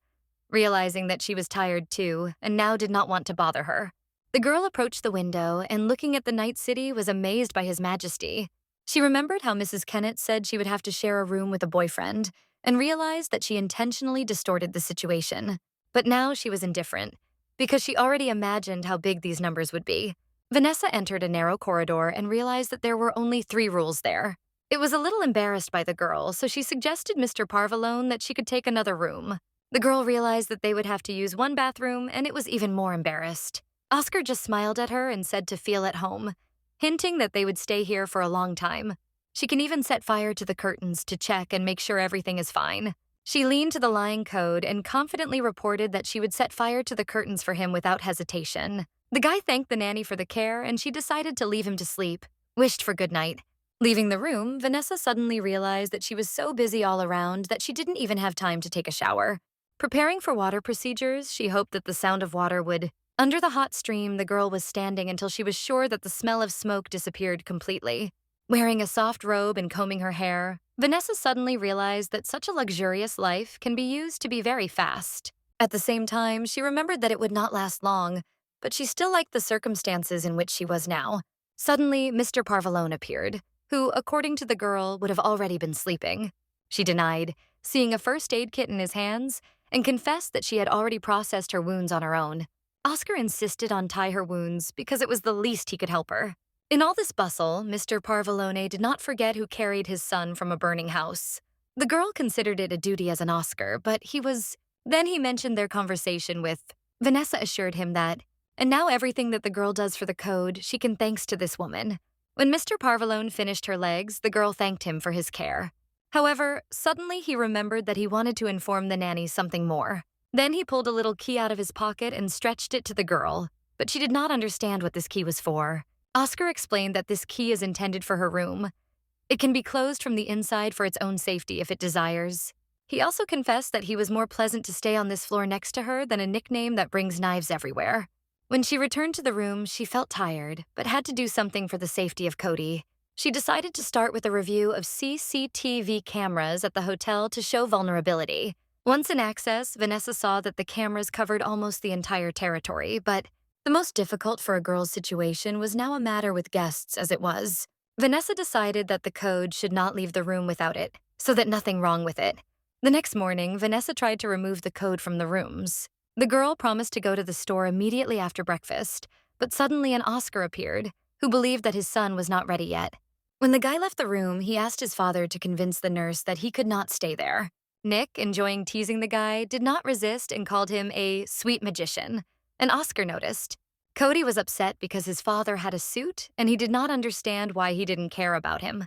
S1: realizing that she was tired too and now did not want to bother her. The girl approached the window and looking at the night city was amazed by his majesty. She remembered how Mrs. Kennett said she would have to share a room with a boyfriend and realized that she intentionally distorted the situation. But now she was indifferent because she already imagined how big these numbers would be. Vanessa entered a narrow corridor and realized that there were only 3 rules there. It was a little embarrassed by the girl, so she suggested Mr. Parvalone that she could take another room. The girl realized that they would have to use one bathroom, and it was even more embarrassed. Oscar just smiled at her and said to feel at home, hinting that they would stay here for a long time. She can even set fire to the curtains to check and make sure everything is fine. She leaned to the lying code and confidently reported that she would set fire to the curtains for him without hesitation. The guy thanked the nanny for the care and she decided to leave him to sleep, wished for good night. Leaving the room, Vanessa suddenly realized that she was so busy all around that she didn't even have time to take a shower. Preparing for water procedures, she hoped that the sound of water would. Under the hot stream, the girl was standing until she was sure that the smell of smoke disappeared completely. Wearing a soft robe and combing her hair, Vanessa suddenly realized that such a luxurious life can be used to be very fast. At the same time, she remembered that it would not last long, but she still liked the circumstances in which she was now. Suddenly, Mr. Parvalone appeared, who, according to the girl, would have already been sleeping. She denied, seeing a first aid kit in his hands, and confessed that she had already processed her wounds on her own. Oscar insisted on tie her wounds because it was the least he could help her. In all this bustle, Mr. Parvalone did not forget who carried his son from a burning house. The girl considered it a duty as an Oscar, but Then he mentioned their conversation with. Vanessa assured him that, and now everything that the girl does for the code, she can thanks to this woman. When Mr. Parvalone finished her legs, the girl thanked him for his care. However, suddenly he remembered that he wanted to inform the nanny something more. Then he pulled a little key out of his pocket and stretched it to the girl, but she did not understand what this key was for. Oscar explained that this key is intended for her room. It can be closed from the inside for its own safety if it desires. He also confessed that he was more pleasant to stay on this floor next to her than a nickname that brings knives everywhere. When she returned to the room, she felt tired, but had to do something for the safety of Cody. She decided to start with a review of CCTV cameras at the hotel to show vulnerability. Once in access, Vanessa saw that the cameras covered almost the entire territory, but the most difficult for a girl's situation was now a matter with guests as it was. Vanessa decided that the code should not leave the room without it, so that nothing wrong with it. The next morning, Vanessa tried to remove the code from the rooms. The girl promised to go to the store immediately after breakfast, but suddenly an Oscar appeared, who believed that his son was not ready yet. When the guy left the room, he asked his father to convince the nurse that he could not stay there. Nick, enjoying teasing the guy, did not resist and called him a sweet magician, and Oscar noticed. Cody was upset because his father had a suit and he did not understand why he didn't care about him.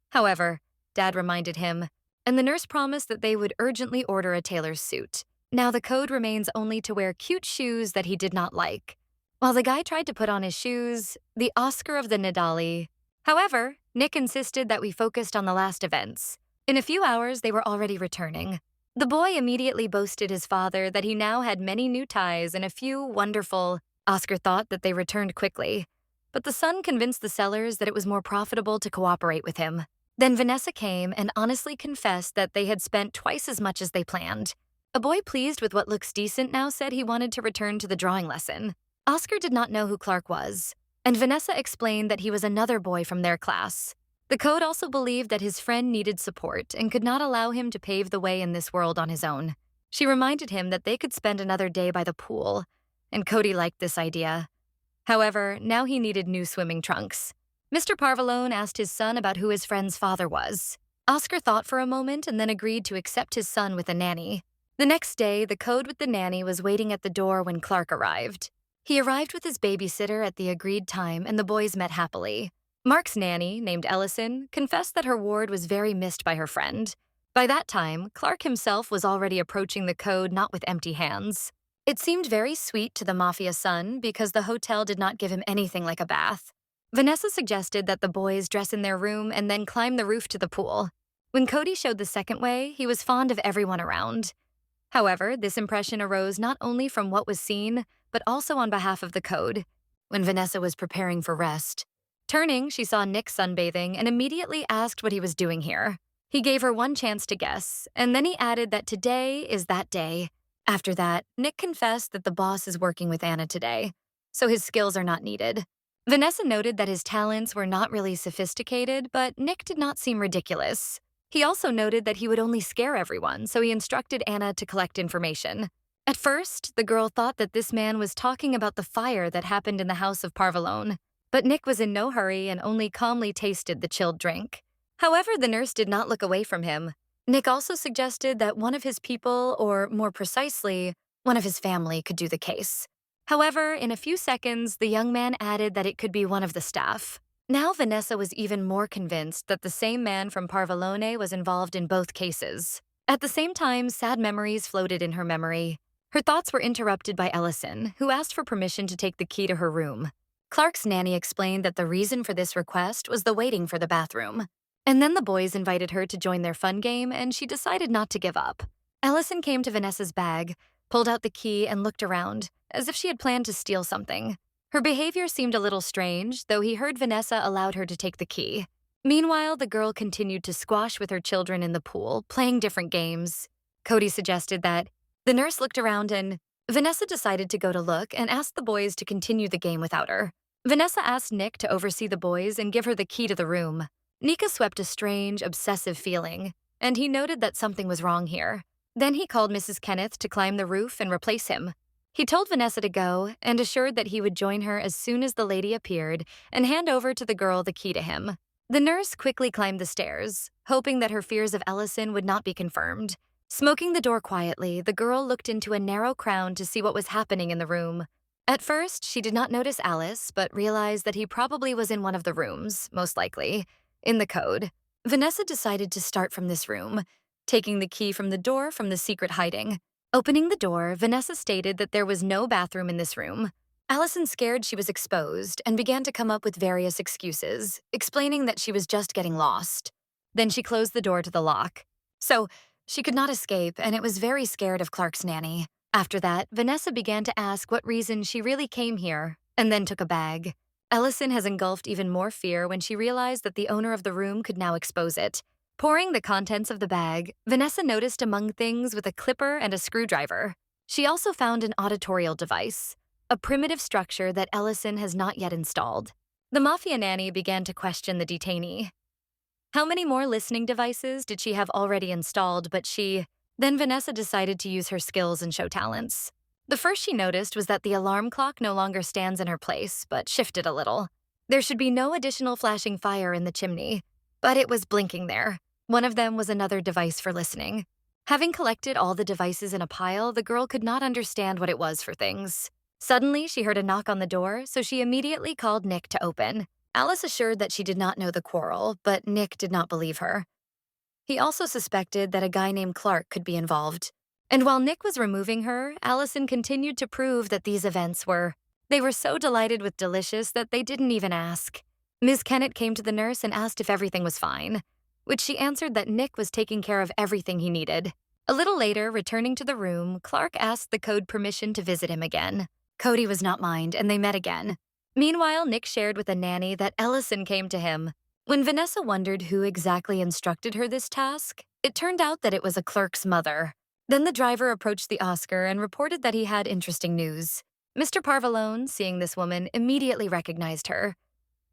S1: However, Dad reminded him, and the nurse promised that they would urgently order a tailor's suit. Now the code remains only to wear cute shoes that he did not like. While the guy tried to put on his shoes, the Oscar of the Nidali. However, Nick insisted that we focused on the last events. In a few hours, they were already returning. The boy immediately boasted his father that he now had many new ties and a few wonderful Oscar thought that they returned quickly, but the son convinced the sellers that it was more profitable to cooperate with him. Then Vanessa came and honestly confessed that they had spent twice as much as they planned. A boy pleased with what looks decent now said he wanted to return to the drawing lesson. Oscar did not know who Clark was, and Vanessa explained that he was another boy from their class. The code also believed that his friend needed support and could not allow him to pave the way in this world on his own. She reminded him that they could spend another day by the pool, and Cody liked this idea. However, now he needed new swimming trunks. Mr. Parvalone asked his son about who his friend's father was. Oscar thought for a moment and then agreed to accept his son with a nanny. The next day, the code with the nanny was waiting at the door when Clark arrived. He arrived with his babysitter at the agreed time, and the boys met happily. Mark's nanny, named Ellison, confessed that her ward was very missed by her friend. By that time, Clark himself was already approaching the code not with empty hands. It seemed very sweet to the Mafia son because the hotel did not give him anything like a bath. Vanessa suggested that the boys dress in their room and then climb the roof to the pool. When Cody showed the second way, he was fond of everyone around. However, this impression arose not only from what was seen, but also on behalf of the code. When Vanessa was preparing for rest, turning, she saw Nick sunbathing and immediately asked what he was doing here. He gave her one chance to guess, and then he added that today is that day. After that, Nick confessed that the boss is working with Anna today, so his skills are not needed. Vanessa noted that his talents were not really sophisticated, but Nick did not seem ridiculous. He also noted that he would only scare everyone, so he instructed Anna to collect information. At first, the girl thought that this man was talking about the fire that happened in the house of Parvalone, but Nick was in no hurry and only calmly tasted the chilled drink. However, the nurse did not look away from him. Nick also suggested that one of his people, or more precisely, one of his family, could do the case. However, in a few seconds, the young man added that it could be one of the staff. Now Vanessa was even more convinced that the same man from Parvalone was involved in both cases. At the same time, sad memories floated in her memory. Her thoughts were interrupted by Ellison, who asked for permission to take the key to her room. Clark's nanny explained that the reason for this request was the waiting for the bathroom. And then the boys invited her to join their fun game, and she decided not to give up. Ellison came to Vanessa's bag, pulled out the key, and looked around, as if she had planned to steal something. Her behavior seemed a little strange, though he heard Vanessa allowed her to take the key. Meanwhile, the girl continued to squash with her children in the pool, playing different games. Cody suggested that. The nurse looked around and Vanessa decided to go to look and asked the boys to continue the game without her. Vanessa asked Nick to oversee the boys and give her the key to the room. Nika swept a strange, obsessive feeling, and he noted that something was wrong here. Then he called Mrs. Kenneth to climb the roof and replace him. He told Vanessa to go and assured that he would join her as soon as the lady appeared and hand over to the girl the key to him. The nurse quickly climbed the stairs, hoping that her fears of Ellison would not be confirmed. Smoking the door quietly, the girl looked into a narrow crown to see what was happening in the room. At first, she did not notice Alice, but realized that he probably was in one of the rooms, most likely, in the code. Vanessa decided to start from this room, taking the key from the door from the secret hiding. Opening the door, Vanessa stated that there was no bathroom in this room. Allison, scared she was exposed, and began to come up with various excuses, explaining that she was just getting lost. Then she closed the door to the lock. So, she could not escape, and it was very scared of Clark's nanny. After that, Vanessa began to ask what reason she really came here, and then took a bag. Ellison has engulfed even more fear when she realized that the owner of the room could now expose it. Pouring the contents of the bag, Vanessa noticed among things with a clipper and a screwdriver. She also found an auditorial device, a primitive structure that Ellison has not yet installed. The Mafia nanny began to question the detainee. How many more listening devices did she have already installed, Then Vanessa decided to use her skills and show talents. The first she noticed was that the alarm clock no longer stands in her place, but shifted a little. There should be no additional flashing fire in the chimney, but it was blinking there. One of them was another device for listening. Having collected all the devices in a pile, the girl could not understand what it was for things. Suddenly, she heard a knock on the door, so she immediately called Nick to open. Alice assured that she did not know the quarrel, but Nick did not believe her. He also suspected that a guy named Clark could be involved. And while Nick was removing her, Allison continued to prove that these events They were so delighted with Delicious that they didn't even ask. Ms. Kennett came to the nurse and asked if everything was fine, which she answered that Nick was taking care of everything he needed. A little later, returning to the room, Clark asked the code permission to visit him again. Cody was not mind, and they met again. Meanwhile, Nick shared with a nanny that Ellison came to him. When Vanessa wondered who exactly instructed her this task, it turned out that it was a clerk's mother. Then the driver approached the Oscar and reported that he had interesting news. Mr. Parvalone, seeing this woman, immediately recognized her.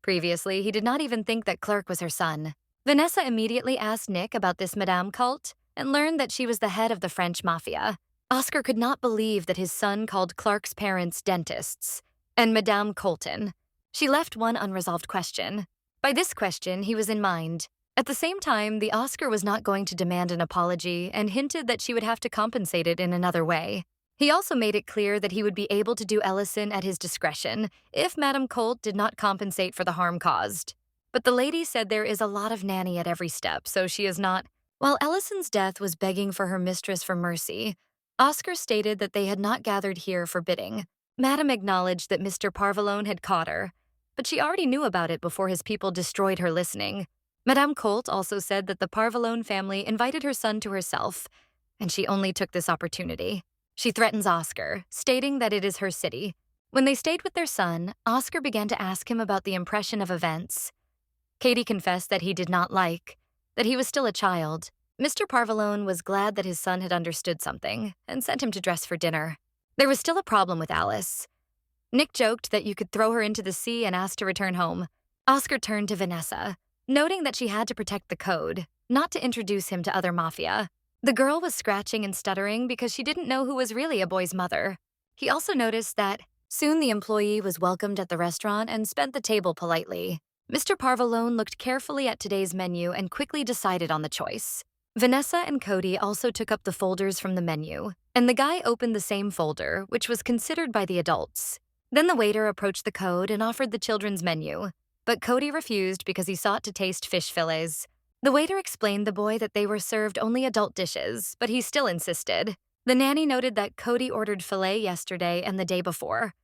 S1: Previously, he did not even think that Clerk was her son. Vanessa immediately asked Nick about this Madame cult and learned that she was the head of the French Mafia. Oscar could not believe that his son called Clark's parents dentists and Madame Colton. She left one unresolved question. By this question, he was in mind. At the same time, the Oscar was not going to demand an apology and hinted that she would have to compensate it in another way. He also made it clear that he would be able to do Ellison at his discretion if Madame Colt did not compensate for the harm caused. But the lady said there is a lot of Nanny at every step, so she is not. While Ellison's death was begging for her mistress for mercy, Oscar stated that they had not gathered here for bidding. Madame acknowledged that Mr. Parvalone had caught her, but she already knew about it before his people destroyed her listening. Madame Colt also said that the Parvalone family invited her son to herself, and she only took this opportunity. She threatens Oscar, stating that it is her city. When they stayed with their son, Oscar began to ask him about the impression of events. Katie confessed that he did not like, that he was still a child. Mr. Parvalone was glad that his son had understood something and sent him to dress for dinner. There was still a problem with Alice. Nick joked that you could throw her into the sea and ask to return home. Oscar turned to Vanessa, noting that she had to protect the code, not to introduce him to other mafia. The girl was scratching and stuttering because she didn't know who was really a boy's mother. He also noticed that soon the employee was welcomed at the restaurant and spent the table politely. Mr. Parvalone looked carefully at today's menu and quickly decided on the choice. Vanessa and Cody also took up the folders from the menu, and the guy opened the same folder, which was considered by the adults. Then the waiter approached the code and offered the children's menu, but Cody refused because he sought to taste fish fillets. The waiter explained the boy that they were served only adult dishes, but he still insisted. The nanny noted that Cody ordered filet yesterday and the day before,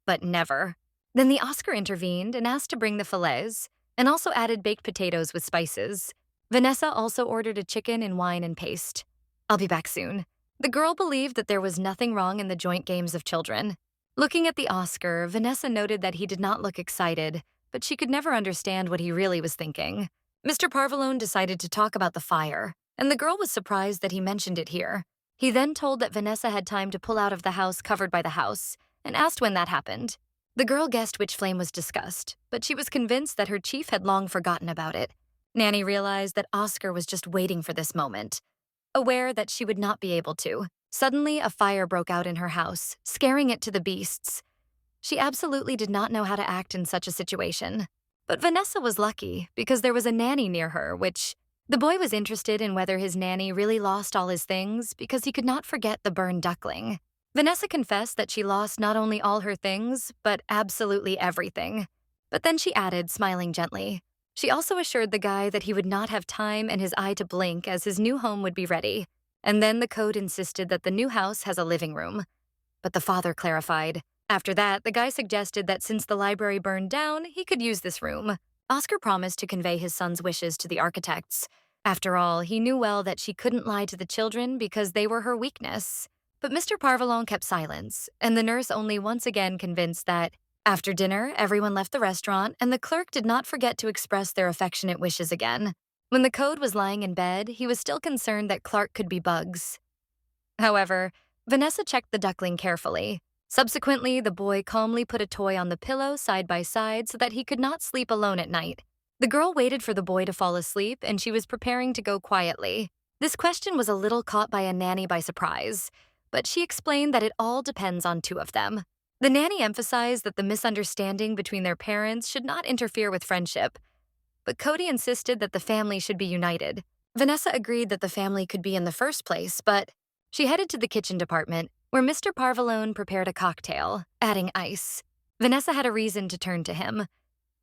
S1: but never. Then the Oscar intervened and asked to bring the fillets, and also added baked potatoes with spices. Vanessa also ordered a chicken in wine and paste. I'll be back soon. The girl believed that there was nothing wrong in the joint games of children. Looking at the Oscar, Vanessa noted that he did not look excited, but she could never understand what he really was thinking. Mr. Parvalone decided to talk about the fire, and the girl was surprised that he mentioned it here. He then told that Vanessa had time to pull out of the house covered by the house, and asked when that happened. The girl guessed which flame was discussed, but she was convinced that her chief had long forgotten about it. Nanny realized that Oscar was just waiting for this moment, aware that she would not be able to. Suddenly, a fire broke out in her house, scaring it to the beasts. She absolutely did not know how to act in such a situation. But Vanessa was lucky because there was a nanny near her, the boy was interested in whether his nanny really lost all his things because he could not forget the burned duckling. Vanessa confessed that she lost not only all her things, but absolutely everything. But then she added, smiling gently. She also assured the guy that he would not have time and his eye to blink as his new home would be ready. And then the code insisted that the new house has a living room. But the father clarified. After that, the guy suggested that since the library burned down, he could use this room. Oscar promised to convey his son's wishes to the architects. After all, he knew well that she couldn't lie to the children because they were her weakness. But Mr. Parvalone kept silence, and the nurse only once again convinced that, after dinner, everyone left the restaurant, and the clerk did not forget to express their affectionate wishes again. When the code was lying in bed, he was still concerned that Clark could be bugs. However, Vanessa checked the duckling carefully. Subsequently, the boy calmly put a toy on the pillow side by side so that he could not sleep alone at night. The girl waited for the boy to fall asleep, and she was preparing to go quietly. This question was a little caught by a nanny by surprise, but she explained that it all depends on two of them. The nanny emphasized that the misunderstanding between their parents should not interfere with friendship, but Cody insisted that the family should be united. Vanessa agreed that the family could be in the first place, but she headed to the kitchen department, where Mr. Parvalone prepared a cocktail, adding ice. Vanessa had a reason to turn to him.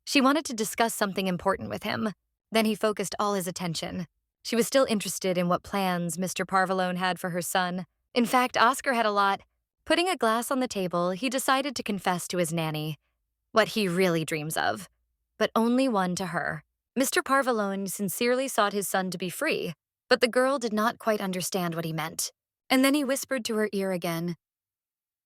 S1: She wanted to discuss something important with him. Then he focused all his attention. She was still interested in what plans Mr. Parvalone had for her son. In fact, Oscar had a lot. Putting a glass on the table, he decided to confess to his nanny what he really dreams of, but only one to her. Mr. Parvalone sincerely sought his son to be free, but the girl did not quite understand what he meant. And then he whispered to her ear again,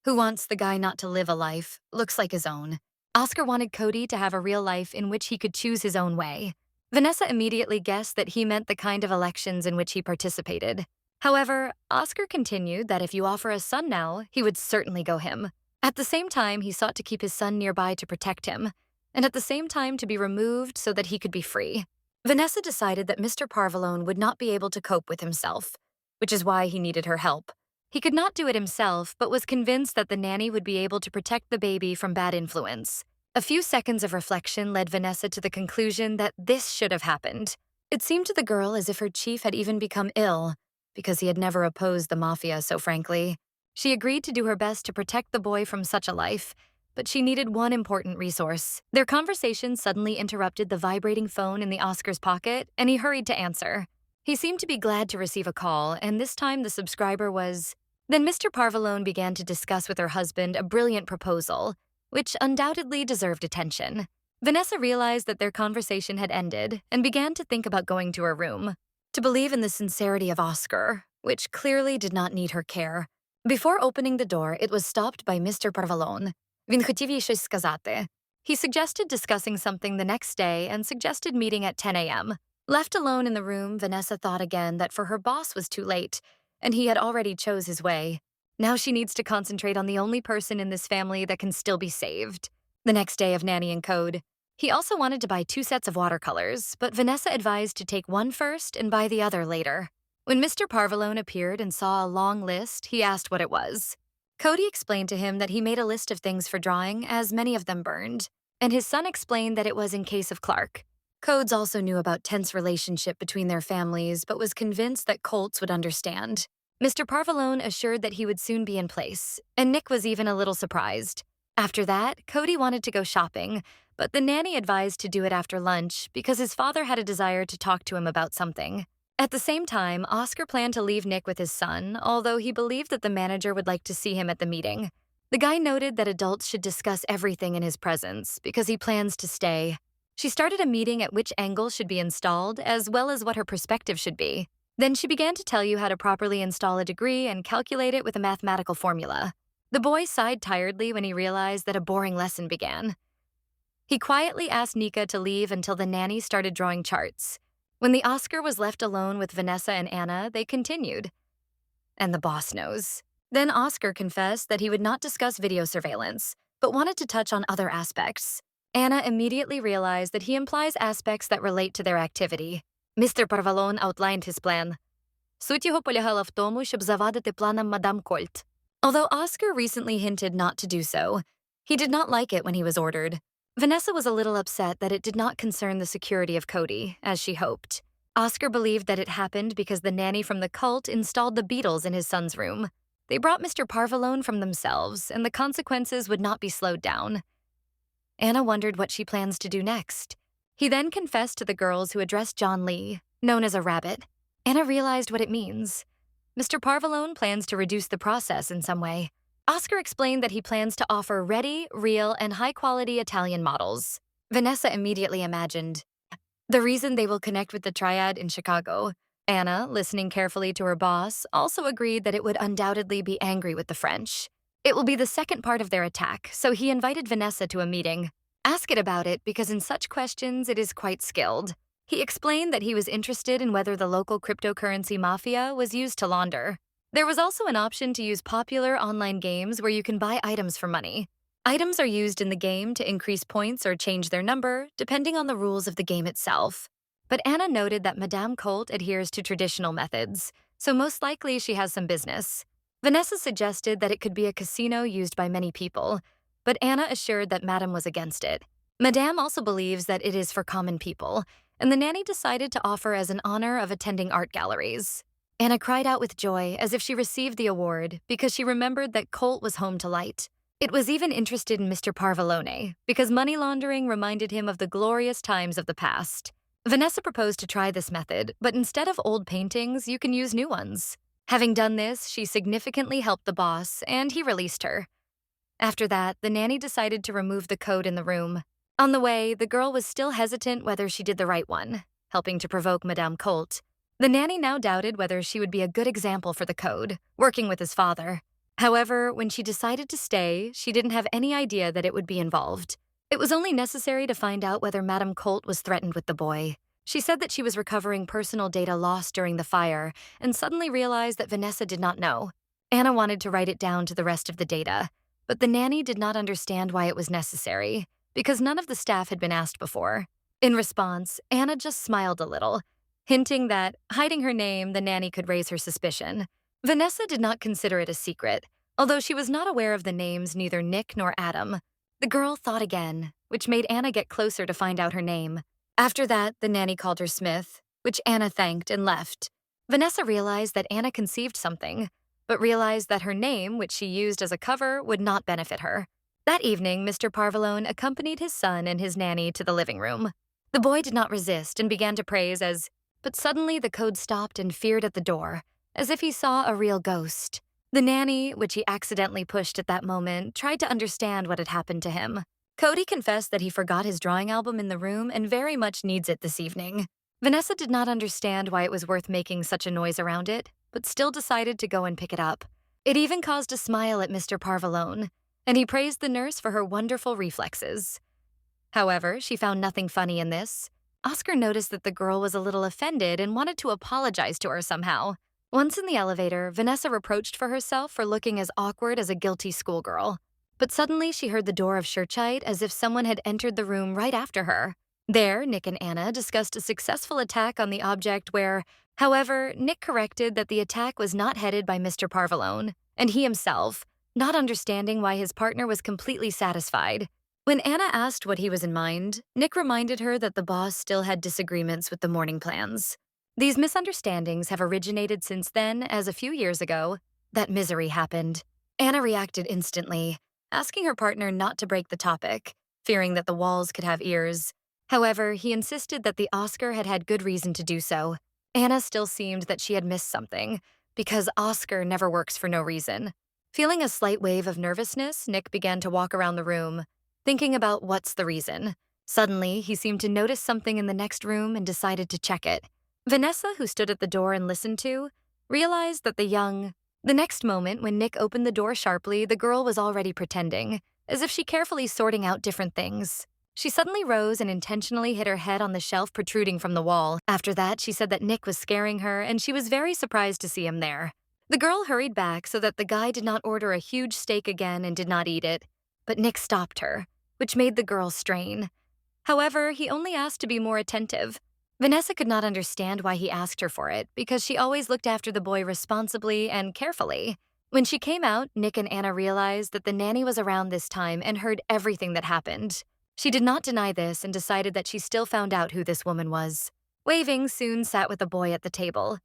S1: Who wants the guy not to live a life? Looks like his own. Oscar wanted Cody to have a real life in which he could choose his own way. Vanessa immediately guessed that he meant the kind of elections in which he participated. However, Oscar continued that if you offer a son now, he would certainly go him. At the same time, he sought to keep his son nearby to protect him, and at the same time to be removed so that he could be free. Vanessa decided that Mr. Parvalone would not be able to cope with himself, which is why he needed her help. He could not do it himself, but was convinced that the nanny would be able to protect the baby from bad influence. A few seconds of reflection led Vanessa to the conclusion that this should have happened. It seemed to the girl as if her chief had even become ill, because he had never opposed the Mafia so frankly. She agreed to do her best to protect the boy from such a life, but she needed one important resource. Their conversation suddenly interrupted the vibrating phone in the Oscar's pocket, and he hurried to answer. He seemed to be glad to receive a call, and this time the subscriber was... Then Mr. Parvalone began to discuss with her husband a brilliant proposal, which undoubtedly deserved attention. Vanessa realized that their conversation had ended and began to think about going to her room, to believe in the sincerity of Oscar, which clearly did not need her care. Before opening the door, it was stopped by Mr. Parvalone. Він хотів їй щось сказати. He suggested discussing something the next day and suggested meeting at 10 a.m. Left alone in the room, Vanessa thought again that for her boss was too late, and he had already chose his way. Now she needs to concentrate on the only person in this family that can still be saved. The next day of Nanny and Code. He also wanted to buy 2 sets of watercolors, but Vanessa advised to take one first and buy the other later. When Mr. Parvalone appeared and saw a long list, he asked what it was. Cody explained to him that he made a list of things for drawing, as many of them burned, and his son explained that it was in case of Clark. Codes also knew about tense relationship between their families, but was convinced that Colts would understand. Mr. Parvalone assured that he would soon be in place, and Nick was even a little surprised. After that, Cody wanted to go shopping, but the nanny advised to do it after lunch because his father had a desire to talk to him about something. At the same time, Oscar planned to leave Nick with his son, although he believed that the manager would like to see him at the meeting. The guy noted that adults should discuss everything in his presence because he plans to stay. She started a meeting at which angle should be installed, as well as what her perspective should be. Then she began to tell you how to properly install a degree and calculate it with a mathematical formula. The boy sighed tiredly when he realized that a boring lesson began. He quietly asked Nika to leave until the nanny started drawing charts. When the Oscar was left alone with Vanessa and Anna, they continued. And the boss knows. Then Oscar confessed that he would not discuss video surveillance, but wanted to touch on other aspects. Anna immediately realized that he implies aspects that relate to their activity. Mr. Parvalone outlined his plan. Суть його полягала в тому, щоб завадити планам Madame Colt. Although Oscar recently hinted not to do so, he did not like it when he was ordered. Vanessa was a little upset that it did not concern the security of Cody, as she hoped. Oscar believed that it happened because the nanny from the cult installed the Beatles in his son's room. They brought Mr. Parvalone from themselves, and the consequences would not be slowed down. Anna wondered what she plans to do next. He then confessed to the girls who addressed John Lee, known as a rabbit. Anna realized what it means. Mr. Parvalone plans to reduce the process in some way. Oscar explained that he plans to offer ready, real, and high-quality Italian models. Vanessa immediately imagined the reason they will connect with the triad in Chicago. Anna, listening carefully to her boss, also agreed that it would undoubtedly be angry with the French. It will be the second part of their attack, so he invited Vanessa to a meeting. Ask it about it because in such questions it is quite skilled. He explained that he was interested in whether the local cryptocurrency Mafia was used to launder. There was also an option to use popular online games where you can buy items for money. Items are used in the game to increase points or change their number, depending on the rules of the game itself. But Anna noted that Madame Colt adheres to traditional methods, so most likely she has some business. Vanessa suggested that it could be a casino used by many people, but Anna assured that Madame was against it. Madame also believes that it is for common people, and the nanny decided to offer as an honor of attending art galleries. Anna cried out with joy as if she received the award because she remembered that Colt was home to light. It was even interested in Mr. Parvalone because money laundering reminded him of the glorious times of the past. Vanessa proposed to try this method, but instead of old paintings, you can use new ones. Having done this, she significantly helped the boss, and he released her. After that, the nanny decided to remove the code in the room. On the way, the girl was still hesitant whether she did the right one, helping to provoke Madame Colt. The nanny now doubted whether she would be a good example for the code, working with his father. However, when she decided to stay, she didn't have any idea that it would be involved. It was only necessary to find out whether Madame Colt was threatened with the boy. She said that she was recovering personal data lost during the fire and suddenly realized that Vanessa did not know. Anna wanted to write it down to the rest of the data, but the nanny did not understand why it was necessary, because none of the staff had been asked before. In response, Anna just smiled a little, hinting that, hiding her name, the nanny could raise her suspicion. Vanessa did not consider it a secret, although she was not aware of the names neither Nick nor Adam. The girl thought again, which made Anna get closer to find out her name. After that, the nanny called her Smith, which Anna thanked and left. Vanessa realized that Anna conceived something, but realized that her name, which she used as a cover, would not benefit her. That evening, Mr. Parvalone accompanied his son and his nanny to the living room. The boy did not resist and began to praise but suddenly the code stopped and feared at the door, as if he saw a real ghost. The nanny, which he accidentally pushed at that moment, tried to understand what had happened to him. Cody confessed that he forgot his drawing album in the room and very much needs it this evening. Vanessa did not understand why it was worth making such a noise around it, but still decided to go and pick it up. It even caused a smile at Mr. Parvalone, and he praised the nurse for her wonderful reflexes. However, she found nothing funny in this. Oscar noticed that the girl was a little offended and wanted to apologize to her somehow. Once in the elevator, Vanessa reproached for herself for looking as awkward as a guilty schoolgirl. But suddenly she heard the door of Shurchite as if someone had entered the room right after her. There, Nick and Anna discussed a successful attack on the object however, Nick corrected that the attack was not headed by Mr. Parvalone, and he himself, not understanding why his partner was completely satisfied. When Anna asked what he was in mind, Nick reminded her that the boss still had disagreements with the morning plans. These misunderstandings have originated since then, as a few years ago, that misery happened. Anna reacted instantly, asking her partner not to break the topic, fearing that the walls could have ears. However, he insisted that the Oscar had had good reason to do so. Anna still seemed that she had missed something, because Oscar never works for no reason. Feeling a slight wave of nervousness, Nick began to walk around the room, thinking about what's the reason. Suddenly, he seemed to notice something in the next room and decided to check it. Vanessa, who stood at the door and listened to, realized that the next moment, when Nick opened the door sharply, the girl was already pretending, as if she carefully sorting out different things. She suddenly rose and intentionally hit her head on the shelf protruding from the wall. After that, she said that Nick was scaring her, and she was very surprised to see him there. The girl hurried back so that the guy did not order a huge steak again and did not eat it, but Nick stopped her, which made the girl strain. However, he only asked to be more attentive. Vanessa could not understand why he asked her for it, because she always looked after the boy responsibly and carefully. When she came out, Nick and Anna realized that the nanny was around this time and heard everything that happened. She did not deny this and decided that she still found out who this woman was. Waving soon sat with the boy at the table.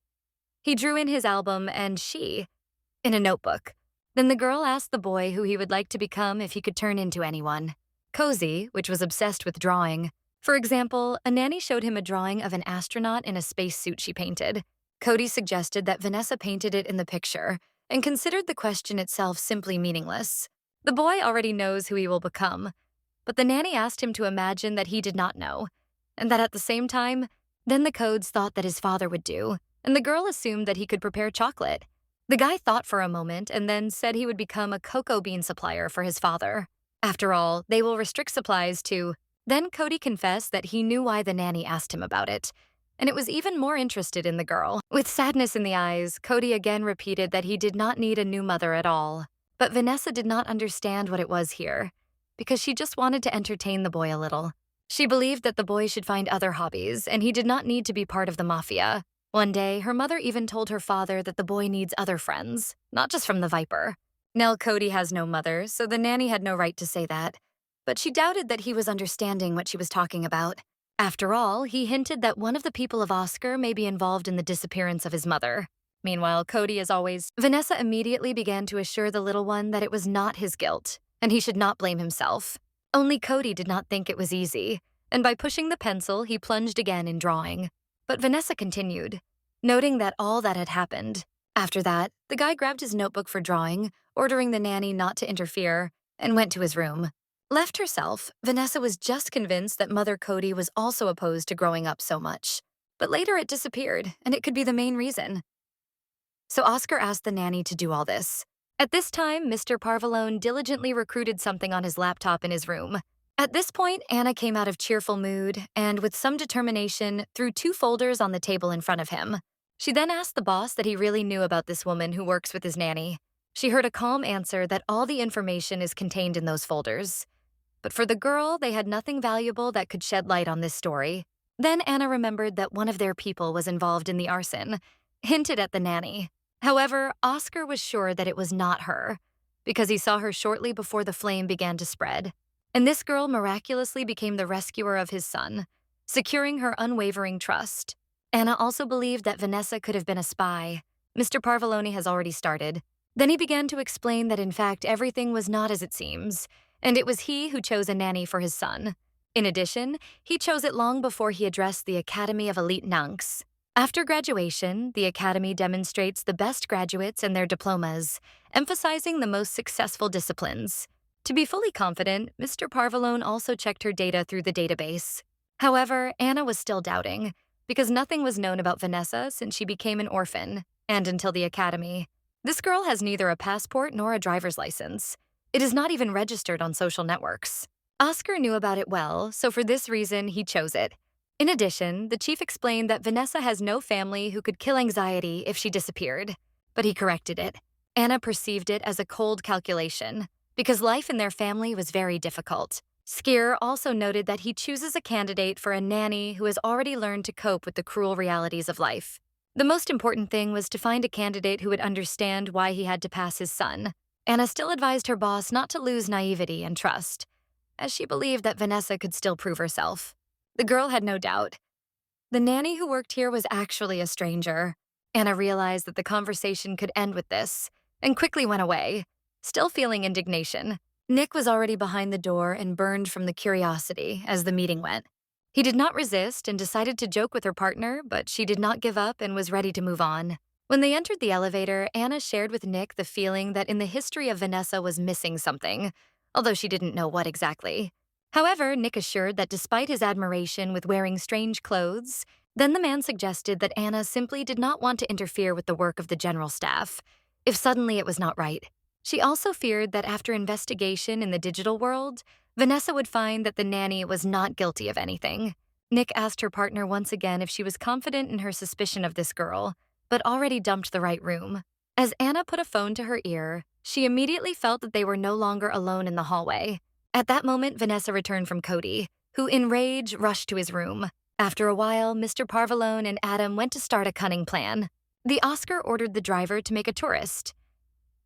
S1: He drew in his album and in a notebook. Then the girl asked the boy who he would like to become if he could turn into anyone. Cozy, which was obsessed with drawing. For example, a nanny showed him a drawing of an astronaut in a spacesuit she painted. Cody suggested that Vanessa painted it in the picture and considered the question itself simply meaningless. The boy already knows who he will become, but the nanny asked him to imagine that he did not know, and that at the same time, then the codes thought that his father would do, and the girl assumed that he could prepare chocolate. The guy thought for a moment and then said he would become a cocoa bean supplier for his father. After all, they will restrict supplies to. Then Cody confessed that he knew why the nanny asked him about it, and it was even more interested in the girl. With sadness in the eyes, Cody again repeated that he did not need a new mother at all. But Vanessa did not understand what it was here, because she just wanted to entertain the boy a little. She believed that the boy should find other hobbies, and he did not need to be part of the Mafia. One day, her mother even told her father that the boy needs other friends, not just from the Viper. Now, Cody has no mother, so the nanny had no right to say that. But she doubted that he was understanding what she was talking about. After all, he hinted that one of the people of Oscar may be involved in the disappearance of his mother. Meanwhile, Cody, as always, Vanessa immediately began to assure the little one that it was not his guilt, and he should not blame himself. Only Cody did not think it was easy, and by pushing the pencil, he plunged again in drawing. But Vanessa continued, noting that all that had happened. After that, the guy grabbed his notebook for drawing, ordering the nanny not to interfere, and went to his room. Left herself, Vanessa was just convinced that Mother Cody was also opposed to growing up so much. But later it disappeared, and it could be the main reason. So Oscar asked the nanny to do all this. At this time, Mr. Parvalone diligently recruited something on his laptop in his room. At this point, Anna came out of cheerful mood and, with some determination, threw two folders on the table in front of him. She then asked the boss that he really knew about this woman who works with his nanny. She heard a calm answer that all the information is contained in those folders. But for the girl, they had nothing valuable that could shed light on this story. Then Anna remembered that one of their people was involved in the arson, hinted at the nanny. However, Oscar was sure that it was not her, because he saw her shortly before the flame began to spread. And this girl miraculously became the rescuer of his son, securing her unwavering trust. Anna also believed that Vanessa could have been a spy. Mr. Parvalone has already started. Then he began to explain that in fact everything was not as it seems, and it was he who chose a nanny for his son. In addition, he chose it long before he addressed the Academy of Elite Nunks. After graduation, the Academy demonstrates the best graduates and their diplomas, emphasizing the most successful disciplines. To be fully confident, Mr. Parvalone also checked her data through the database. However, Anna was still doubting, because nothing was known about Vanessa since she became an orphan, and until the Academy. This girl has neither a passport nor a driver's license. It is not even registered on social networks. Oscar knew about it well, so for this reason, he chose it. In addition, the chief explained that Vanessa has no family who could kill anxiety if she disappeared, but he corrected it. Anna perceived it as a cold calculation, because life in their family was very difficult. Skier also noted that he chooses a candidate for a nanny who has already learned to cope with the cruel realities of life. The most important thing was to find a candidate who would understand why he had to pass his son. Anna still advised her boss not to lose naivety and trust, as she believed that Vanessa could still prove herself. The girl had no doubt. The nanny who worked here was actually a stranger. Anna realized that the conversation could end with this, and quickly went away, still feeling indignation. Nick was already behind the door and burned from the curiosity as the meeting went. He did not resist and decided to joke with her partner, but she did not give up and was ready to move on. When they entered the elevator, Anna shared with Nick the feeling that in the history of Vanessa was missing something, although she didn't know what exactly. However, Nick assured that despite his admiration with wearing strange clothes, then the man suggested that Anna simply did not want to interfere with the work of the general staff, if suddenly it was not right. She also feared that after investigation in the digital world, Vanessa would find that the nanny was not guilty of anything. Nick asked her partner once again if she was confident in her suspicion of this girl, but already dumped the right room. As Anna put a phone to her ear, she immediately felt that they were no longer alone in the hallway. At that moment, Vanessa returned from Cody, who in rage rushed to his room. After a while, Mr. Parvalone and Adam went to start a cunning plan. The Oscar ordered the driver to make a tourist.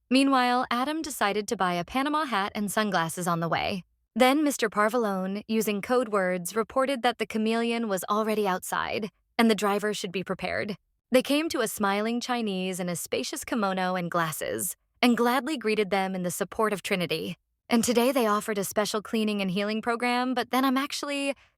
S1: Meanwhile, Adam decided to buy a Panama hat and sunglasses on the way. Then Mr. Parvalone, using code words, reported that the chameleon was already outside, and the driver should be prepared. They came to a smiling Chinese in a spacious kimono and glasses, and gladly greeted them in the support of Trinity. And today they offered a special cleaning and healing program, but then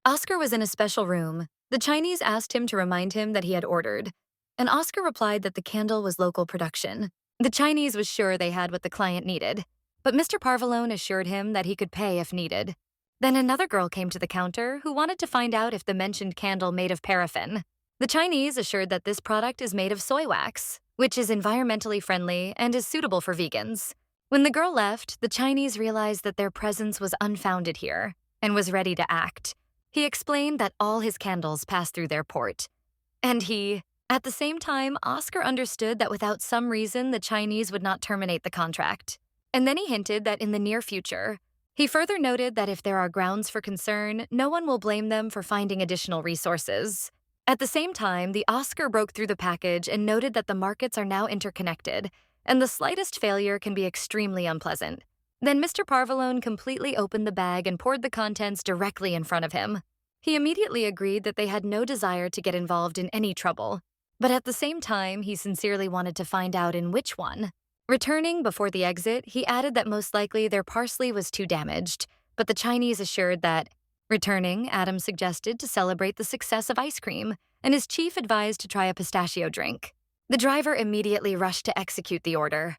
S1: Oscar was in a special room. The Chinese asked him to remind him that he had ordered, and Oscar replied that the candle was local production. The Chinese was sure they had what the client needed, but Mr. Parvalone assured him that he could pay if needed. Then another girl came to the counter who wanted to find out if the mentioned candle made of paraffin. The Chinese assured that this product is made of soy wax, which is environmentally friendly and is suitable for vegans. When the girl left, the Chinese realized that their presence was unfounded here and was ready to act. He explained that all his candles pass through their port. At the same time, Oscar understood that without some reason, the Chinese would not terminate the contract. And then he hinted that in the near future. He further noted that if there are grounds for concern, no one will blame them for finding additional resources. At the same time, the Oscar broke through the package and noted that the markets are now interconnected, and the slightest failure can be extremely unpleasant. Then Mr. Parvalone completely opened the bag and poured the contents directly in front of him. He immediately agreed that they had no desire to get involved in any trouble, but at the same time, he sincerely wanted to find out in which one. Returning before the exit, he added that most likely their parsley was too damaged, but the Chinese assured that. Returning, Adam suggested to celebrate the success of ice cream, and his chief advised to try a pistachio drink. The driver immediately rushed to execute the order.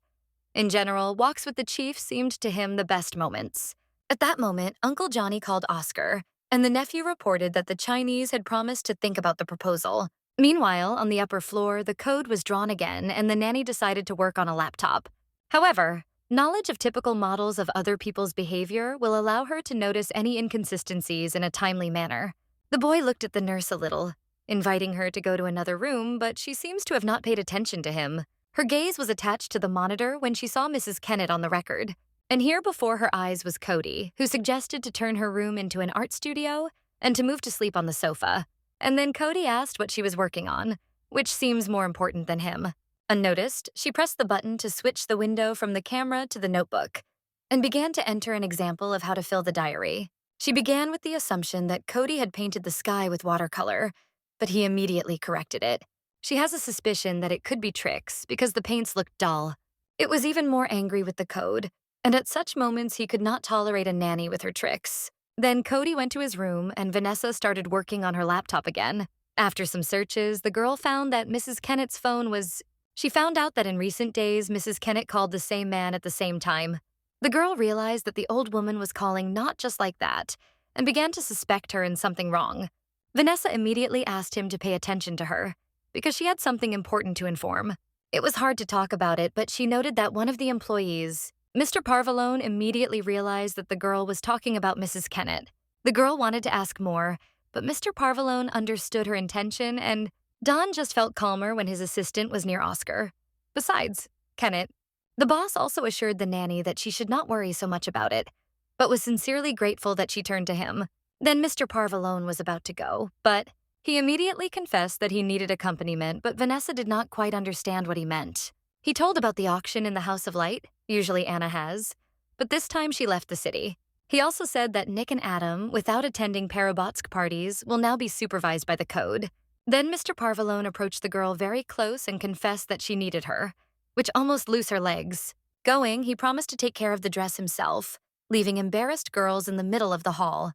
S1: In general, walks with the chief seemed to him the best moments. At that moment, Uncle Johnny called Oscar, and the nephew reported that the Chinese had promised to think about the proposal. Meanwhile, on the upper floor, the code was drawn again, and the nanny decided to work on a laptop. However, Knowledge of typical models of other people's behavior will allow her to notice any inconsistencies in a timely manner. The boy looked at the nurse a little, inviting her to go to another room, but she seems to have not paid attention to him. Her gaze was attached to the monitor when she saw Mrs. Kennett on the record. And here before her eyes was Cody, who suggested to turn her room into an art studio and to move to sleep on the sofa. And then Cody asked what she was working on, which seems more important than him. Unnoticed, she pressed the button to switch the window from the camera to the notebook and began to enter an example of how to fill the diary. She began with the assumption that Cody had painted the sky with watercolor, but he immediately corrected it. She has a suspicion that it could be tricks because the paints looked dull. It was even more angry with the code, and at such moments he could not tolerate a nanny with her tricks. Then Cody went to his room and Vanessa started working on her laptop again. After some searches, the girl found that Mrs. Kennett's phone was... She found out that in recent days, Mrs. Kennett called the same man at the same time. The girl realized that the old woman was calling not just like that, and began to suspect her in something wrong. Vanessa immediately asked him to pay attention to her, because she had something important to inform. It was hard to talk about it, but she noted that one of the employees, Mr. Parvalone, immediately realized that the girl was talking about Mrs. Kennett. The girl wanted to ask more, but Mr. Parvalone understood her intention and Don just felt calmer when his assistant was near Oscar. Besides, Kennett, the boss also assured the nanny that she should not worry so much about it, but was sincerely grateful that she turned to him. Then Mr. Parvalone was about to go, but he immediately confessed that he needed accompaniment, but Vanessa did not quite understand what he meant. He told about the auction in the House of Light, usually Anna has, but this time she left the city. He also said that Nick and Adam, without attending Parabotsk parties, will now be supervised by the code. Then Mr. Parvalone approached the girl very close and confessed that she needed her, which almost loose her legs. Going, he promised to take care of the dress himself, leaving embarrassed girls in the middle of the hall.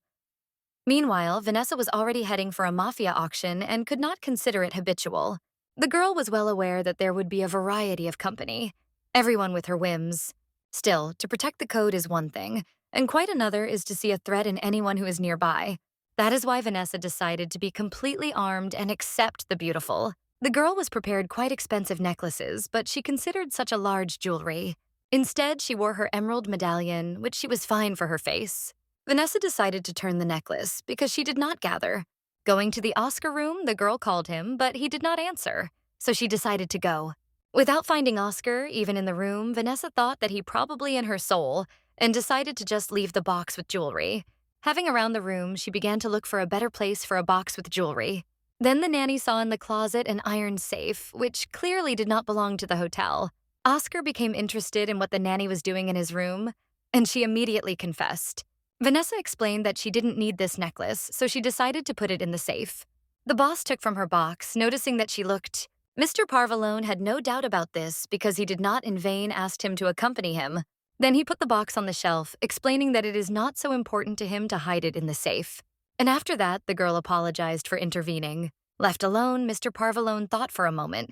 S1: Meanwhile, Vanessa was already heading for a Mafia auction and could not consider it habitual. The girl was well aware that there would be a variety of company, everyone with her whims. Still, to protect the code is one thing, and quite another is to see a threat in anyone who is nearby. That is why Vanessa decided to be completely armed and accept the beautiful. The girl was prepared quite expensive necklaces, but she considered such a large jewelry. Instead, she wore her emerald medallion, which she was fine for her face. Vanessa decided to turn the necklace because she did not gather. Going to the Oscar room, the girl called him, but he did not answer, so she decided to go. Without finding Oscar, even in the room, Vanessa thought that he probably in her soul and decided to just leave the box with jewelry. Having around the room, she began to look for a better place for a box with jewelry. Then the nanny saw in the closet an iron safe, which clearly did not belong to the hotel. Oscar became interested in what the nanny was doing in his room, and she immediately confessed. Vanessa explained that she didn't need this necklace, so she decided to put it in the safe. The boss took from her box, noticing that she looked... Mr. Parvalone had no doubt about this because he did not in vain ask him to accompany him. Then he put the box on the shelf, explaining that it is not so important to him to hide it in the safe. And after that, the girl apologized for intervening. Left alone, Mr. Parvalone thought for a moment.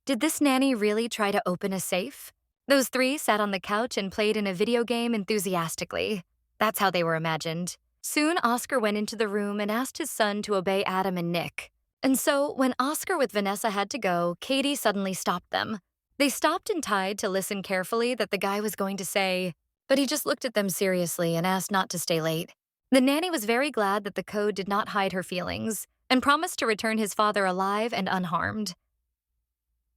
S1: Did this nanny really try to open a safe? Those three sat on the couch and played in a video game enthusiastically. That's how they were imagined. Soon, Oscar went into the room and asked his son to obey Adam and Nick. And so, when Oscar with Vanessa had to go, Katie suddenly stopped them. They stopped and tied to listen carefully that the guy was going to say, but he just looked at them seriously and asked not to stay late. The nanny was very glad that the code did not hide her feelings and promised to return his father alive and unharmed.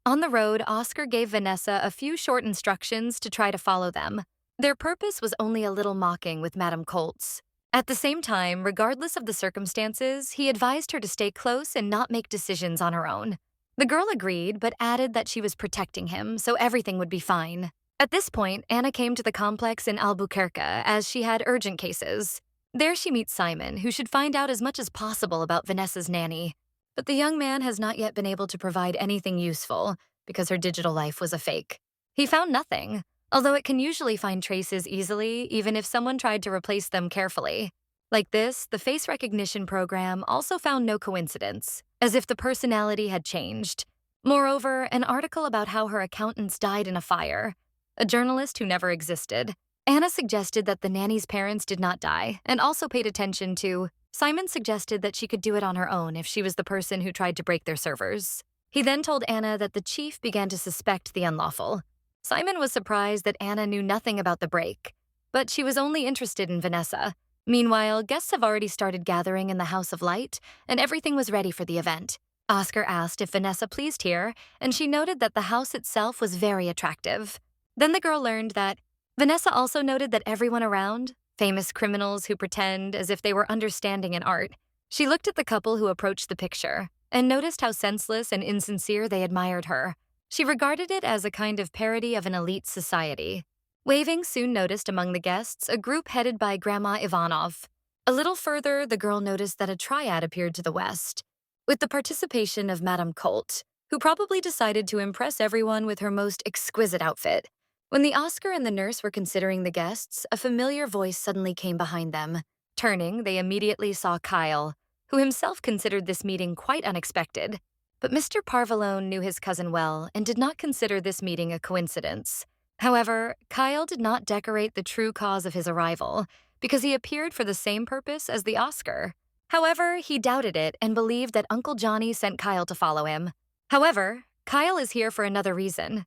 S1: On the road, Oscar gave Vanessa a few short instructions to try to follow them. Their purpose was only a little mocking with Madame Coltz. At the same time, regardless of the circumstances, he advised her to stay close and not make decisions on her own. The girl agreed, but added that she was protecting him, so everything would be fine. At this point, Anna came to the complex in Albuquerque as she had urgent cases. There she meets Simon, who should find out as much as possible about Vanessa's nanny. But the young man has not yet been able to provide anything useful because her digital life was a fake. He found nothing, although it can usually find traces easily, even if someone tried to replace them carefully. Like this, the face recognition program also found no coincidence, as if the personality had changed. Moreover, an article about how her accountants died in a fire, a journalist who never existed. Anna suggested that the nanny's parents did not die, and also paid attention to... Simon suggested that she could do it on her own if she was the person who tried to break their servers. He then told Anna that the chief began to suspect the unlawful. Simon was surprised that Anna knew nothing about the break, but she was only interested in Vanessa. Meanwhile, guests have already started gathering in the House of Light, and everything was ready for the event. Oscar asked if Vanessa pleased here, and she noted that the house itself was very attractive. Then the girl learned that Vanessa also noted that everyone around, famous criminals who pretend as if they were understanding an art. She looked at the couple who approached the picture and noticed how senseless and insincere they admired her. She regarded it as a kind of parody of an elite society. Waving soon noticed among the guests a group headed by Grandma Ivanov. A little further, the girl noticed that a triad appeared to the west, with the participation of Madame Colt, who probably decided to impress everyone with her most exquisite outfit. When the Oscar and the nurse were considering the guests, a familiar voice suddenly came behind them. Turning, they immediately saw Kyle, who himself considered this meeting quite unexpected. But Mr. Parvalone knew his cousin well and did not consider this meeting a coincidence. However, Kyle did not decorate the true cause of his arrival because he appeared for the same purpose as the Oscar. However, he doubted it and believed that Uncle Johnny sent Kyle to follow him. However, Kyle is here for another reason.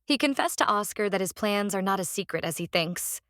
S1: He confessed to Oscar that his plans are not as secret as he thinks.